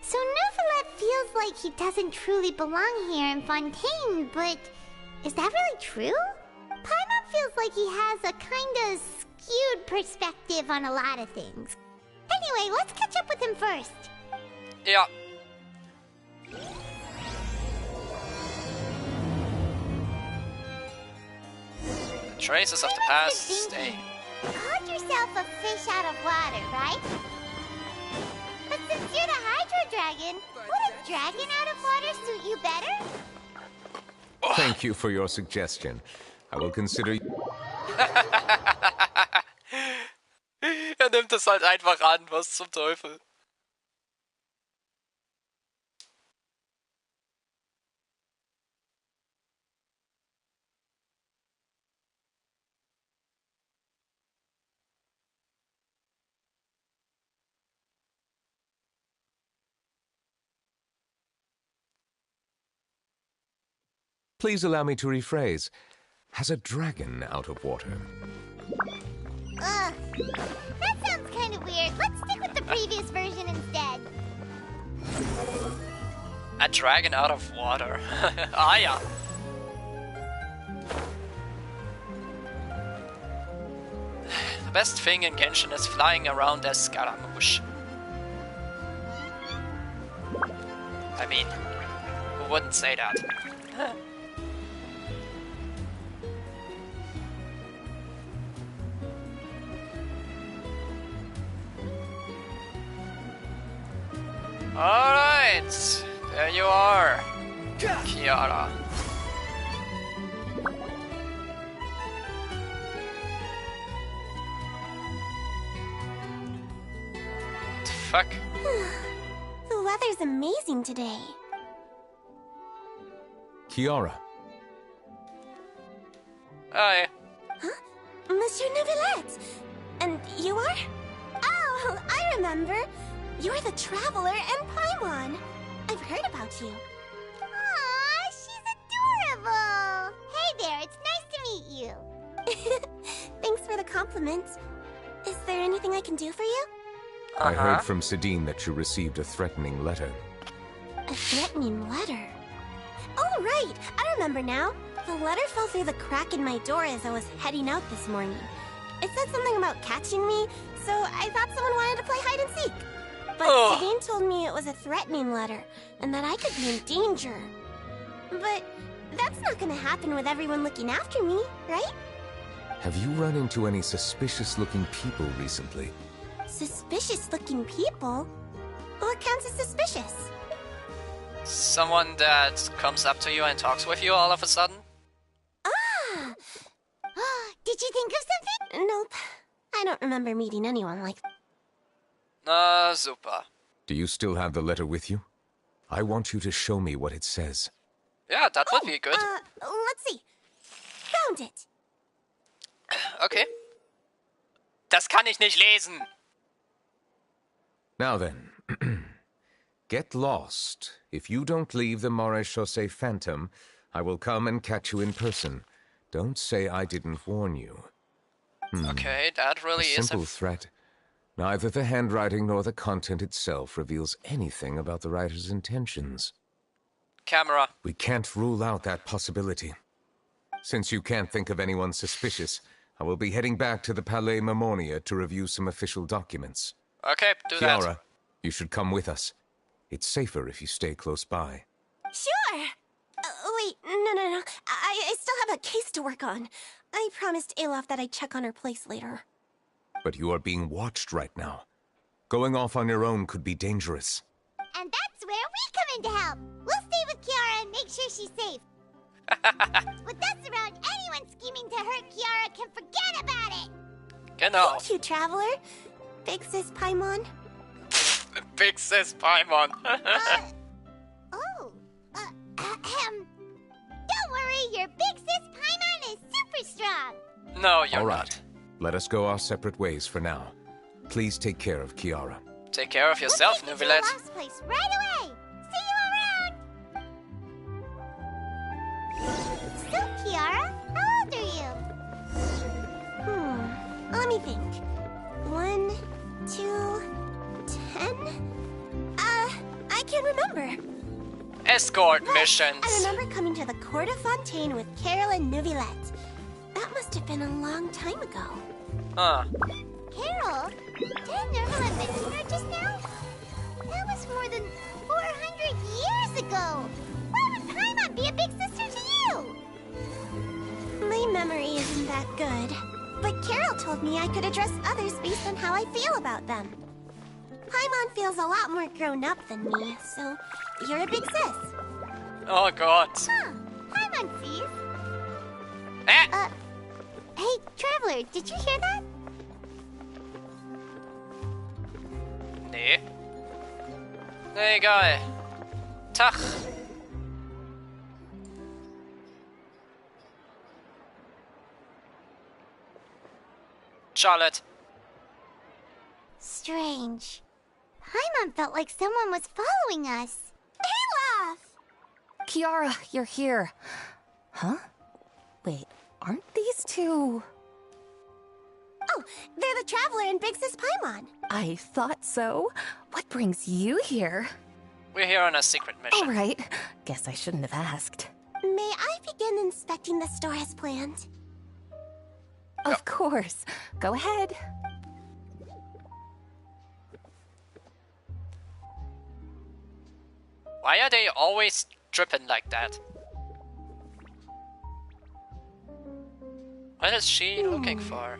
So Neuvillette feels like he doesn't truly belong here in Fontaine, but is that really true? Paimon feels like he has a kinda skewed perspective on a lot of things. Anyway, let's catch up with him first. Yeah. The traces of the past stay. You called yourself a fish out of water, right? But since you're the Hydro Dragon, would a dragon out of water suit you better? Thank you for your suggestion. I will consider... Nimmt es halt einfach an, was zum Teufel. Please allow me to rephrase. Has a dragon out of water? Ugh. That sounds kind of weird. Let's stick with the previous version instead. A dragon out of water. Ah, yeah. The best thing in Genshin is flying around as Scaramouche. I mean, who wouldn't say that? Alright, there you are, Kiara. Fuck. The weather's amazing today. Kiara. Hi. Huh? Monsieur Neuvillette! And you are? Oh, I remember. You're the Traveler and Paimon. I've heard about you. Aw, she's adorable. Hey there, it's nice to meet you. Thanks for the compliment. Is there anything I can do for you? I heard from Sidine that you received a threatening letter. A threatening letter? Oh, right! I remember now. The letter fell through the crack in my door as I was heading out this morning. It said something about catching me, so I thought someone wanted to play hide and seek. But Sidine told me it was a threatening letter, and that I could be in danger. But that's not gonna happen with everyone looking after me, right? Have you run into any suspicious-looking people recently? Suspicious-looking people? What counts as suspicious? Someone that comes up to you and talks with you all of a sudden? Ah! Did you think of something? Nope. I don't remember meeting anyone like that. Super. Do you still have the letter with you? I want you to show me what it says. Yeah, that would be good. Let's see. Found it. Okay. Das kann ich nicht lesen. Now then, get lost. If you don't leave the Maréchaussée Phantom, I will come and catch you in person. Don't say I didn't warn you. Okay, that really a is simple threat Neither the handwriting nor the content itself reveals anything about the writer's intentions. Camera. We can't rule out that possibility. Since you can't think of anyone suspicious, I will be heading back to the Palais Mermonia to review some official documents. Okay, do Kiara, that. you should come with us. It's safer if you stay close by. Sure! Wait, no. I still have a case to work on. I promised Alof that I'd check on her place later. But you are being watched right now. Going off on your own could be dangerous. And that's where we come in to help. We'll stay with Kiara and make sure she's safe. With us around, anyone scheming to hurt Kiara can forget about it. Genau. Thank you, Traveler. Big Sis Paimon. Big Sis Paimon. Don't worry, your Big Sis Paimon is super strong. No, you're All right. not. Let us go our separate ways for now. Please take care of Kiara. Take care of yourself, We'll take you to Neuvillette. the last place right away. See you around. So, Kiara, how old are you? Let me think. 1, 2, 10? I can't remember. Escort missions. I remember coming to the Court of Fontaine with Carol and Neuvillette. That must have been a long time ago. Huh. Carol? Didn't Neuvillette mention her just now? That was more than 400 years ago. Why would Paimon be a big sister to you? My memory isn't that good. But Carol told me I could address others based on how I feel about them. Paimon feels a lot more grown up than me, so you're a big sis. Oh god. Huh. Paimon sees. Eh? Hey, Traveler, did you hear that? Nee. Egal. Tag. Charlotte. Strange. Paimon felt like someone was following us. Olaf! Kiara, you're here. Huh? Wait, aren't these two... Oh, they're the Traveler and Big Sis Paimon. I thought so. What brings you here? We're here on a secret mission. All right. Guess I shouldn't have asked. May I begin inspecting the store as planned? Of course. Go ahead. Why are they always tripping like that? What is she looking for?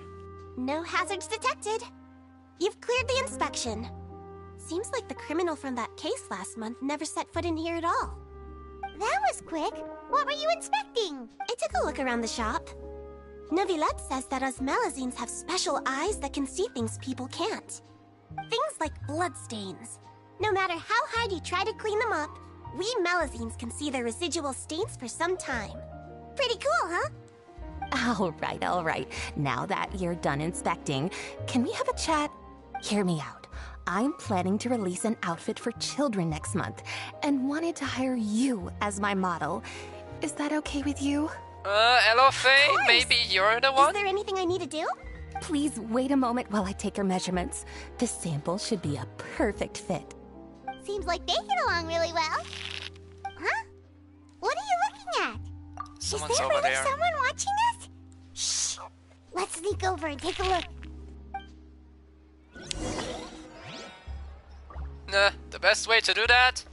No hazards detected. You've cleared the inspection. Seems like the criminal from that case last month never set foot in here at all. That was quick. What were you inspecting? I took a look around the shop. Neuvillette says that us Melazines have special eyes that can see things people can't. Things like bloodstains. No matter how hard you try to clean them up, we Melazines can see their residual stains for some time. Pretty cool, huh? All right. Now that you're done inspecting, can we have a chat? Hear me out. I'm planning to release an outfit for children next month and wanted to hire you as my model. Is that okay with you? Hello, Faye? Maybe you're the one? Is there anything I need to do? Please wait a moment while I take your measurements. This sample should be a perfect fit. Seems like they get along really well. Huh? What are you looking at? Someone's Is there over really there. someone watching us? Shh! Let's sneak over and take a look. Nah, the best way to do that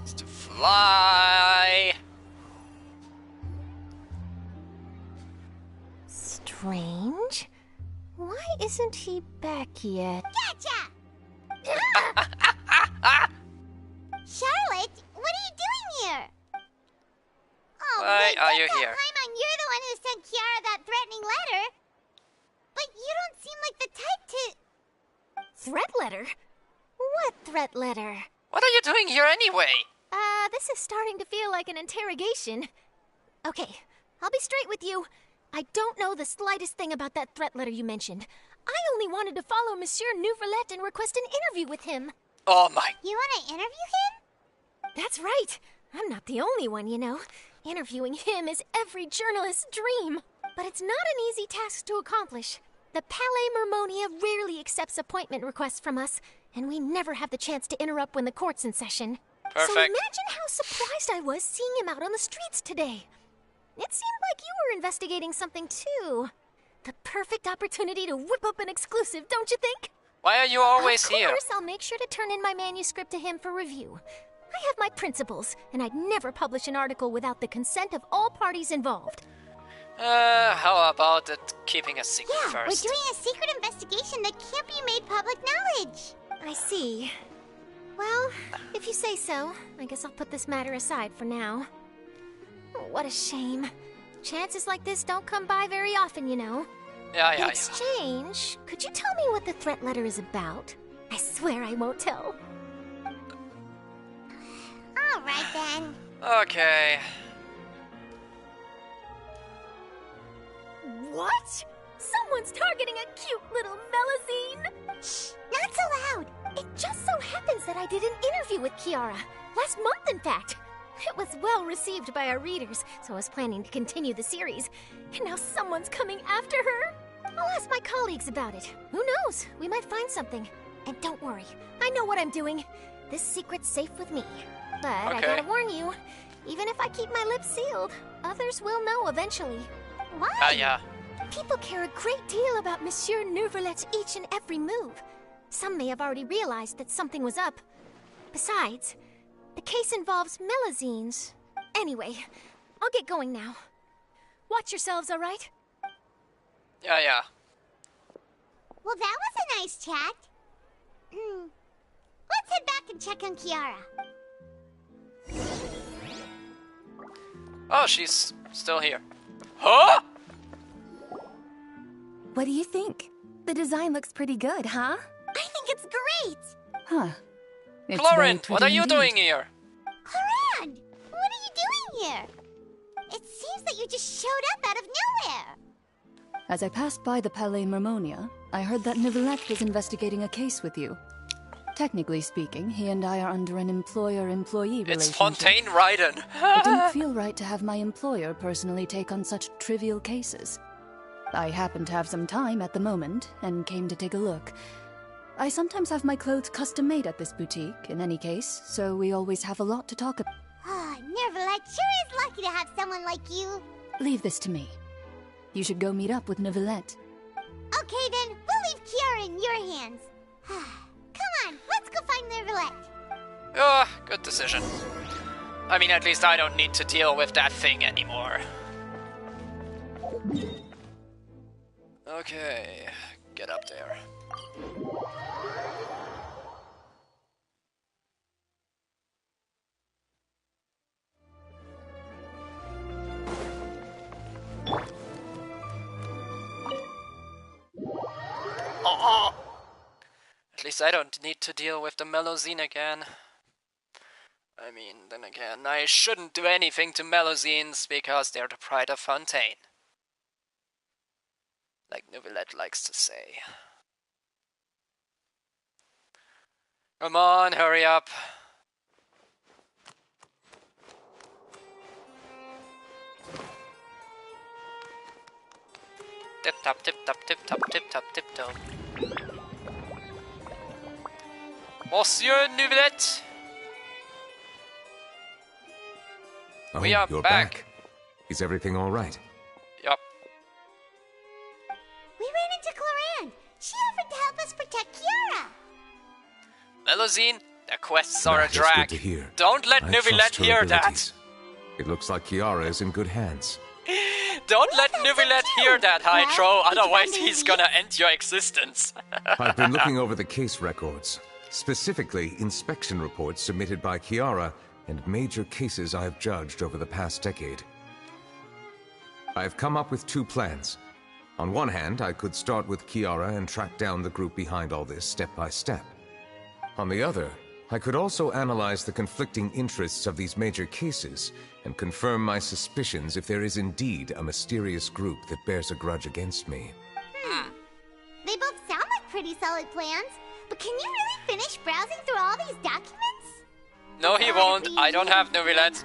is to fly. Strange. Why isn't he back yet? Gotcha! Charlotte, what are you doing here? Oh, Why wait, are you that's here? Paimon, you're the one who sent Kiara that threatening letter. But you don't seem like the type to... Threat letter? What threat letter? What are you doing here anyway? This is starting to feel like an interrogation. Okay, I'll be straight with you. I don't know the slightest thing about that threat letter you mentioned. I only wanted to follow Monsieur Neuvillette and request an interview with him. Oh my... You want to interview him? That's right. I'm not the only one, you know. Interviewing him is every journalist's dream. But it's not an easy task to accomplish. The Palais Mermonia rarely accepts appointment requests from us, and we never have the chance to interrupt when the court's in session. Perfect. So imagine how surprised I was seeing him out on the streets today. It seemed like you were investigating something too. The perfect opportunity to whip up an exclusive, don't you think? Why are you always here? Of course, I'll make sure to turn in my manuscript to him for review. I have my principles, and I'd never publish an article without the consent of all parties involved. How about it keeping a secret first? We're doing a secret investigation that can't be made public knowledge. I see. Well, if you say so, I guess I'll put this matter aside for now. Oh, what a shame. Chances like this don't come by very often, you know. Yeah. In exchange, could you tell me what the threat letter is about? I swear I won't tell. All right, then. Okay. What? Someone's targeting a cute little Melazine? Shh, not so loud. It just so happens that I did an interview with Kiara. Last month, in fact. It was well received by our readers, so I was planning to continue the series. And now someone's coming after her. I'll ask my colleagues about it. Who knows? We might find something. And don't worry, I know what I'm doing. This secret's safe with me. But I gotta warn you, even if I keep my lips sealed, others will know eventually. Why? Yeah. People care a great deal about Monsieur Neuvrelet's each and every move. Some may have already realized that something was up. Besides, the case involves Melazines. Anyway, I'll get going now. Watch yourselves, all right? Yeah. Well, that was a nice chat. Let's head back and check on Kiara. Oh, she's still here. Huh? What do you think? The design looks pretty good, huh? I think it's great. Huh. It's Chlorine, very what are you pretty doing here? Clorine, what are you doing here? It seems that you just showed up out of nowhere. As I passed by the Palais Mermonia, I heard that Neuvrelet was investigating a case with you. Technically speaking, he and I are under an employer-employee relationship. It's Fontaine Raiden. It didn't feel right to have my employer personally take on such trivial cases. I happen to have some time at the moment, and came to take a look. I sometimes have my clothes custom-made at this boutique, in any case, so we always have a lot to talk about. Neuvrelet sure is lucky to have someone like you. Leave this to me. You should go meet up with Neuvrelet. Okay then, we'll leave Kiara in your hands. Come on, let's go find Neuvrelet. Oh, good decision. I mean, at least I don't need to deal with that thing anymore. Okay, get up there. Oh! At least I don't need to deal with the Melazine again. I mean, then again, I shouldn't do anything to Melazines because they're the pride of Fontaine. Like Neuvrelet likes to say. Come on, hurry up. Tip-top, tip-top, tip-top, tip-top, tip-top. Monsieur Neuvrelet! Oh, We are you're back. Is everything all right? Yup. We ran into Clorine. She offered to help us protect Kiara. Melazine, the quests are a That is drag. good to hear. Don't let I Neuvrelet trust her hear that. abilities. It looks like Kiara is in good hands. Don't let Neuvrelet hear that, Hydro, otherwise he's gonna end your existence. I've been looking over the case records, specifically inspection reports submitted by Kiara and major cases I have judged over the past decade. I have come up with two plans. On one hand, I could start with Kiara and track down the group behind all this step by step. On the other, I could also analyze the conflicting interests of these major cases and confirm my suspicions if there is indeed a mysterious group that bears a grudge against me. They both sound like pretty solid plans, but can you really finish browsing through all these documents? No, he won't. I don't have Nubilet.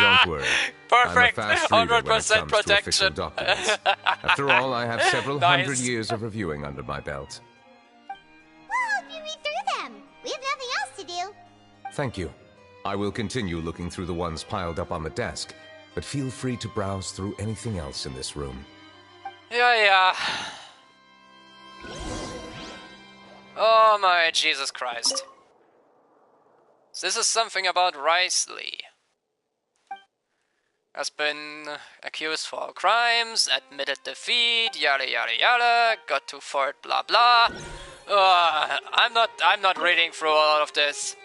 Don't worry. Perfect. I'm a fast reader when it 100% comes to official protection. documents. After all, I have several Nice. hundred years of reviewing under my belt. We'll help you read through them. We have nothing else to do. Thank you. I will continue looking through the ones piled up on the desk, but feel free to browse through anything else in this room. Yeah. Oh my Jesus Christ. This is something about Risley. Has been accused for crimes, admitted defeat, yada yada yada, got to fort, blah blah. I'm not reading through all of this.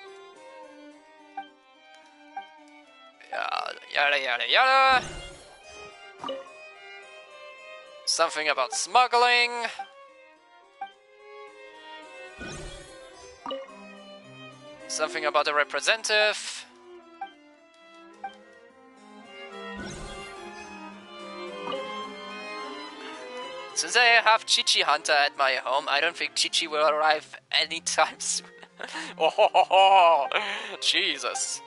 Yada yada yada. Something about smuggling. Something about a representative. Since I have Chichi Hunter at my home, I don't think Chichi will arrive anytime soon. Oh, Jesus.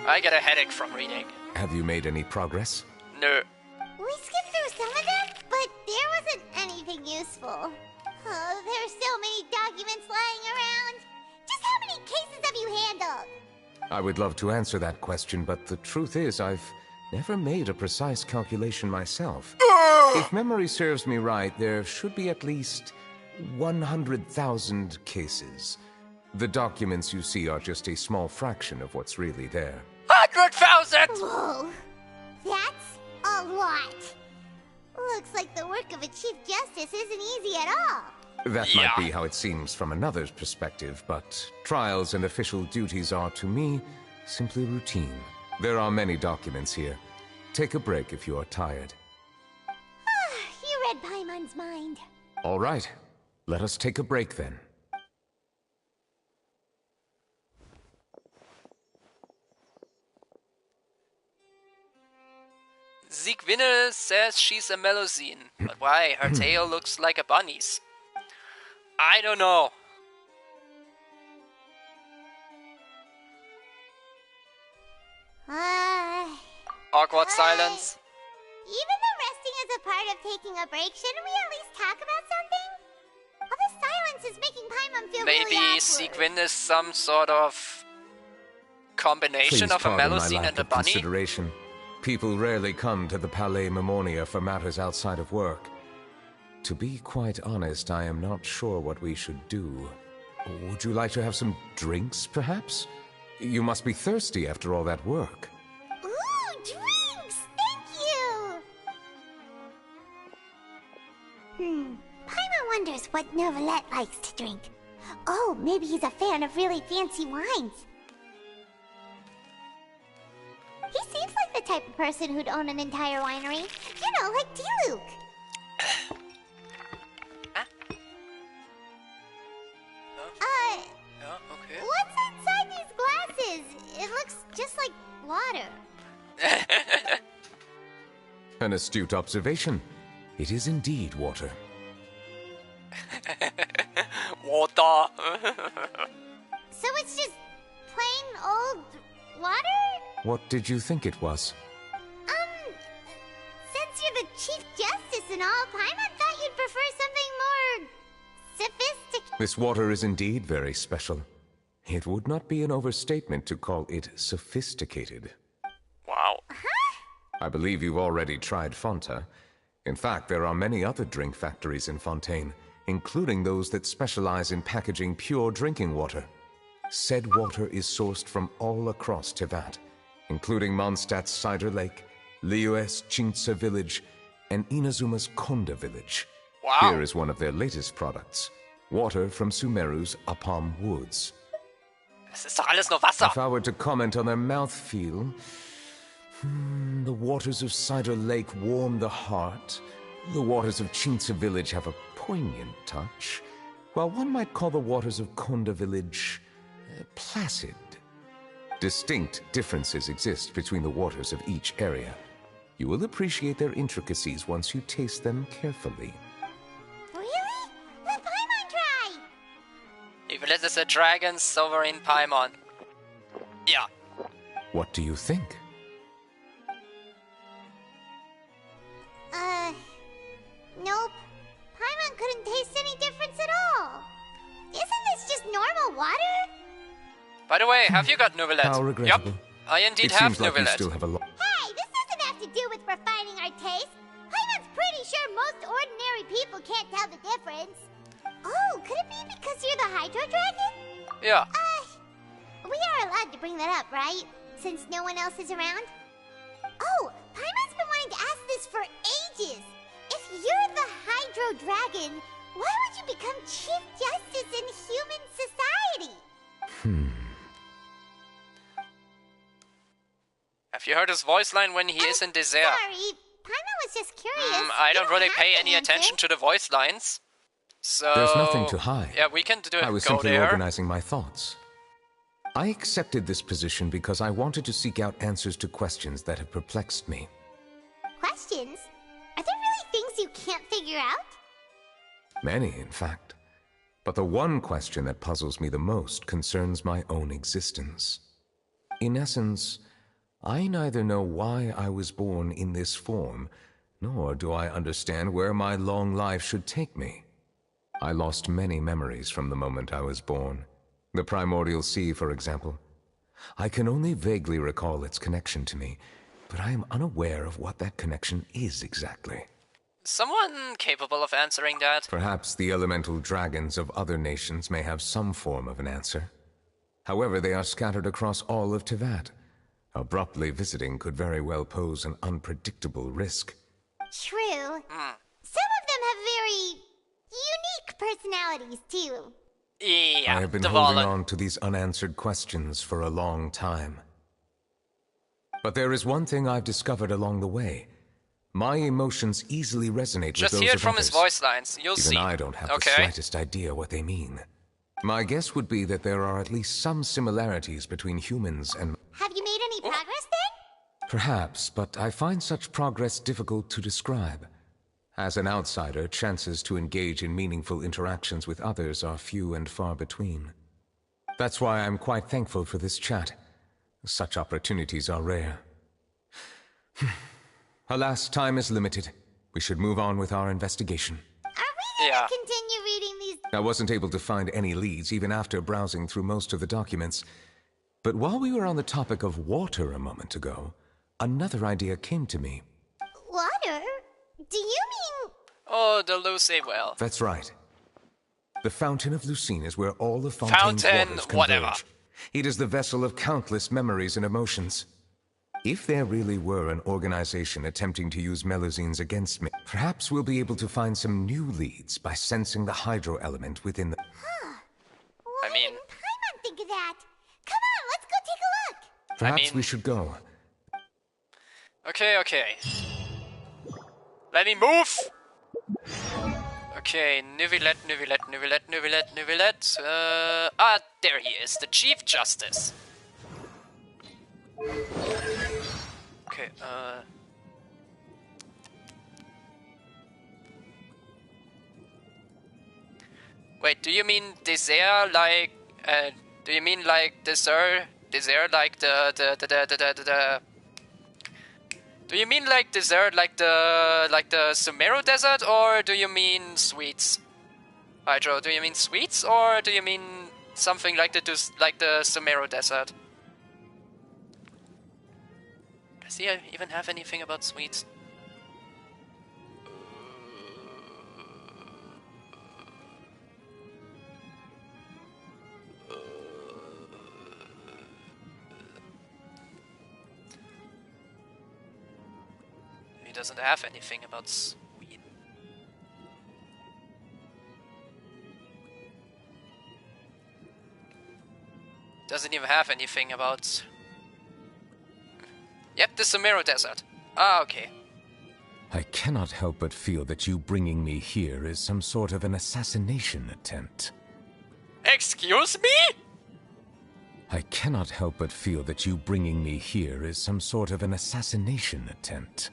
I get a headache from reading. Have you made any progress? No. We skipped through some of them, but there wasn't anything useful. Oh, there are so many documents lying around. Just how many cases have you handled? I would love to answer that question, but the truth is I've never made a precise calculation myself. If memory serves me right, there should be at least 100,000 cases. The documents you see are just a small fraction of what's really there. 100,000! Whoa, that's a lot. Looks like the work of a Chief Justice isn't easy at all. That might be how it seems from another's perspective, but trials and official duties are, to me, simply routine. There are many documents here. Take a break if you are tired. You read Paimon's mind. All right. Let us take a break then. Siegwinne says she's a Melusine, but why? Her tail looks like a bunny's. I don't know. Awkward silence. Even though resting is a part of taking a break, shouldn't we at least talk about something? All this silence is making Paimon feel really Maybe awkward. Siegwinne is some sort of combination of a Melusine and a bunny? Consideration. People rarely come to the Palais Memoria for matters outside of work. To be quite honest, I am not sure what we should do. Would you like to have some drinks, perhaps? You must be thirsty after all that work. Ooh, drinks! Thank you! Paimon wonders what Novelette likes to drink. Oh, maybe he's a fan of really fancy wines. He seems like the type of person who'd own an entire winery. You know, like D-Luke. Okay. What's inside these glasses? It looks just like water. An astute observation. It is indeed water. Water. So it's just plain old water? What did you think it was? Since you're the Chief Justice and all, Paimon thought you'd prefer something more sophisticated. This water is indeed very special. It would not be an overstatement to call it sophisticated. Wow. I believe you've already tried Fonta. In fact, there are many other drink factories in Fontaine, including those that specialize in packaging pure drinking water. Said water is sourced from all across Tevat, including Mondstadt's Cider Lake, Liyue's Chintsa Village, and Inazuma's Konda Village. Wow. Here is one of their latest products. Water from Sumeru's Apam Woods. Es ist doch alles nur Wasser. If I were to comment on their mouthfeel, the waters of Cider Lake warm the heart. The waters of Chintsa Village have a poignant touch, while one might call the waters of Konda Village placid. Distinct differences exist between the waters of each area. You will appreciate their intricacies once you taste them carefully. That is a dragon sovereign Paimon. Yeah. What do you think? Nope. Paimon couldn't taste any difference at all. Isn't this just normal water? By the way, have you got Nuvillet? How regrettable. Yep, I indeed It have seems like you Nuvillet. still have a lot. Hey, this doesn't have to do with refining our taste. Paimon's pretty sure most ordinary people can't tell the difference. Oh, could it be because you're the Hydro Dragon? Yeah. We are allowed to bring that up, right? Since no one else is around? Oh, Paimon's been wanting to ask this for ages. If you're the Hydro Dragon, why would you become Chief Justice in human society? Have you heard his voice line when he is in Desert? Sorry, Paimon was just curious. I don't really have pay to any answer. attention to the voice lines. So... There's nothing to hide. Yeah, we can do it. I was Go simply there. organizing my thoughts. I accepted this position because I wanted to seek out answers to questions that have perplexed me. Questions? Are there really things you can't figure out? Many, in fact. But the one question that puzzles me the most concerns my own existence. In essence, I neither know why I was born in this form, nor do I understand where my long life should take me. I lost many memories from the moment I was born. The primordial sea, for example. I can only vaguely recall its connection to me, but I am unaware of what that connection is exactly. Someone capable of answering that? Perhaps the elemental dragons of other nations may have some form of an answer. However, they are scattered across all of Tevat. Abruptly visiting could very well pose an unpredictable risk. True. Some of them have very unique personalities, too. Yeah, I have been holding on to these unanswered questions for a long time. But there is one thing I've discovered along the way. My emotions easily resonate Just with those hear it of from others. his voice lines. You'll Even see. I don't have the slightest idea what they mean. My guess would be that there are at least some similarities between humans and... Have you made any progress then? Perhaps, but I find such progress difficult to describe. As an outsider, chances to engage in meaningful interactions with others are few and far between. That's why I'm quite thankful for this chat. Such opportunities are rare. Alas, time is limited. We should move on with our investigation. Are we gonna continue reading these? I wasn't able to find any leads even after browsing through most of the documents. But while we were on the topic of water a moment ago, another idea came to me. Water? Do you mean... Oh, the Lucy well. That's right. The Fountain of Lucine is where all of Fontaine's waters converge. Whatever. It is the vessel of countless memories and emotions. If there really were an organization attempting to use Melusines against me, perhaps we'll be able to find some new leads by sensing the hydro element within the... Why didn't Paimon think of that? Come on, let's go take a look. Perhaps we should go. Okay. Let me move! Okay, Nuvillet. There he is, the Chief Justice. Okay, wait, do you mean dessert like, do you mean like dessert like the do you mean like dessert like the Sumeru Desert, or do you mean sweets? Hydro, do you mean sweets, or do you mean something like the Sumeru Desert? Does he even have anything about sweets? He doesn't have anything about sweet. Doesn't even have anything about... Yep, the Sumeru Desert. Ah, okay. I cannot help but feel that you bringing me here is some sort of an assassination attempt. Excuse me? I cannot help but feel that you bringing me here is some sort of an assassination attempt.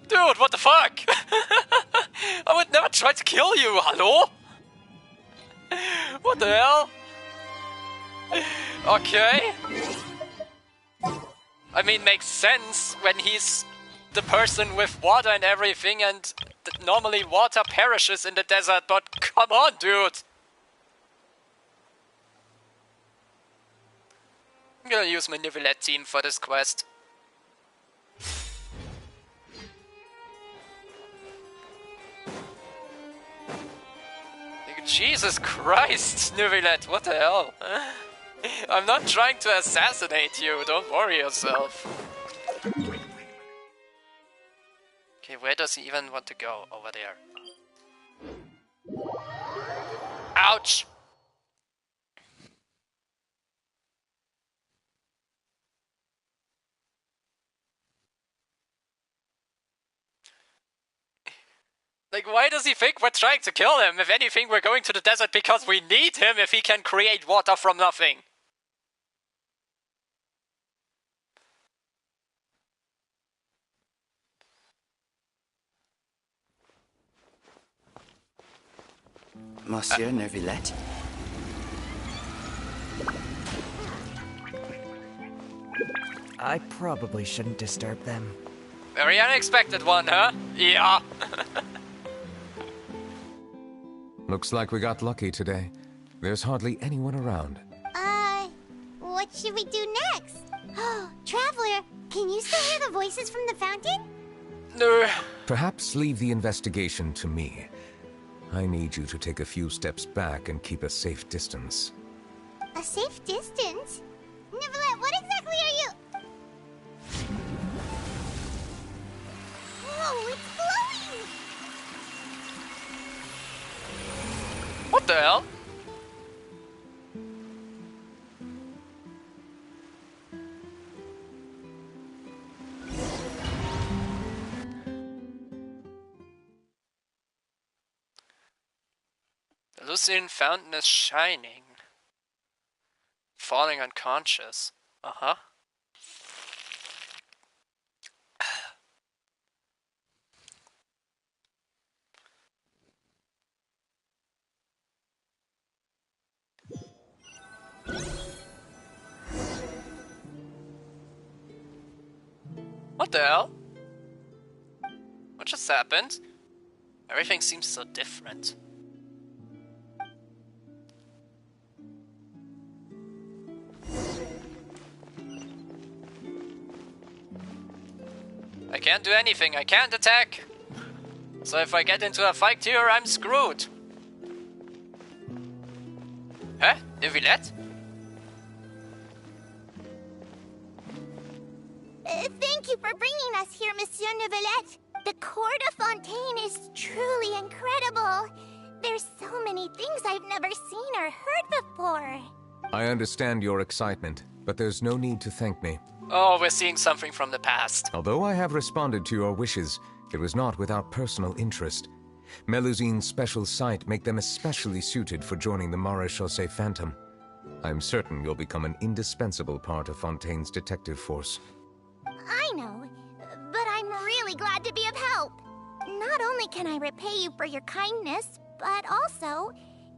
Dude, what the fuck? I would never try to kill you, hello? What the hell? Okay. I mean, makes sense when he's the person with water and everything, and normally water perishes in the desert, but come on, dude! I'm gonna use my Nivelette team for this quest. Jesus Christ, Nivelette, what the hell? I'm not trying to assassinate you, don't worry yourself. Okay, where does he even want to go? Over there. Ouch! Like, why does he think we're trying to kill him? If anything, we're going to the desert because we need him if he can create water from nothing. Monsieur Neuvillette? I probably shouldn't disturb them. Very unexpected one, huh? Yeah. Looks like we got lucky today. There's hardly anyone around. What should we do next? Oh, Traveler, can you still hear the voices from the fountain? No. Perhaps leave the investigation to me. I need you to take a few steps back and keep a safe distance. A safe distance? Neuvillette, what exactly are you... Whoa, it's glowing! What the hell? The Lucian fountain is shining. Falling unconscious. Uh-huh. What the hell? What just happened? Everything seems so different. I can't do anything, I can't attack. So if I get into a fight here, I'm screwed. Huh? Neuvillette? Thank you for bringing us here, Monsieur Neuvillette. The Court of Fontaine is truly incredible. There's so many things I've never seen or heard before. I understand your excitement, but there's no need to thank me. Oh, we're seeing something from the past. Although I have responded to your wishes, it was not without personal interest. Melusine's special sight make them especially suited for joining the Maréchaussée Phantom. I'm certain you'll become an indispensable part of Fontaine's detective force. I know, but I'm really glad to be of help. Not only can I repay you for your kindness, but also,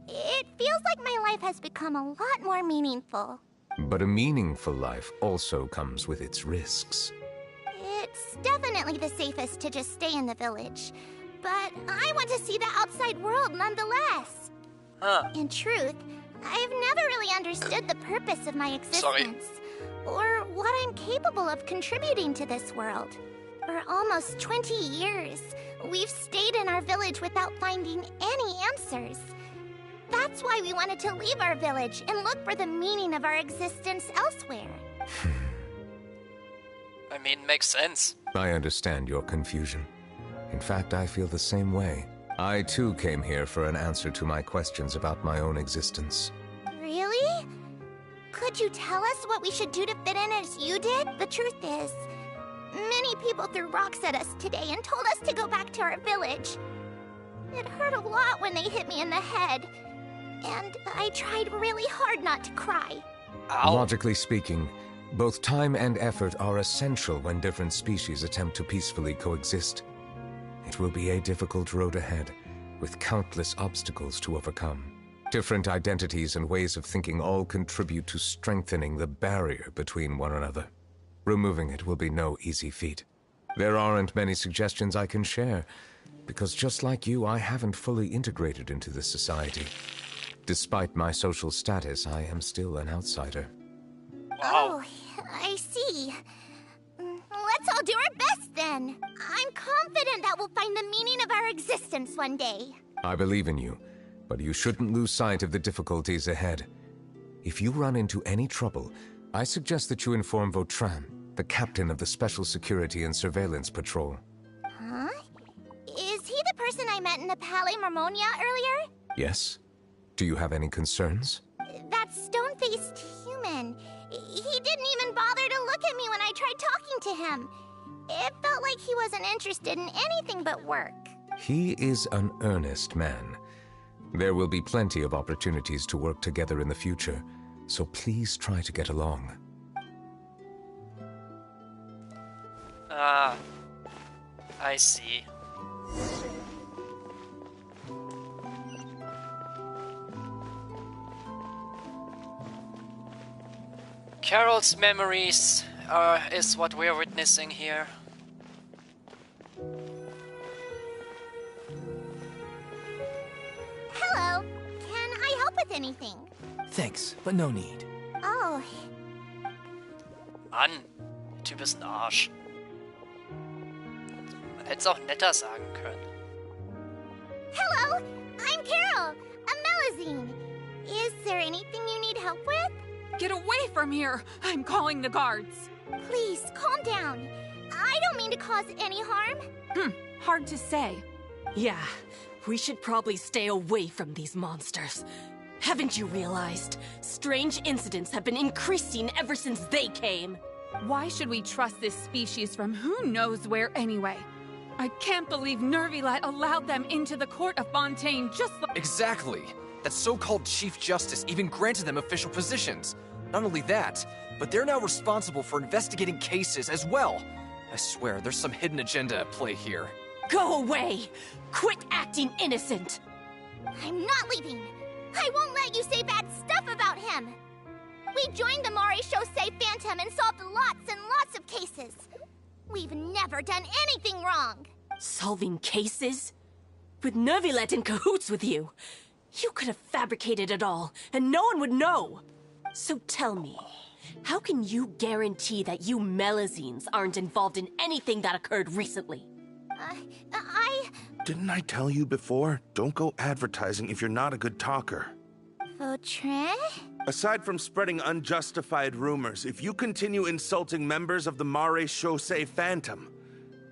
it feels like my life has become a lot more meaningful. But a meaningful life also comes with its risks. It's definitely the safest to just stay in the village, but I want to see the outside world nonetheless. In truth, I've never really understood the purpose of my existence, or what I'm capable of contributing to this world. For almost 20 years, we've stayed in our village without finding any answers. That's why we wanted to leave our village and look for the meaning of our existence elsewhere. I mean, makes sense. I understand your confusion. In fact, I feel the same way. I too came here for an answer to my questions about my own existence. Really? Could you tell us what we should do to fit in as you did? The truth is, many people threw rocks at us today and told us to go back to our village. It hurt a lot when they hit me in the head, and I tried really hard not to cry. Ow. Logically speaking, both time and effort are essential when different species attempt to peacefully coexist. It will be a difficult road ahead, with countless obstacles to overcome. Different identities and ways of thinking all contribute to strengthening the barrier between one another. Removing it will be no easy feat. There aren't many suggestions I can share, because just like you, I haven't fully integrated into this society. Despite my social status, I am still an outsider. Oh, I see. Let's all do our best then. I'm confident that we'll find the meaning of our existence one day. I believe in you, but you shouldn't lose sight of the difficulties ahead. If you run into any trouble, I suggest that you inform Vautrin, the captain of the Special Security and Surveillance Patrol. Huh? Is he the person I met in the Palais Marmonia earlier? Yes? Do you have any concerns? That stone-faced human. He didn't even bother to look at me when I tried talking to him. It felt like he wasn't interested in anything but work. He is an earnest man. There will be plenty of opportunities to work together in the future, so please try to get along. Ah, I see. Carol's memories is what we're witnessing here. Hello. Can I help with anything? Thanks, but no need. Oh. Mann, Typ ist ein Arsch. Man hätte es auch netter sagen können. Hello. I'm Carol. A Melazine. Is there anything you need help with? Get away from here! I'm calling the guards. Please, calm down. I don't mean to cause any harm. Hard to say. Yeah, we should probably stay away from these monsters. Haven't you realized? Strange incidents have been increasing ever since they came. Why should we trust this species from who knows where anyway? I can't believe Nervilat allowed them into the court of Fontaine just like— Exactly! That so-called Chief Justice even granted them official positions. Not only that, but they're now responsible for investigating cases as well. I swear, there's some hidden agenda at play here. Go away! Quit acting innocent! I'm not leaving. I won't let you say bad stuff about him. We joined the Mare Chaussee Phantom and solved lots and lots of cases. We've never done anything wrong. Solving cases? With Nervilet in cahoots with you? You could have fabricated it all, and no one would know. So tell me, how can you guarantee that you Melazines aren't involved in anything that occurred recently? Didn't I tell you before? Don't go advertising if you're not a good talker. Vautrin? Aside from spreading unjustified rumors, if you continue insulting members of the Mare Chaussee Phantom,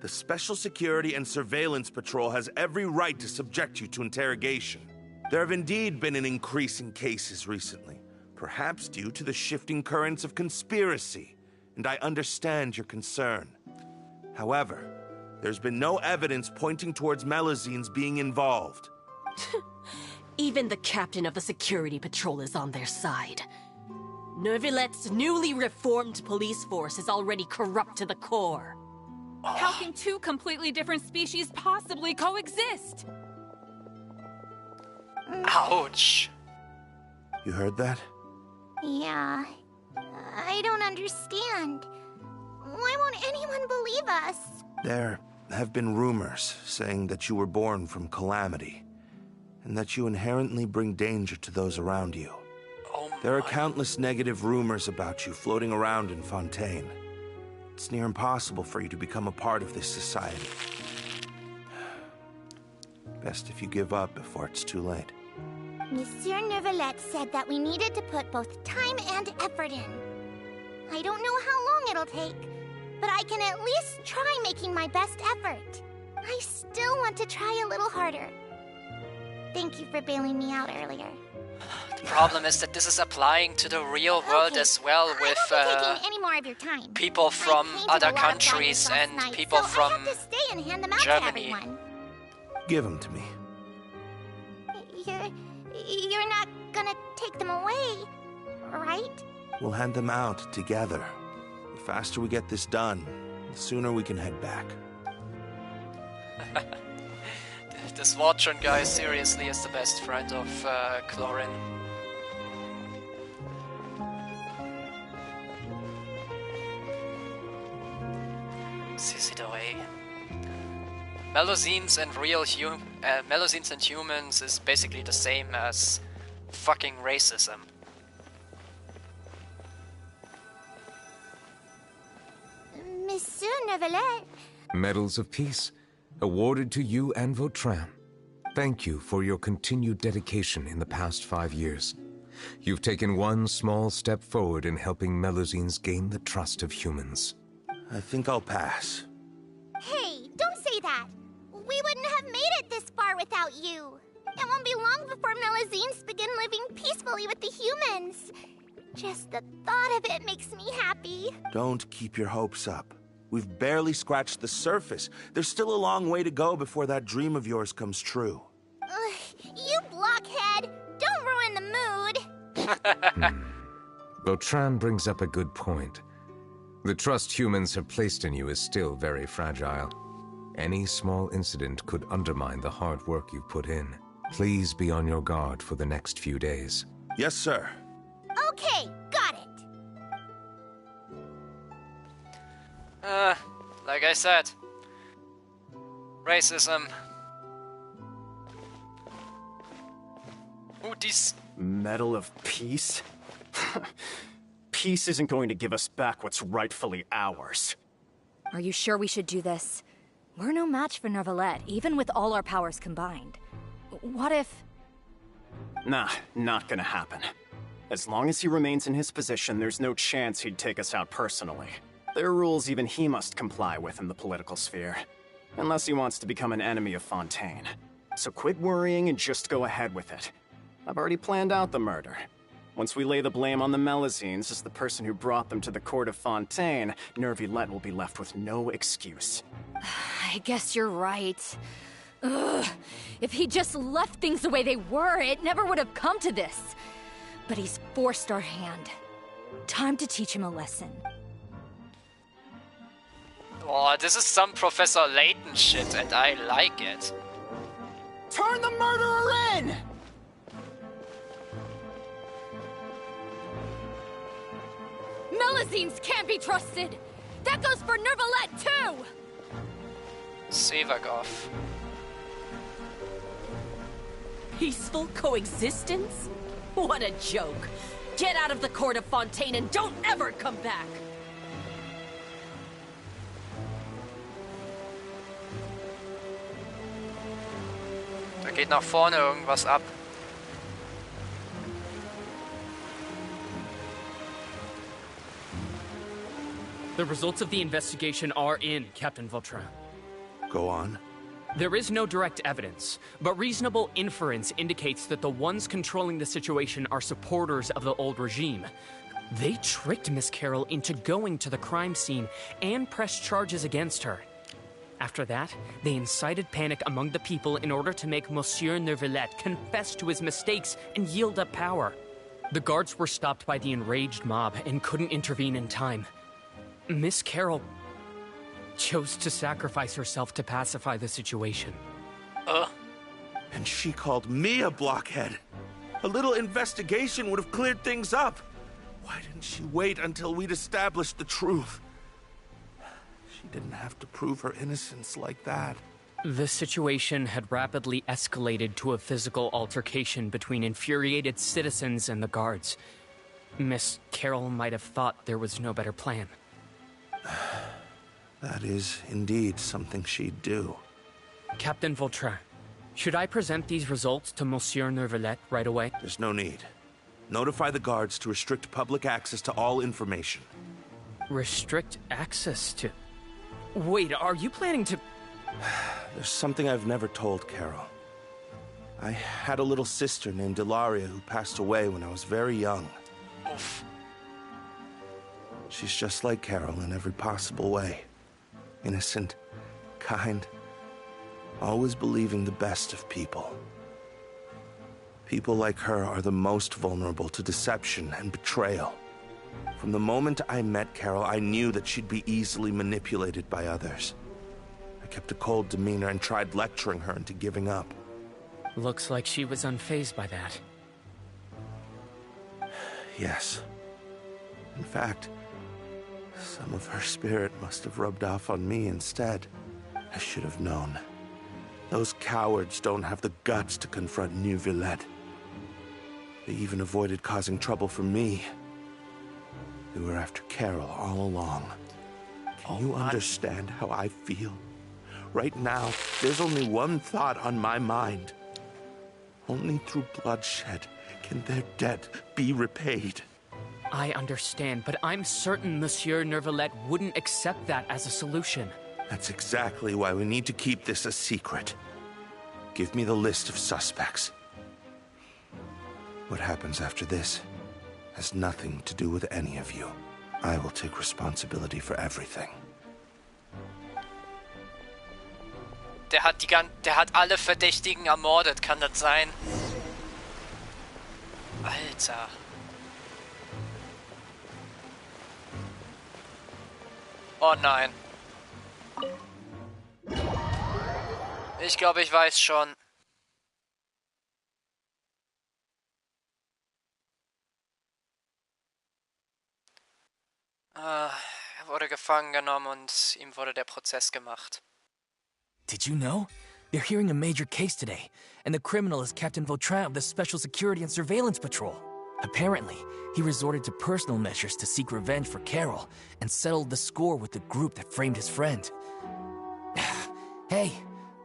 the Special Security and Surveillance Patrol has every right to subject you to interrogation. There have indeed been an increase in cases recently, perhaps due to the shifting currents of conspiracy, and I understand your concern. However, there's been no evidence pointing towards Melazines being involved. Even the captain of the security patrol is on their side. Nervilet's newly reformed police force is already corrupt to the core. How can two completely different species possibly coexist? Ouch. You heard that? Yeah. I don't understand. Why won't anyone believe us? There have been rumors saying that you were born from calamity, and that you inherently bring danger to those around you. There are countless negative rumors about you floating around in Fontaine. It's near impossible for you to become a part of this society. Best if you give up before it's too late. Monsieur Nervilet said that we needed to put both time and effort in. I don't know how long it'll take, but I can at least try making my best effort. I still want to try a little harder. Thank you for bailing me out earlier. The problem is that this is applying to the real world as well, with I won't be taking any more of your time. people from other countries and people so from I have to stay and hand them out Germany. to everyone. Give them to me. You're not gonna take them away, right? We'll hand them out together. The faster we get this done, the sooner we can head back. this Watchon guy seriously is the best friend of Chlorine. Seize it away. Melusines and humans is basically the same as fucking racism. Monsieur Neuvillette. Medals of Peace, awarded to you and Vautrin. Thank you for your continued dedication in the past 5 years. You've taken one small step forward in helping Melusines gain the trust of humans. I think I'll pass. Hey, don't say that. We wouldn't have made it this far without you. It won't be long before Melusines begin living peacefully with the humans. Just the thought of it makes me happy. Don't keep your hopes up. We've barely scratched the surface. There's still a long way to go before that dream of yours comes true. You blockhead! Don't ruin the mood! Vautrin brings up a good point. The trust humans have placed in you is still very fragile. Any small incident could undermine the hard work you've put in. Please be on your guard for the next few days. Yes, sir. Okay, got it. Like I said, racism. Ooh, these... Medal of Peace? Peace isn't going to give us back what's rightfully ours. Are you sure we should do this? We're no match for Neuvillette, even with all our powers combined. What if... Nah, not gonna happen. As long as he remains in his position, there's no chance he'd take us out personally. There are rules even he must comply with in the political sphere. Unless he wants to become an enemy of Fontaine. So quit worrying and just go ahead with it. I've already planned out the murder. Once we lay the blame on the Melusines as the person who brought them to the court of Fontaine, Neuvillette will be left with no excuse. I guess you're right. Ugh. If he just left things the way they were, it never would have come to this. But he's forced our hand. Time to teach him a lesson. Oh, this is some Professor Layton shit, and I like it. Turn the murderer in! Melusines can't be trusted! That goes for Neuvillette, too! Sevagov. Peaceful coexistence? What a joke. Get out of the court of Fontaine and don't ever come back! Da geht nach vorne irgendwas ab. The results of the investigation are in, Captain Vautrin. Go on. There is no direct evidence, but reasonable inference indicates that the ones controlling the situation are supporters of the old regime. They tricked Miss Carroll into going to the crime scene and pressed charges against her. After that, they incited panic among the people in order to make Monsieur Neuvillette confess to his mistakes and yield up power. The guards were stopped by the enraged mob and couldn't intervene in time. Miss Carroll chose to sacrifice herself to pacify the situation. And she called me a blockhead. A little investigation would have cleared things up. Why didn't she wait until we'd established the truth? She didn't have to prove her innocence like that. The situation had rapidly escalated to a physical altercation between infuriated citizens and the guards. Miss Carroll might have thought there was no better plan. That is indeed something she'd do. Captain Vautrin, should I present these results to Monsieur Neuvillette right away? There's no need. Notify the guards to restrict public access to all information. Restrict access to... Wait, are you planning to... There's something I've never told Carol. I had a little sister named Ilaria who passed away when I was very young. Oof. She's just like Carol in every possible way. Innocent, kind, always believing the best of people. People like her are the most vulnerable to deception and betrayal. From the moment I met Carol, I knew that she'd be easily manipulated by others. I kept a cold demeanor and tried lecturing her into giving up. Looks like she was unfazed by that. Yes. In fact, some of her spirit must have rubbed off on me instead. I should have known. Those cowards don't have the guts to confront New Villette. They even avoided causing trouble for me. They were after Carol all along. Can you understand how I feel? Right now, there's only one thought on my mind. Only through bloodshed can their debt be repaid. I understand, but I'm certain Monsieur Nervalette wouldn't accept that as a solution. That's exactly why we need to keep this a secret. Give me the list of suspects. What happens after this has nothing to do with any of you. I will take responsibility for everything. Der hat alle Verdächtigen ermordet, kann das sein? Alter. Oh nein. Ich glaube, ich weiß schon. Er wurde gefangen genommen und ihm wurde der Prozess gemacht. Did you know? They're hearing a major case today, and the criminal is Captain Vautrin of the Special Security and Surveillance Patrol. Apparently, he resorted to personal measures to seek revenge for Carol, and settled the score with the group that framed his friend. Hey,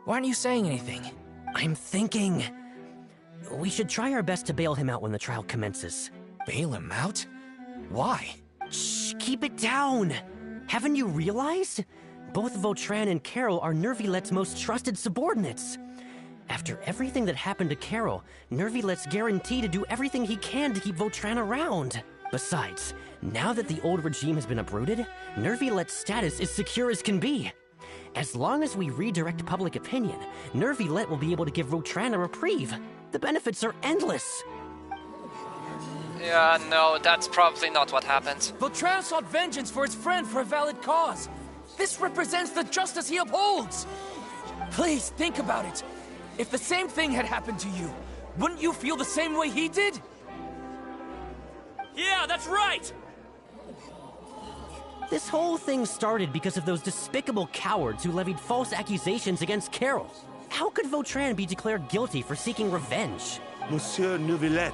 why aren't you saying anything? I'm thinking... we should try our best to bail him out when the trial commences. Bail him out? Why? Shh, keep it down! Haven't you realized? Both Vautrin and Carol are Nervillette's most trusted subordinates. After everything that happened to Carol, Nervillette's guaranteed to do everything he can to keep Vautrin around. Besides, now that the old regime has been uprooted, Nervillette's status is secure as can be. As long as we redirect public opinion, Nervillette will be able to give Vautrin a reprieve. The benefits are endless. Yeah, no, that's probably not what happened. Vautrin sought vengeance for his friend for a valid cause. This represents the justice he upholds. Please, think about it. If the same thing had happened to you, wouldn't you feel the same way he did? Yeah, that's right! This whole thing started because of those despicable cowards who levied false accusations against Carol. How could Vautrin be declared guilty for seeking revenge? Monsieur Neuvillette.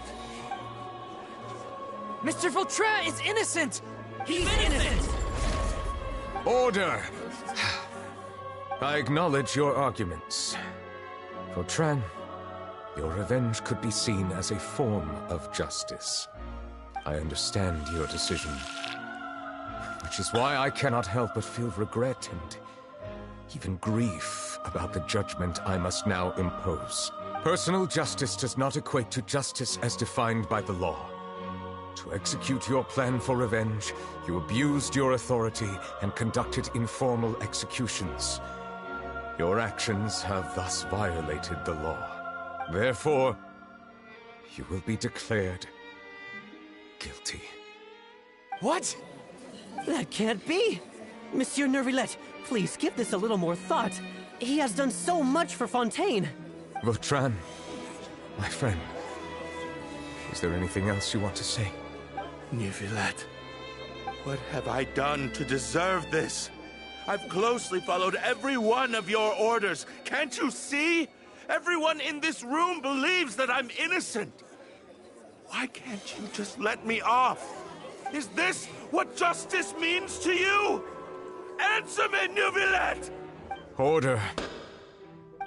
Mr. Vautrin is innocent! He's innocent! Order! I acknowledge your arguments. Vautrin, your revenge could be seen as a form of justice. I understand your decision, which is why I cannot help but feel regret and even grief about the judgment I must now impose. Personal justice does not equate to justice as defined by the law. To execute your plan for revenge, you abused your authority and conducted informal executions. Your actions have thus violated the law. Therefore, you will be declared guilty. What? That can't be! Monsieur Nervillette, please give this a little more thought. He has done so much for Fontaine. Vautrin, my friend, is there anything else you want to say? Neuvillette, what have I done to deserve this? I've closely followed every one of your orders. Can't you see? Everyone in this room believes that I'm innocent. Why can't you just let me off? Is this what justice means to you? Answer me, Neuvillette! Order.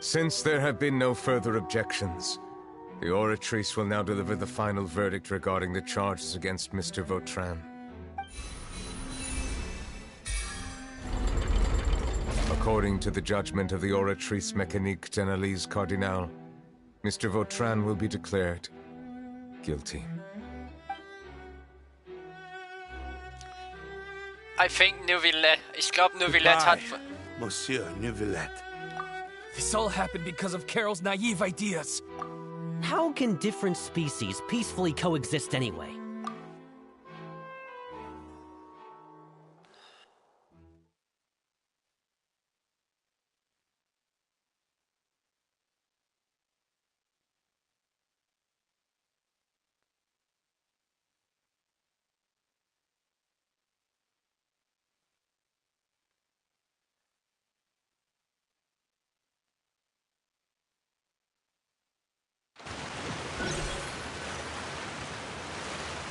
Since there have been no further objections, the Oratrice will now deliver the final verdict regarding the charges against Mr. Vautrin. According to the judgment of the Oratrice Mécanique d'Analyse Cardinal, Mr. Vautrin will be declared guilty. I think Neuvillette. Ich glaube, Neuvillette hat... Monsieur Neuvillette. This all happened because of Carol's naive ideas. How can different species peacefully coexist anyway?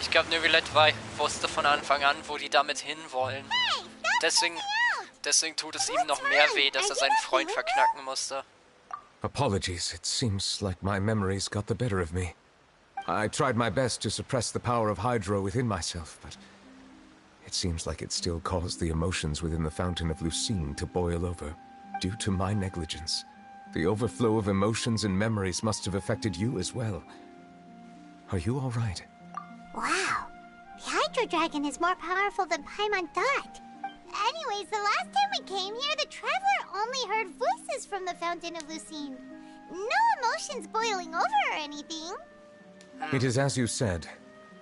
Ich glaube, Neuvillette wusste von Anfang an, wo die damit hinwollen. Deswegen tut es ihm noch mehr weh, dass er seinen Freund verknacken musste. Apologies, it seems like my memories got the better of me. I tried my best to suppress the power of Hydro within myself, but it seems like it still caused the emotions within the Fountain of Lucine to boil over, due to my negligence. The overflow of emotions and memories must have affected you as well. Are you all right? Wow. The Hydro Dragon is more powerful than Paimon thought. Anyways, the last time we came here, the Traveler only heard voices from the Fountain of Lucine. No emotions boiling over or anything. It is as you said.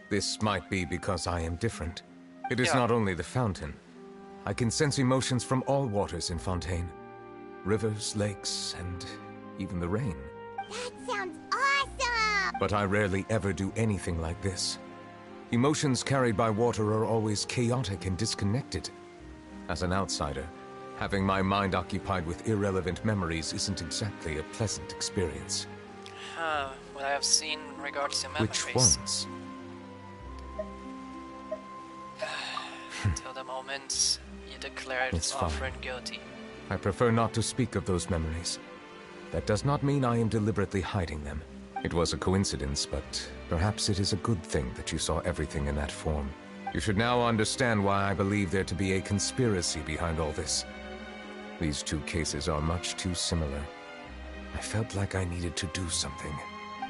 This might be because I am different. It is not only the fountain. I can sense emotions from all waters in Fontaine. Rivers, lakes, and even the rain. That sounds awesome! But I rarely ever do anything like this. Emotions carried by water are always chaotic and disconnected. As an outsider, having my mind occupied with irrelevant memories isn't exactly a pleasant experience. What I have seen in regards to memories. Which ones? Till the moment you declared It's Offred guilty. I prefer not to speak of those memories. That does not mean I am deliberately hiding them. It was a coincidence, but perhaps it is a good thing that you saw everything in that form. You should now understand why I believe there to be a conspiracy behind all this. These two cases are much too similar. I felt like I needed to do something.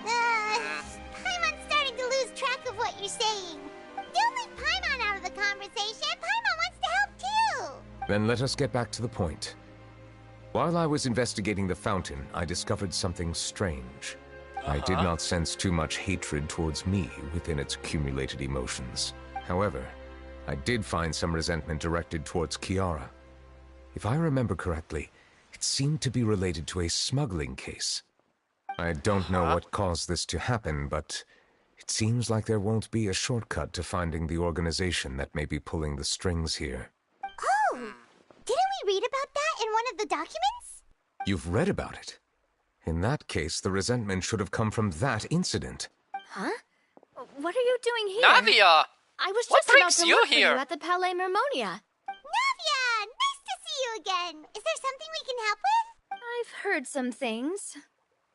Paimon's starting to lose track of what you're saying. Don't leave Paimon out of the conversation. Paimon wants to help too. Then let us get back to the point. While I was investigating the fountain, I discovered something strange. I did not sense too much hatred towards me within its accumulated emotions. However, I did find some resentment directed towards Kiara. If I remember correctly, it seemed to be related to a smuggling case. I don't know what caused this to happen, but it seems like there won't be a shortcut to finding the organization that may be pulling the strings here. Oh! Didn't we read about that in one of the documents? You've read about it? In that case, the resentment should have come from that incident. Huh? What are you doing here? Navia! I was What just about brings to you look for here? you at the Palais Mermonia. Navia! Nice to see you again. Is there something we can help with? I've heard some things,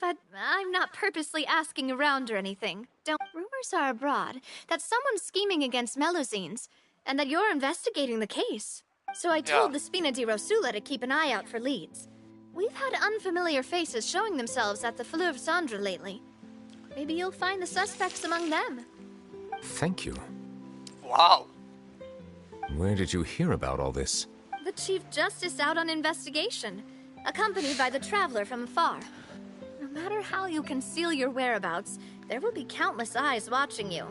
but I'm not purposely asking around or anything. Rumors are abroad that someone's scheming against Melusines, and that you're investigating the case. So I told the Spina di Rosula to keep an eye out for leads. We've had unfamiliar faces showing themselves at the Fleuve Cendre lately. Maybe you'll find the suspects among them. Thank you. Wow. Where did you hear about all this? The Chief Justice out on investigation, accompanied by the Traveler from afar. No matter how you conceal your whereabouts, there will be countless eyes watching you.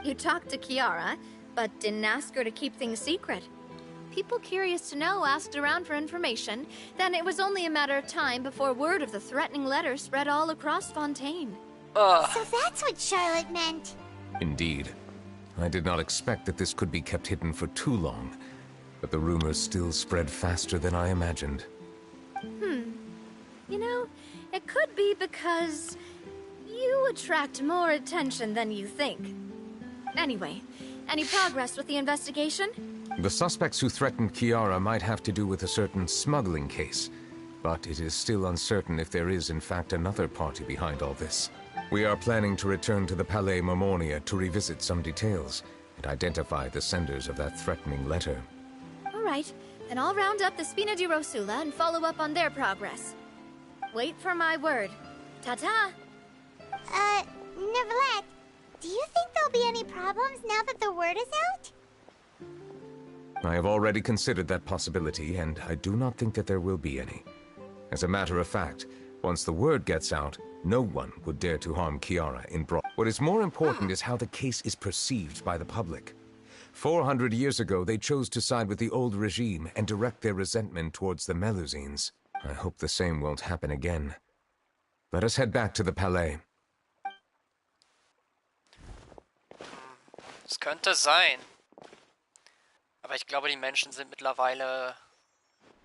You talked to Kiara, but didn't ask her to keep things secret. People curious to know asked around for information, then it was only a matter of time before word of the threatening letter spread all across Fontaine. So that's what Charlotte meant. Indeed. I did not expect that this could be kept hidden for too long, but the rumors still spread faster than I imagined. You know, it could be because you attract more attention than you think. Anyway, any progress with the investigation? The suspects who threatened Kiara might have to do with a certain smuggling case, but it is still uncertain if there is in fact another party behind all this. We are planning to return to the Palais Mermonia to revisit some details and identify the senders of that threatening letter. All right, then I'll round up the Spina di Rosula and follow up on their progress. Wait for my word. Ta-ta! Nevertheless, do you think there'll be any problems now that the word is out? I have already considered that possibility, and I do not think that there will be any. As a matter of fact, once the word gets out, no one would dare to harm Kiara in broad. What is more important is how the case is perceived by the public. 400 years ago, they chose to side with the old regime and direct their resentment towards the Melusines. I hope the same won't happen again. Let us head back to the Palais. Es könnte sein. Aber ich glaube, die Menschen sind mittlerweile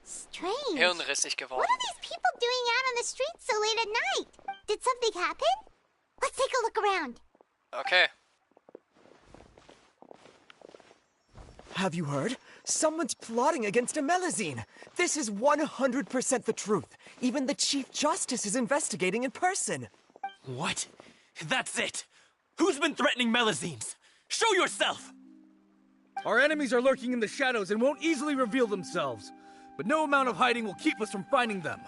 Strange. hirnrissig geworden. What are these people doing out on the streets so late at night? Did something happen? Let's take a look around. Okay. Have you heard? Someone's plotting against Amelazine. This is 100% the truth. Even the Chief Justice is investigating in person. What? That's it! Who's been threatening Melazines? Show yourself! Our enemies are lurking in the shadows and won't easily reveal themselves. But no amount of hiding will keep us from finding them.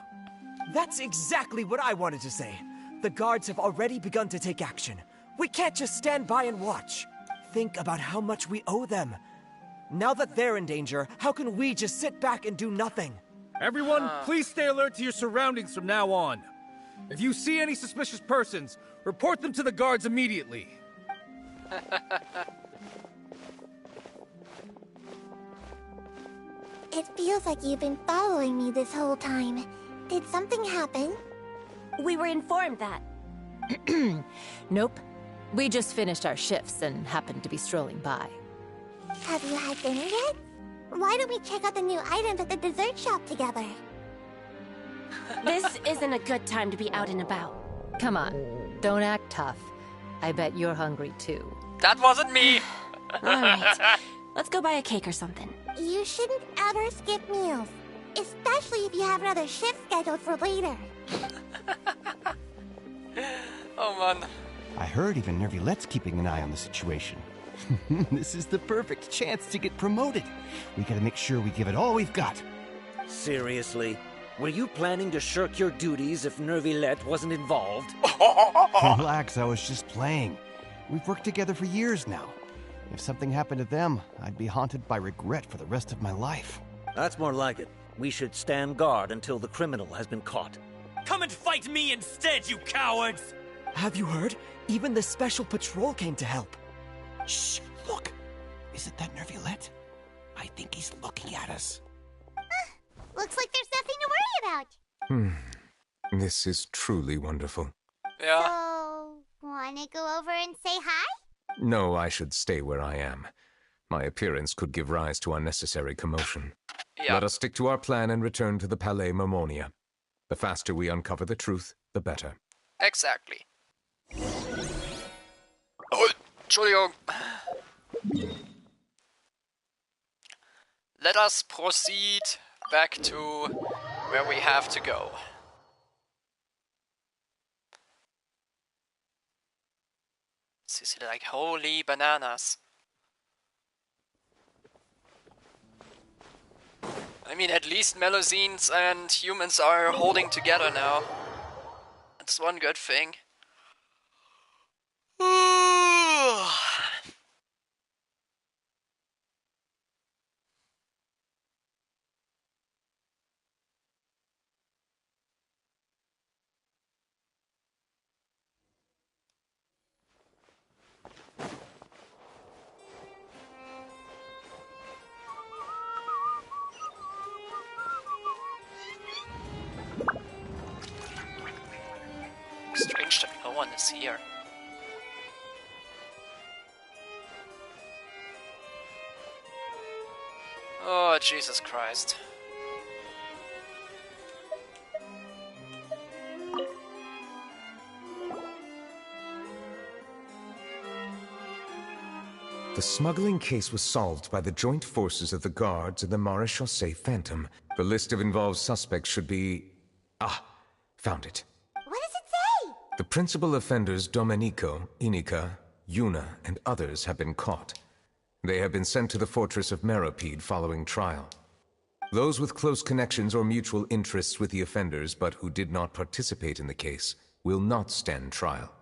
That's exactly what I wanted to say. The guards have already begun to take action. We can't just stand by and watch. Think about how much we owe them. Now that they're in danger, how can we just sit back and do nothing? Everyone, please stay alert to your surroundings from now on. If you see any suspicious persons, report them to the guards immediately. It feels like you've been following me this whole time. Did something happen? We were informed that. Nope. We just finished our shifts and happened to be strolling by. Have you had dinner yet? Why don't we check out the new items at the dessert shop together? This isn't a good time to be out and about. Come on, don't act tough. I bet you're hungry too. That wasn't me! Alright, let's go buy a cake or something. You shouldn't ever skip meals. Especially if you have another shift scheduled for later. Oh man. I heard even Nervilette's keeping an eye on the situation. This is the perfect chance to get promoted. We gotta make sure we give it all we've got. Seriously? Were you planning to shirk your duties if Nervilette wasn't involved? Relax, I was just playing. We've worked together for years now. If something happened to them, I'd be haunted by regret for the rest of my life. That's more like it. We should stand guard until the criminal has been caught. Come and fight me instead, you cowards! Have you heard? Even the special patrol came to help. Shh, look! Isn't that Nervilette? I think he's looking at us. Looks like there's nothing to worry about. This is truly wonderful. Yeah. So, wanna go over and say hi? No, I should stay where I am. My appearance could give rise to unnecessary commotion. Yeah. Let us stick to our plan and return to the Palais Mermonia. The faster we uncover the truth, the better. Exactly. Oh, Entschuldigung. Let us proceed back to where we have to go. This is like holy bananas. I mean, at least Melazines and humans are holding together now. That's one good thing. Strange that no one is here. Oh, Jesus Christ. The smuggling case was solved by the joint forces of the guards and the Maréchaussée Phantom. The list of involved suspects should be... Ah, found it. What does it say? The principal offenders Domenico, Inica, Yuna, and others have been caught. They have been sent to the fortress of Meropide following trial. Those with close connections or mutual interests with the offenders but who did not participate in the case will not stand trial.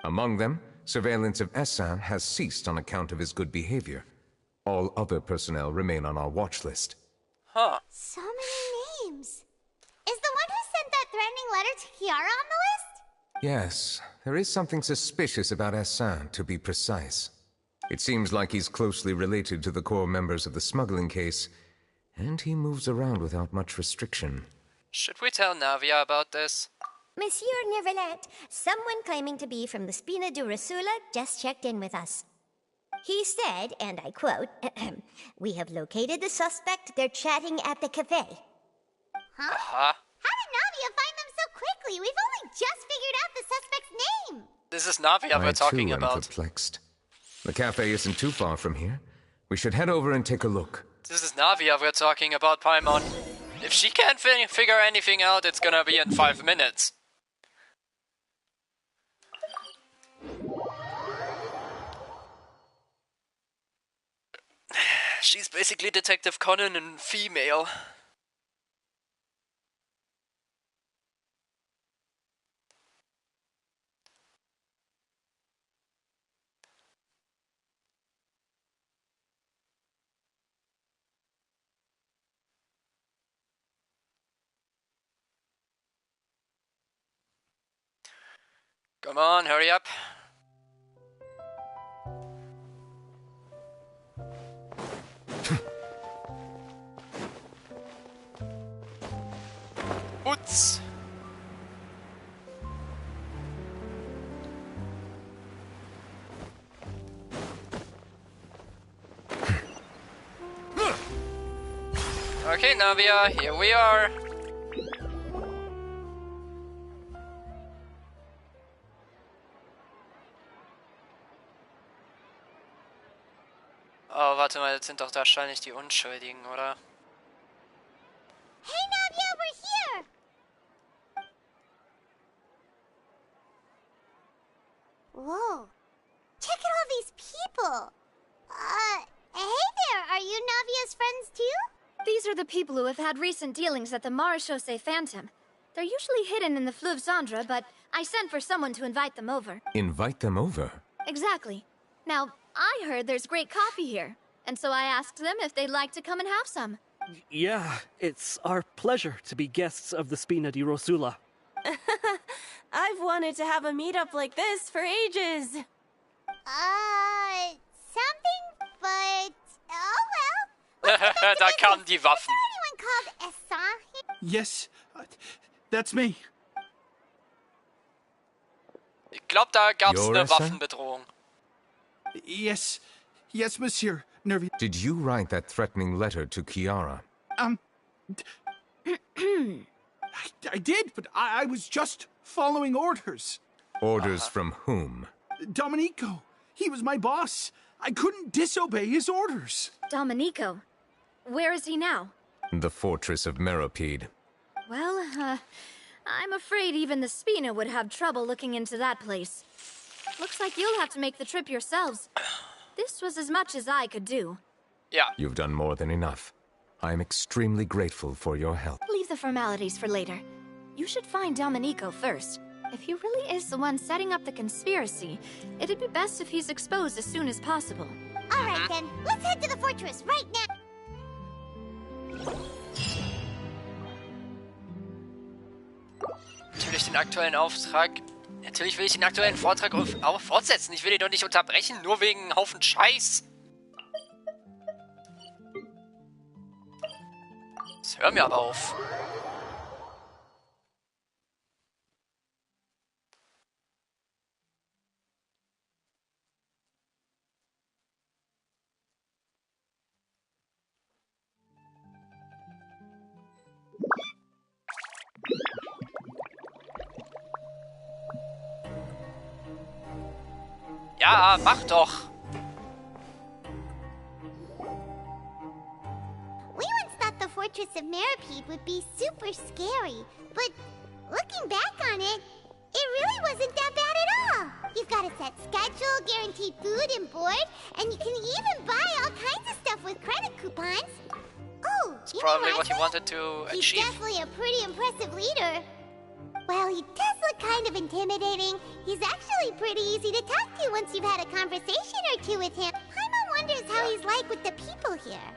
Among them, surveillance of Essin has ceased on account of his good behavior. All other personnel remain on our watch list. Huh. So many names. Is the one who sent that threatening letter to Kiara on the list? Yes, there is something suspicious about Essin, to be precise. It seems like he's closely related to the core members of the smuggling case, and he moves around without much restriction. Should we tell Navia about this? Monsieur Nervilette, someone claiming to be from the Spina Durasula just checked in with us. He said, and I quote, "We have located the suspect. They're chatting at the cafe." Huh? Uh-huh. How did Navia find them so quickly? We've only just figured out the suspect's name. This is Navia we're talking I too am about. perplexed. The cafe isn't too far from here. We should head over and take a look. This is Navia we're talking about, Paimon. If she can't figure anything out, it's gonna be in 5 minutes. She's basically Detective Conan in female. Come on, hurry up. Oops. Okay, Navia, here we are. Oh, warte mal, jetzt sind doch wahrscheinlich die Unschuldigen, oder? Hey, Navia, we're here! Whoa. Check out all these people! Hey there, are you Navia's friends too? These are the people who have had recent dealings at the Marechaussee Phantom. They're usually hidden in the Fleuve Cendre, but I sent for someone to invite them over. Invite them over? Exactly. Now, I heard there's great coffee here, and so I asked them if they'd like to come and have some. Yeah, it's our pleasure to be guests of the Spina di Rosula. I've wanted to have a meetup like this for ages. Something, but... oh well. Da kamen die Waffen. Anyone called Asahi? Yes, that's me. Ich glaube, da gab's eine Waffenbedrohung. Yes, monsieur. Nervy. Did you write that threatening letter to Kiara? I did, but I was just following orders. Orders from whom? Domenico. He was my boss. I couldn't disobey his orders. Domenico? Where is he now? The fortress of Meropide. Well, I'm afraid even the Spina would have trouble looking into that place. Looks like you'll have to make the trip yourselves. This was as much as I could do. Yeah. You've done more than enough. I am extremely grateful for your help. Leave the formalities for later. You should find Domenico first. If he really is the one setting up the conspiracy, it'd be best if he's exposed as soon as possible. Alright then, let's head to the fortress right now! Natürlich will ich den aktuellen Vortrag auch fortsetzen. Ich will ihn doch nicht unterbrechen, nur wegen einem Haufen Scheiß. Jetzt hör mir aber auf. Ja, mach doch. We once thought the fortress of Meropide would be super scary, but looking back on it, it really wasn't that bad at all. You've got a set schedule, guaranteed food and board, and you can even buy all kinds of stuff with credit coupons. Oh, That's probably what he wanted to achieve. He's definitely a pretty impressive leader. Well, he does look kind of intimidating. He's actually pretty easy to talk to once you've had a conversation or two with him. Paimon wonders how he's like with the people here.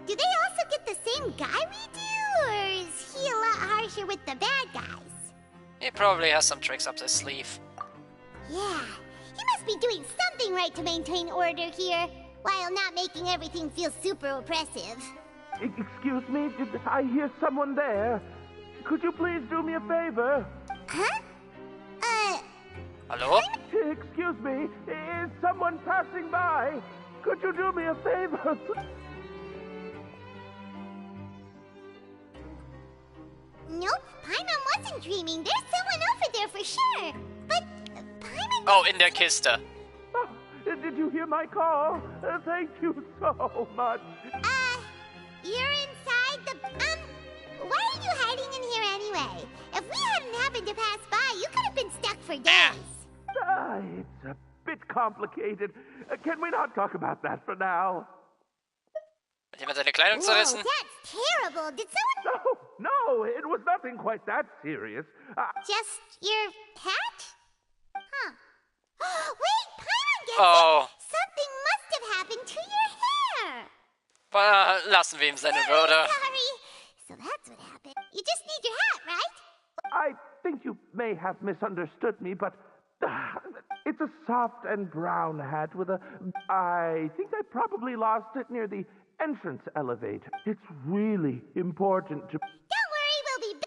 Do they also get the same guy we do, or is he a lot harsher with the bad guys? He probably has some tricks up his sleeve. Yeah, he must be doing something right to maintain order here, while not making everything feel super oppressive. Excuse me, did I hear someone there? Could you please do me a favor? Huh? Hello? Excuse me, is someone passing by? Could you do me a favor? Nope, Paimon wasn't dreaming. There's someone over there for sure. But Paimon... Oh, in der Kiste. Did did you hear my call? Thank you so much. You're inside the... why are you hiding in here anyway? If we hadn't happened to pass by, you could have been stuck for days. It's a bit complicated. Can we not talk about that for now? Hat jemand seine Kleidung zerrissen? That's terrible. Did someone... No, it was nothing quite that serious. Just your hat? Huh. Wait, Paimon gets Oh. it! Something must have happened to your hair! Lassen wir ihm seine Würde. Sorry. So that's what happened. You just need your hat, right? I think you may have misunderstood me, but it's a soft and brown hat with a... I think I probably lost it near the entrance elevator. It's really important to... Don't worry, we'll be...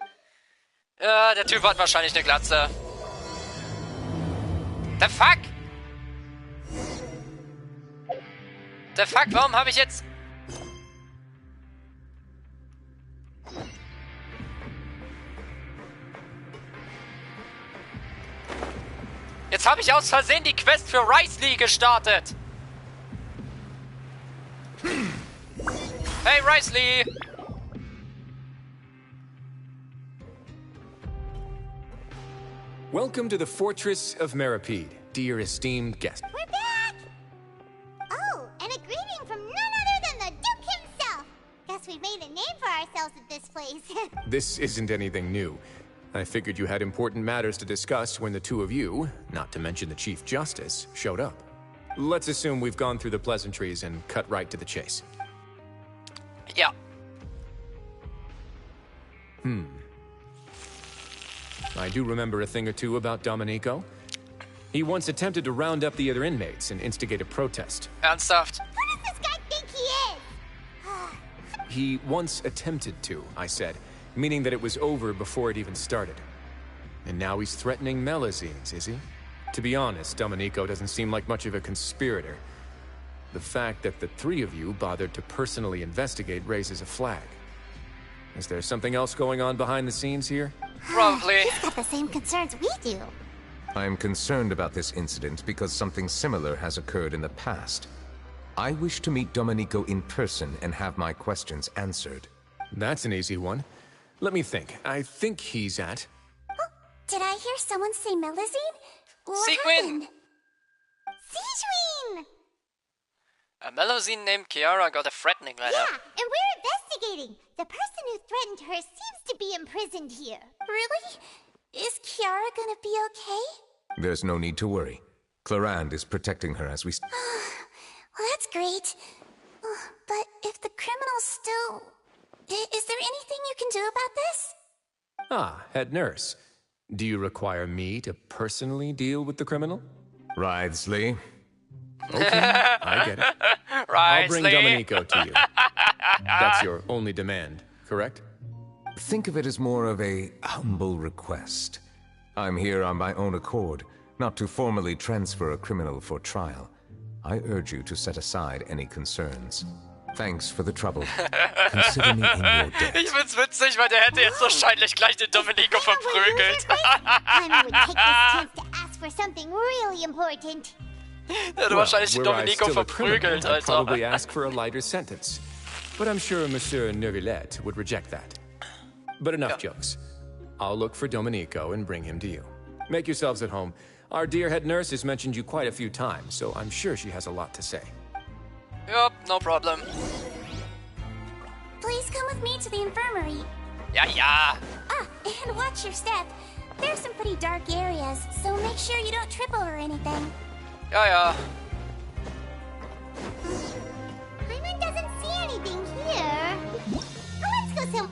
Der Typ hat wahrscheinlich eine Glatze. The fuck? The fuck, warum habe ich jetzt... Jetzt habe ich aus Versehen die Quest für Risley gestartet. Hey, Risley! Welcome to the Fortress of Meripede, dear esteemed guest. We're back! Oh, and a greeting from none other than the Duke himself! Guess we've made a name for ourselves at this place. This isn't anything new. I figured you had important matters to discuss when the two of you, not to mention the Chief Justice, showed up. Let's assume we've gone through the pleasantries and cut right to the chase. Yeah. I do remember a thing or two about Domenico. He once attempted to round up the other inmates and instigate a protest. Ernsthaft? Who does this guy think he is? He once attempted to, I said, meaning that it was over before it even started. And now he's threatening Melazines, is he? To be honest, Domenico doesn't seem like much of a conspirator. The fact that the three of you bothered to personally investigate raises a flag. Is there something else going on behind the scenes here? Probably. He's got the same concerns we do. I am concerned about this incident because something similar has occurred in the past. I wish to meet Domenico in person and have my questions answered. That's an easy one. Let me think. I think he's at... Did I hear someone say Melazine? What Sequin! happened? Sequin! A Melazine named Kiara got a threatening letter. Yeah, and we're investigating. The person who threatened her seems to be imprisoned here. Really? Is Kiara gonna be okay? There's no need to worry. Clarand is protecting her as we... Well, that's great. But if the criminal's still... Is there anything you can do about this? Ah, head nurse. Do you require me to personally deal with the criminal? Risley. Okay, I get it. I'll bring Domenico to you. That's your only demand, correct? Think of it as more of a humble request. I'm here on my own accord, not to formally transfer a criminal for trial. I urge you to set aside any concerns. Thanks for the trouble. Consider me in your debt. Ich find's witzig, weil der hätte jetzt wahrscheinlich gleich den Domenico verprügelt. Paimon would take this chance to ask for something really important. Der hätte wahrscheinlich den were I Domenico still a criminal, verprügelt, I'd Alter. probably ask for a lighter sentence. But I'm sure Monsieur Neuvillette would reject that. But enough jokes. I'll look for Domenico and bring him to you. Make yourselves at home. Our dear head nurse has mentioned you quite a few times, so I'm sure she has a lot to say. Yup, no problem. Please come with me to the infirmary. Ja, ja. And watch your step. There's some pretty dark areas, so make sure you don't trip over anything. Ja, ja. Paimon doesn't see anything here. Let's go some...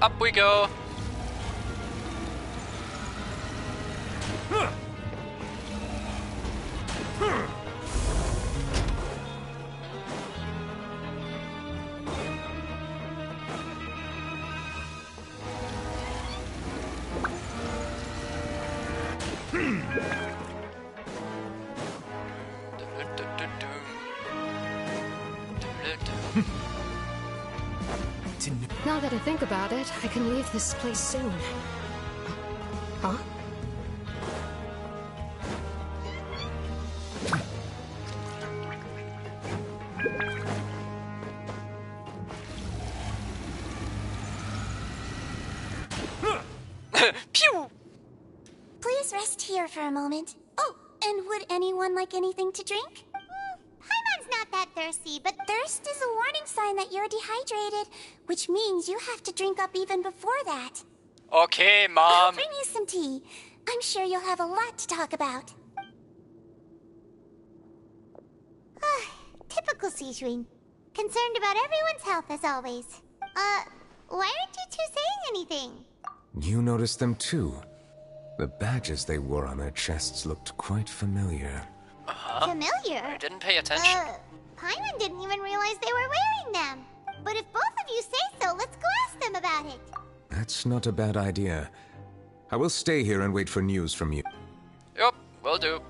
Up we go. to think about it, I can leave this place soon. Huh? Pew! Please rest here for a moment. Oh, and would anyone like anything to drink? Paimon's not that thirsty, but Thirst is a warning sign that you're dehydrated, which means you have to drink up even before that. Okay, I'll Mom. bring you some tea. I'm sure you'll have a lot to talk about. typical Seishuing. Concerned about everyone's health as always. Why aren't you two saying anything? You noticed them too. The badges they wore on their chests looked quite familiar. Familiar? I didn't pay attention. Paimon didn't even realize they were wearing them. But if both of you say so, let's go ask them about it. That's not a bad idea. I will stay here and wait for news from you. Yup, will do.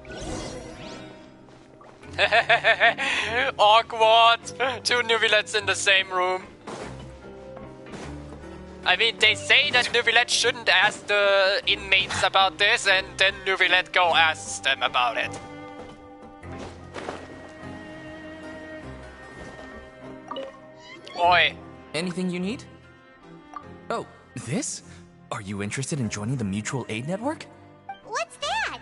Awkward! Two Nuvillettes in the same room. I mean, they say that Nuvillette shouldn't ask the inmates about this, and then Nuvillette go asks them about it. Oi. Anything you need? Oh, this? Are you interested in joining the Mutual Aid Network? What's that?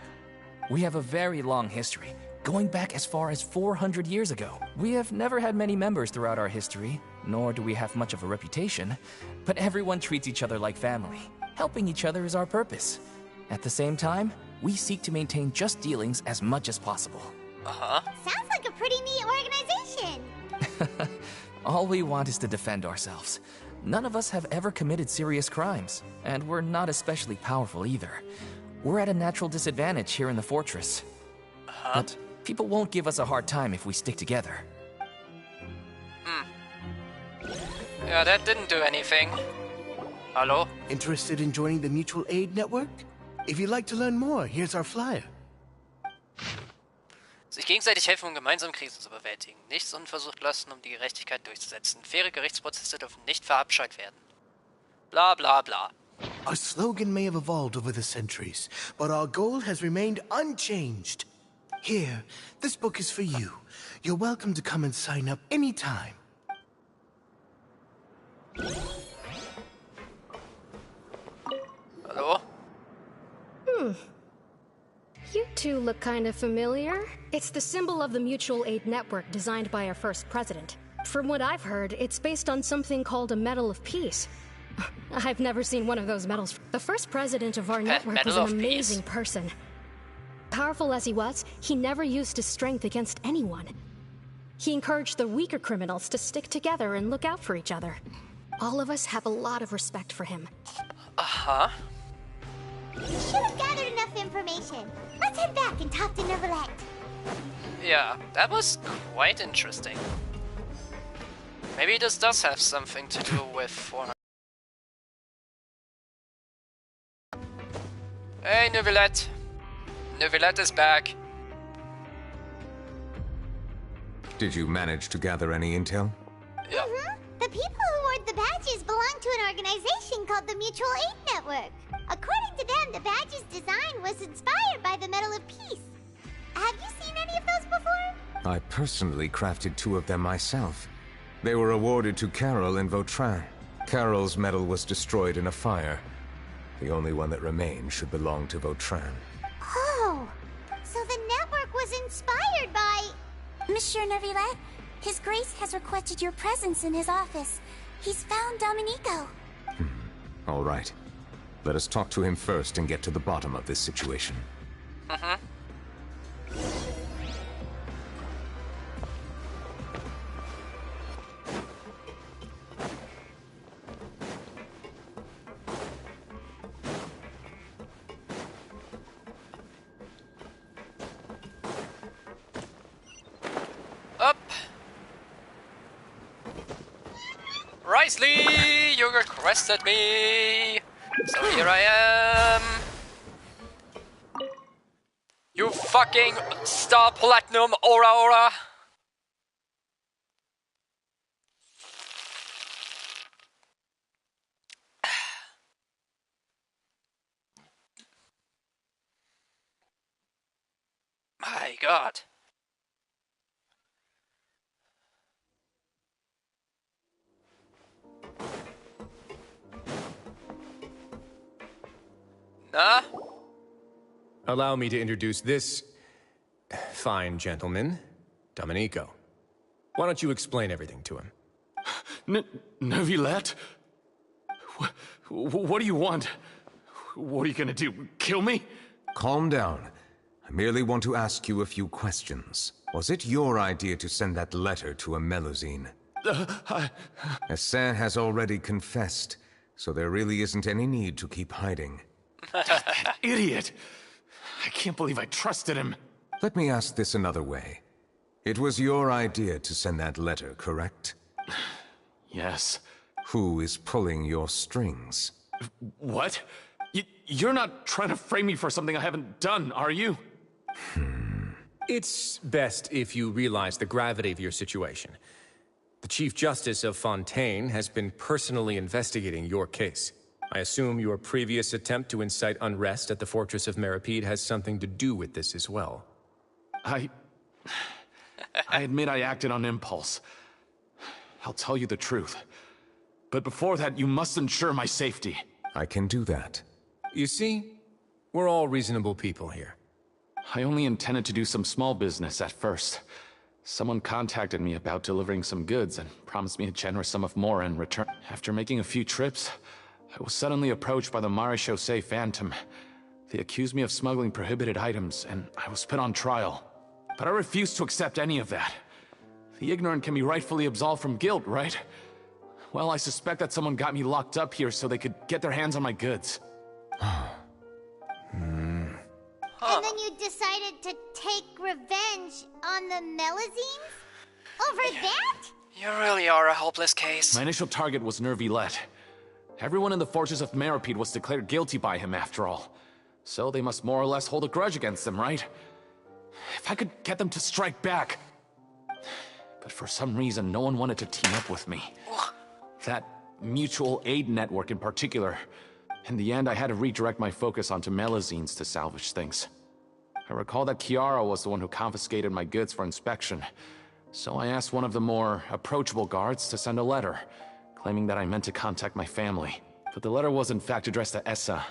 We have a very long history, going back as far as 400 years ago. We have never had many members throughout our history, nor do we have much of a reputation, but everyone treats each other like family. Helping each other is our purpose. At the same time, we seek to maintain just dealings as much as possible. Sounds like a pretty neat organization. All we want is to defend ourselves. None of us have ever committed serious crimes, and we're not especially powerful either. We're at a natural disadvantage here in the fortress. But people won't give us a hard time if we stick together. Yeah, that didn't do anything. Hello? Interested in joining the Mutual Aid Network? If you'd like to learn more, here's our flyer. Sich gegenseitig helfen, um gemeinsam Krisen zu bewältigen. Nichts unversucht lassen, um die Gerechtigkeit durchzusetzen. Faire Gerichtsprozesse dürfen nicht verabscheut werden. Bla bla bla. Our slogan may have evolved over the centuries, but our goal has remained unchanged. Here, this book is for you. You're welcome to come and sign up anytime. Hello? You two look kind of familiar. It's the symbol of the Mutual Aid Network designed by our first president. From what I've heard, it's based on something called a Medal of Peace. I've never seen one of those medals. The first president of our network was an amazing person. Powerful as he was, he never used his strength against anyone. He encouraged the weaker criminals to stick together and look out for each other. All of us have a lot of respect for him. We should have gathered enough information. Let's head back and talk to Neuvillette. Yeah, that was quite interesting. Maybe this does have something to do with 400. Hey, Neuvillette. Neuvillette is back. Did you manage to gather any intel? Yeah. The people who wore the badges belong to an organization called the Mutual Aid Network. According to them, the badge's design was inspired by the Medal of Peace. Have you seen any of those before? I personally crafted 2 of them myself. They were awarded to Carol and Vautrin. Carol's medal was destroyed in a fire. The only one that remained should belong to Vautrin. Oh, so the network was inspired by... Monsieur Neuvillette, His Grace has requested your presence in his office. He's found Domenico. All right. Let us talk to him first and get to the bottom of this situation. Up! Risley, you requested me! So here I am! You fucking Star Platinum Aura! my god. Na? Allow me to introduce this fine gentleman, Domenico. Why don't you explain everything to him? Neuvillette? What do you want? What are you gonna do? Kill me? Calm down. I merely want to ask you a few questions. Was it your idea to send that letter to a Melusine? Essin has already confessed, so there really isn't any need to keep hiding. Idiot! I can't believe I trusted him. Let me ask this another way. It was your idea to send that letter, correct? Yes. Who is pulling your strings? What? You're not trying to frame me for something I haven't done, are you? It's best if you realize the gravity of your situation. The Chief Justice of Fontaine has been personally investigating your case. I assume your previous attempt to incite unrest at the Fortress of Meripede has something to do with this as well. I admit I acted on impulse. I'll tell you the truth. But before that, you must ensure my safety. I can do that. You see, we're all reasonable people here. I only intended to do some small business at first. Someone contacted me about delivering some goods and promised me a generous sum of more in return. After making a few trips, I was suddenly approached by the Marechaussee Phantom. They accused me of smuggling prohibited items, and I was put on trial. But I refused to accept any of that. The ignorant can be rightfully absolved from guilt, right? Well, I suspect that someone got me locked up here so they could get their hands on my goods. And then you decided to take revenge on the Melusines? Over that? You really are a hopeless case. My initial target was Neuvillette. Everyone in the Fortress of Meripede was declared guilty by him, after all. So they must more or less hold a grudge against him, right? If I could get them to strike back. But for some reason, no one wanted to team up with me. That mutual aid network in particular. In the end, I had to redirect my focus onto Melusines to salvage things. I recall that Chiara was the one who confiscated my goods for inspection. So I asked one of the more approachable guards to send a letter, claiming that I meant to contact my family. But the letter was in fact addressed to Essa.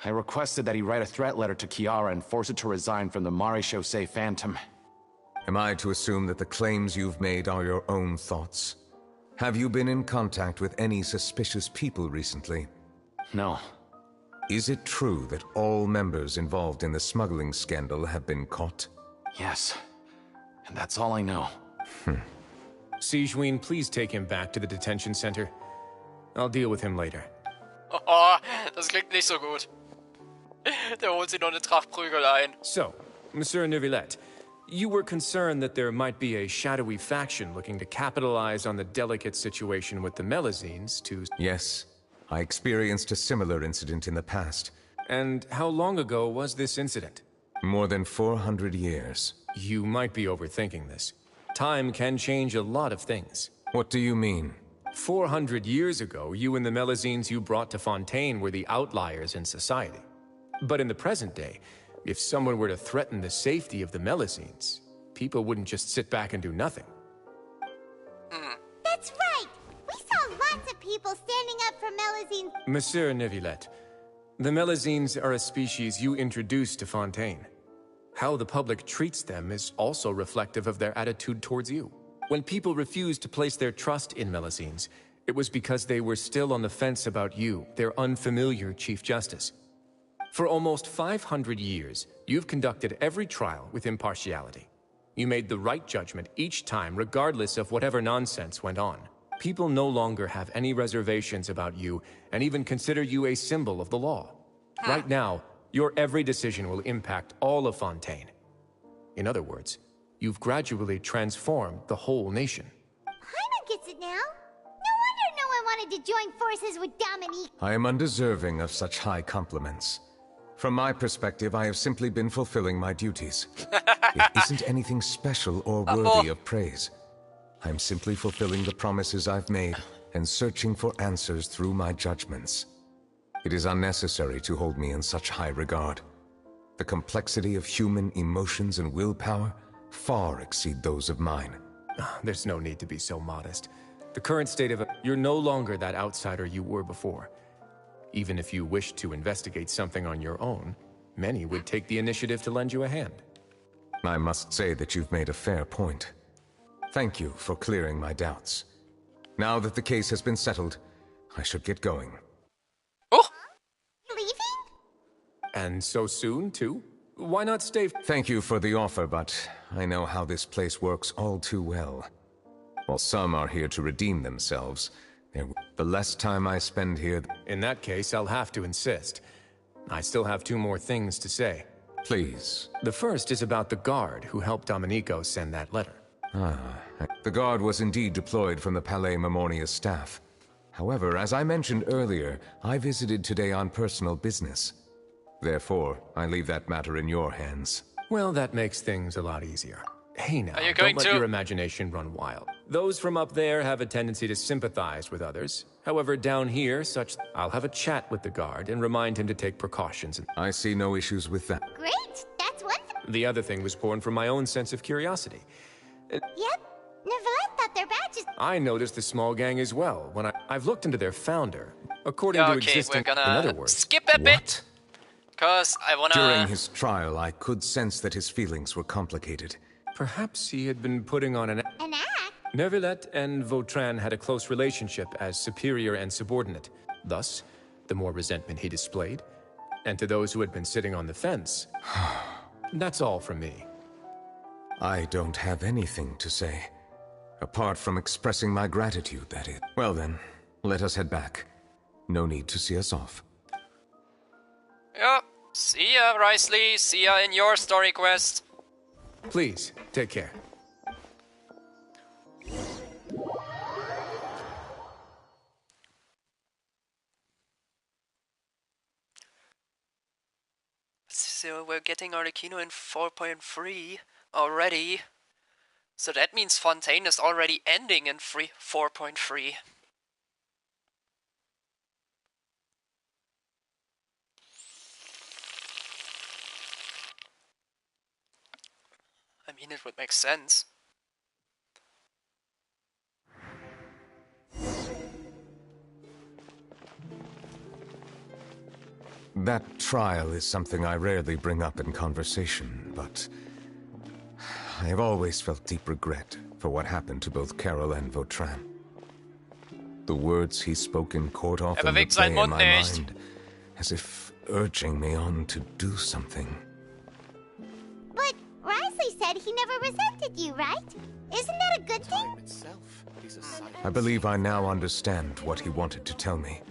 I requested that he write a threat letter to Chiara and force it to resign from the Marechaussee Phantom. Am I to assume that the claims you've made are your own thoughts? Have you been in contact with any suspicious people recently? No. Is it true that all members involved in the smuggling scandal have been caught? Yes. And that's all I know. Sigewinne, please take him back to the detention center. I'll deal with him later. Oh, das klingt nicht so gut. Der holt sich noch eine Tracht Prügel ein. So, Monsieur Neuvillette, you were concerned that there might be a shadowy faction looking to capitalize on the delicate situation with the Melusines to... Yes. I experienced a similar incident in the past. And how long ago was this incident? More than 400 years. You might be overthinking this. Time can change a lot of things. What do you mean? 400 years ago, you and the Melusines you brought to Fontaine were the outliers in society. But in the present day, if someone were to threaten the safety of the Melusines, people wouldn't just sit back and do nothing. That's right! We saw lots of people standing up for Melusines. Monsieur Neuvillette, the Melusines are a species you introduced to Fontaine. How the public treats them is also reflective of their attitude towards you. When people refused to place their trust in Melusines, it was because they were still on the fence about you, their unfamiliar Chief Justice. For almost 500 years, you've conducted every trial with impartiality. You made the right judgment each time, regardless of whatever nonsense went on. People no longer have any reservations about you, and even consider you a symbol of the law. Right now, your every decision will impact all of Fontaine. In other words, you've gradually transformed the whole nation. Paimon gets it now. No wonder no one wanted to join forces with Dominique. I am undeserving of such high compliments. From my perspective, I have simply been fulfilling my duties. It isn't anything special or worthy of praise. I'm simply fulfilling the promises I've made and searching for answers through my judgments. It is unnecessary to hold me in such high regard. The complexity of human emotions and willpower far exceed those of mine. There's no need to be so modest. The current state of... You're no longer that outsider you were before. Even if you wished to investigate something on your own, many would take the initiative to lend you a hand. I must say that you've made a fair point. Thank you for clearing my doubts. Now that the case has been settled, I should get going. And so soon, too? Why not stay? Thank you for the offer, but I know how this place works all too well. While some are here to redeem themselves, the less time I spend here... In that case, I'll have to insist. I still have 2 more things to say. Please. The first is about the guard who helped Domenico send that letter. The guard was indeed deployed from the Palais Memornia's staff. However, as I mentioned earlier, I visited today on personal business. Therefore, I leave that matter in your hands. Well, that makes things a lot easier. Hey now, don't let your imagination run wild. Those from up there have a tendency to sympathize with others. However, down here, I'll have a chat with the guard and remind him to take precautions. I see no issues with that. Great, that's wonderful. The other thing was born from my own sense of curiosity. Yep, Neuvillette thought their badges... I noticed the small gang as well when I've looked into their founder. According to existing... we're gonna in other words, skip a bit. Because I wanna... During his trial, I could sense that his feelings were complicated. Perhaps he had been putting on an act? Neuvillette and Vautrin had a close relationship as superior and subordinate. Thus, the more resentment he displayed. And to those who had been sitting on the fence... That's all from me. I don't have anything to say. Apart from expressing my gratitude, that is. Well then, let us head back. No need to see us off. Yep. See ya, Risley. See ya in your story quest. Please, take care. So we're getting Arlecchino in 4.3 already. So that means Fontaine is already ending in 4.3. I mean, it would make sense. That trial is something I rarely bring up in conversation, but I have always felt deep regret for what happened to both Carol and Vautrin. The words he spoke in court often replay in my mind, as if urging me on to do something. But Risley said he never resented you, right? Isn't that a good thing? I believe I now understand what he wanted to tell me.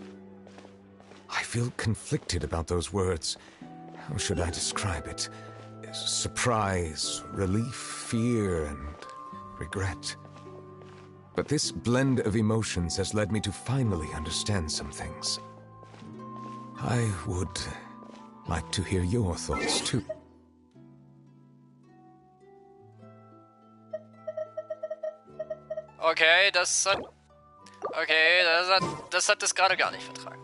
I feel conflicted about those words. How should I describe it? Surprise, relief, fear, and regret. But this blend of emotions has led me to finally understand some things. I would like to hear your thoughts, too. Okay, das hat das gerade gar nicht vertragen.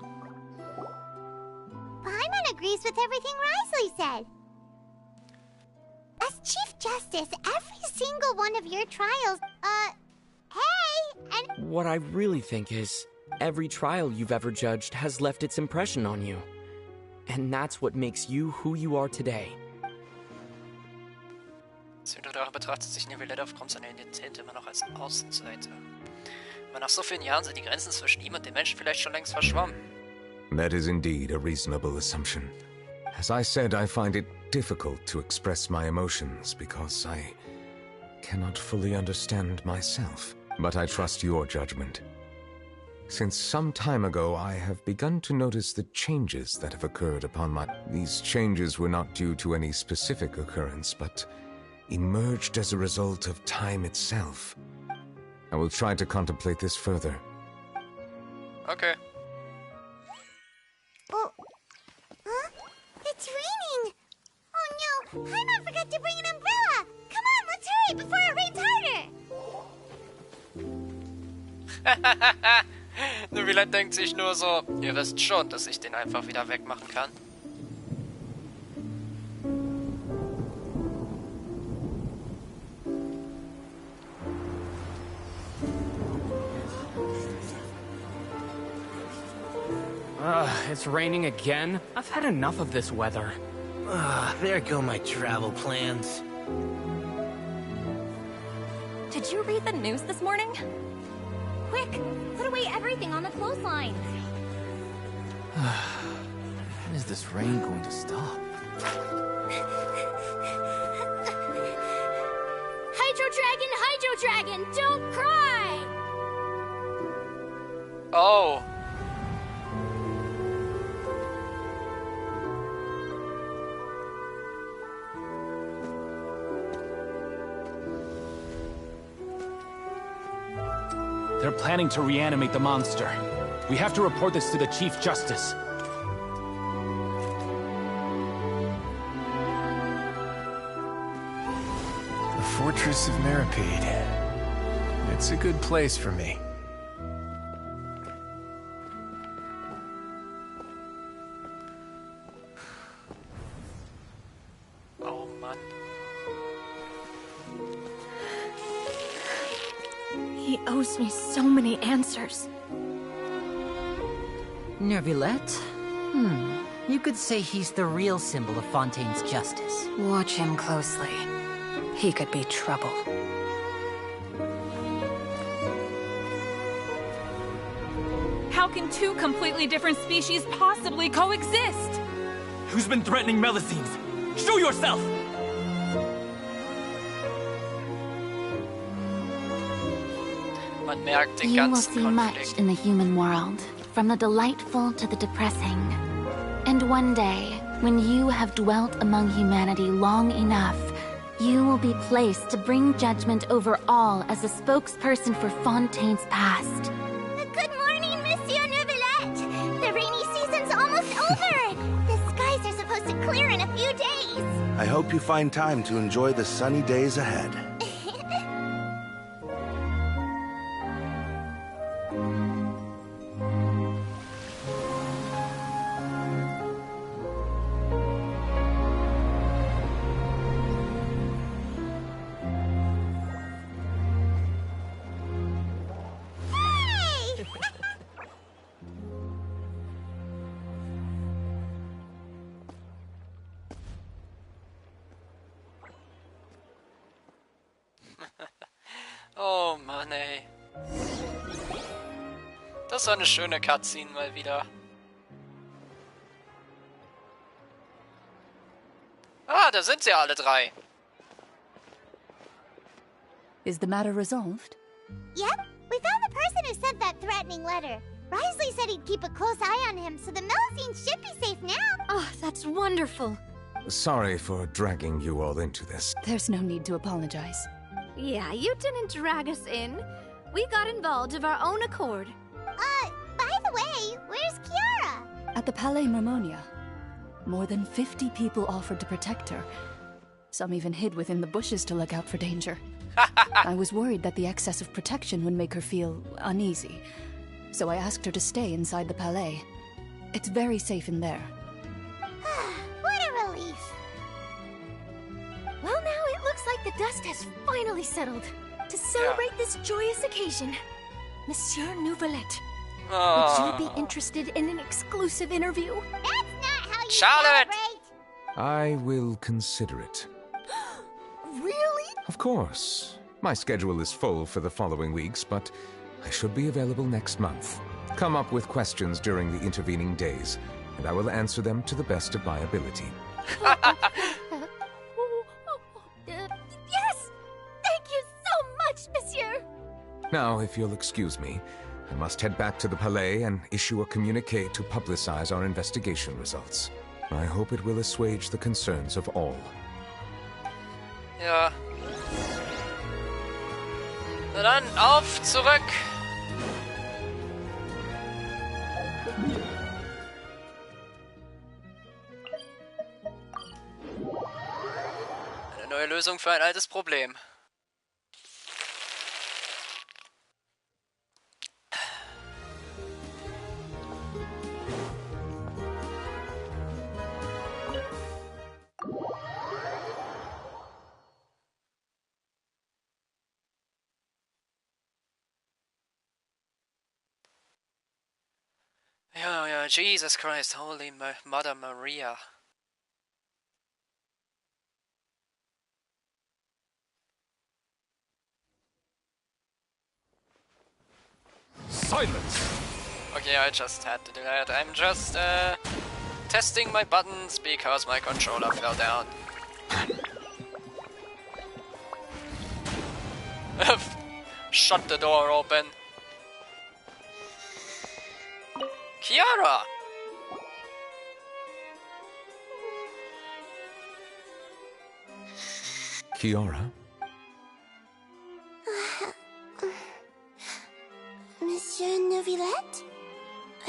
Paimon agrees with everything Risley said. As Chief Justice, every single one of your trials, hey, and... What I really think is, every trial you've ever judged has left its impression on you. And that's what makes you who you are today. Daher betrachtet sich Neuvillette aufgrund seiner Identität immer noch als Außenseiter. Aber nach so vielen Jahren sind die Grenzen zwischen ihm und den Menschen vielleicht schon längst verschwommen. That is indeed a reasonable assumption. As I said, I find it difficult to express my emotions because I cannot fully understand myself. But I trust your judgment. Since some time ago, I have begun to notice the changes that have occurred upon my... These changes were not due to any specific occurrence, but emerged as a result of time itself. I will try to contemplate this further. Okay. Oh, huh? It's raining! Oh no, Paimon forgot to bring an umbrella! Come on, let's hurry before it rains harder! Neuvillette denkt sich nur so, ihr wisst schon, dass ich den einfach wieder wegmachen kann. it's raining again? I've had enough of this weather. There go my travel plans. Did you read the news this morning? Quick, put away everything on the clothesline. When is this rain going to stop? Hydro Dragon, don't cry! Oh. They're planning to reanimate the monster. We have to report this to the Chief Justice. The Fortress of Meripede. It's a good place for me. Oh Mann. He owes me so many answers. Neuvillette? You could say he's the real symbol of Fontaine's justice. Watch him closely. He could be trouble. How can two completely different species possibly coexist? Who's been threatening Melusines? Show yourself! Man merkt den You will ganzen see Konflikt. much in the human world, from the delightful to the depressing. And one day, when you have dwelt among humanity long enough, you will be placed to bring judgment over all as a spokesperson for Fontaine's past. Good morning, Monsieur Neuvillette! The rainy season's almost over! The skies are supposed to clear in a few days! I hope you find time to enjoy the sunny days ahead. Oh Mann, ey. Das war eine schöne Cutscene mal wieder. Ah, da sind sie alle drei. Is the matter resolved? Yep, we found the person who sent that threatening letter. Risley said he'd keep a close eye on him, so the Melusines should be safe now. Oh, that's wonderful. Sorry for dragging you all into this. There's no need to apologize. Yeah, you didn't drag us in. We got involved of our own accord. By the way, where's Kiara? At the Palais Mermonia, more than 50 people offered to protect her. Some even hid within the bushes to look out for danger. I was worried that the excess of protection would make her feel uneasy, so I asked her to stay inside the Palais. It's very safe in there. What a relief. Well, now it looks like the dust has finally settled. To celebrate this joyous occasion, Monsieur Neuvillette, would you be interested in an exclusive interview? That's not how you Charlotte! celebrate! I will consider it. Really? Of course. My schedule is full for the following weeks, but I should be available next month. Come up with questions during the intervening days, and I will answer them to the best of my ability. Yes! Thank you so much, Monsieur! Now, if you'll excuse me, I must head back to the Palais and issue a communique to publicize our investigation results. I hope it will assuage the concerns of all. Ja. Na dann, auf, zurück! Eine neue Lösung für ein altes Problem. Ja, Jesus Christ, Holy Mother Maria. Silence! Okay, I just had to do that. I'm just, testing my buttons because my controller fell down. Shut the door open. Kiara! Kiara? Monsieur Neuvillette?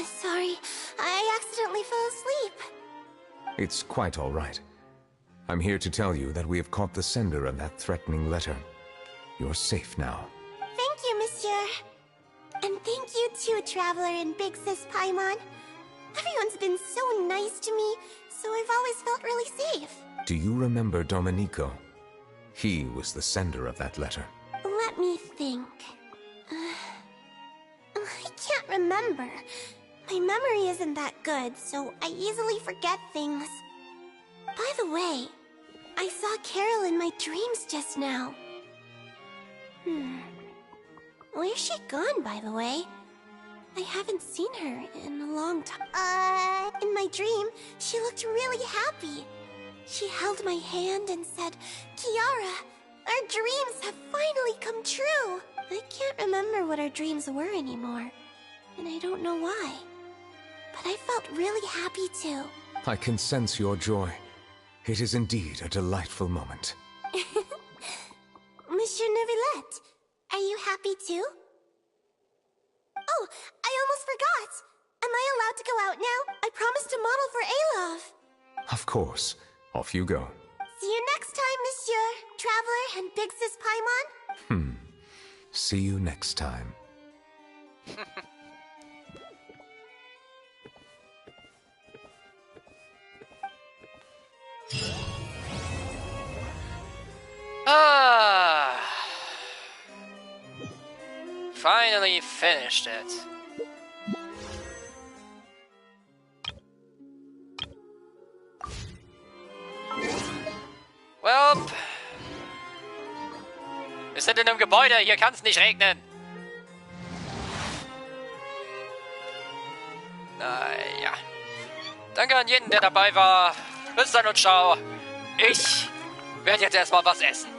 Sorry, I accidentally fell asleep. It's quite all right. I'm here to tell you that we have caught the sender of that threatening letter. You're safe now. Thank you, Monsieur. And thank you too, Traveler and Big Sis Paimon. Everyone's been so nice to me, so I've always felt really safe. Do you remember Domenico? He was the sender of that letter. Let me think. I can't remember. My memory isn't that good, so I easily forget things. By the way, I saw Carol in my dreams just now. Where's she gone, by the way? I haven't seen her in a long time. In my dream, she looked really happy. She held my hand and said, "Kiara, our dreams have finally come true." I can't remember what our dreams were anymore, and I don't know why. But I felt really happy too. I can sense your joy. It is indeed a delightful moment. Monsieur Neuvillette, are you happy too? Oh, I almost forgot! Am I allowed to go out now? I promised to model for Alov. Of course. Off you go. See you next time, Monsieur, Traveler, and Big Sis Paimon. See you next time. Finally finished it. Well, wir sind in einem Gebäude, hier kann es nicht regnen. Naja. Danke an jeden, der dabei war. Bis dann und ciao. Ich werde jetzt erstmal was essen.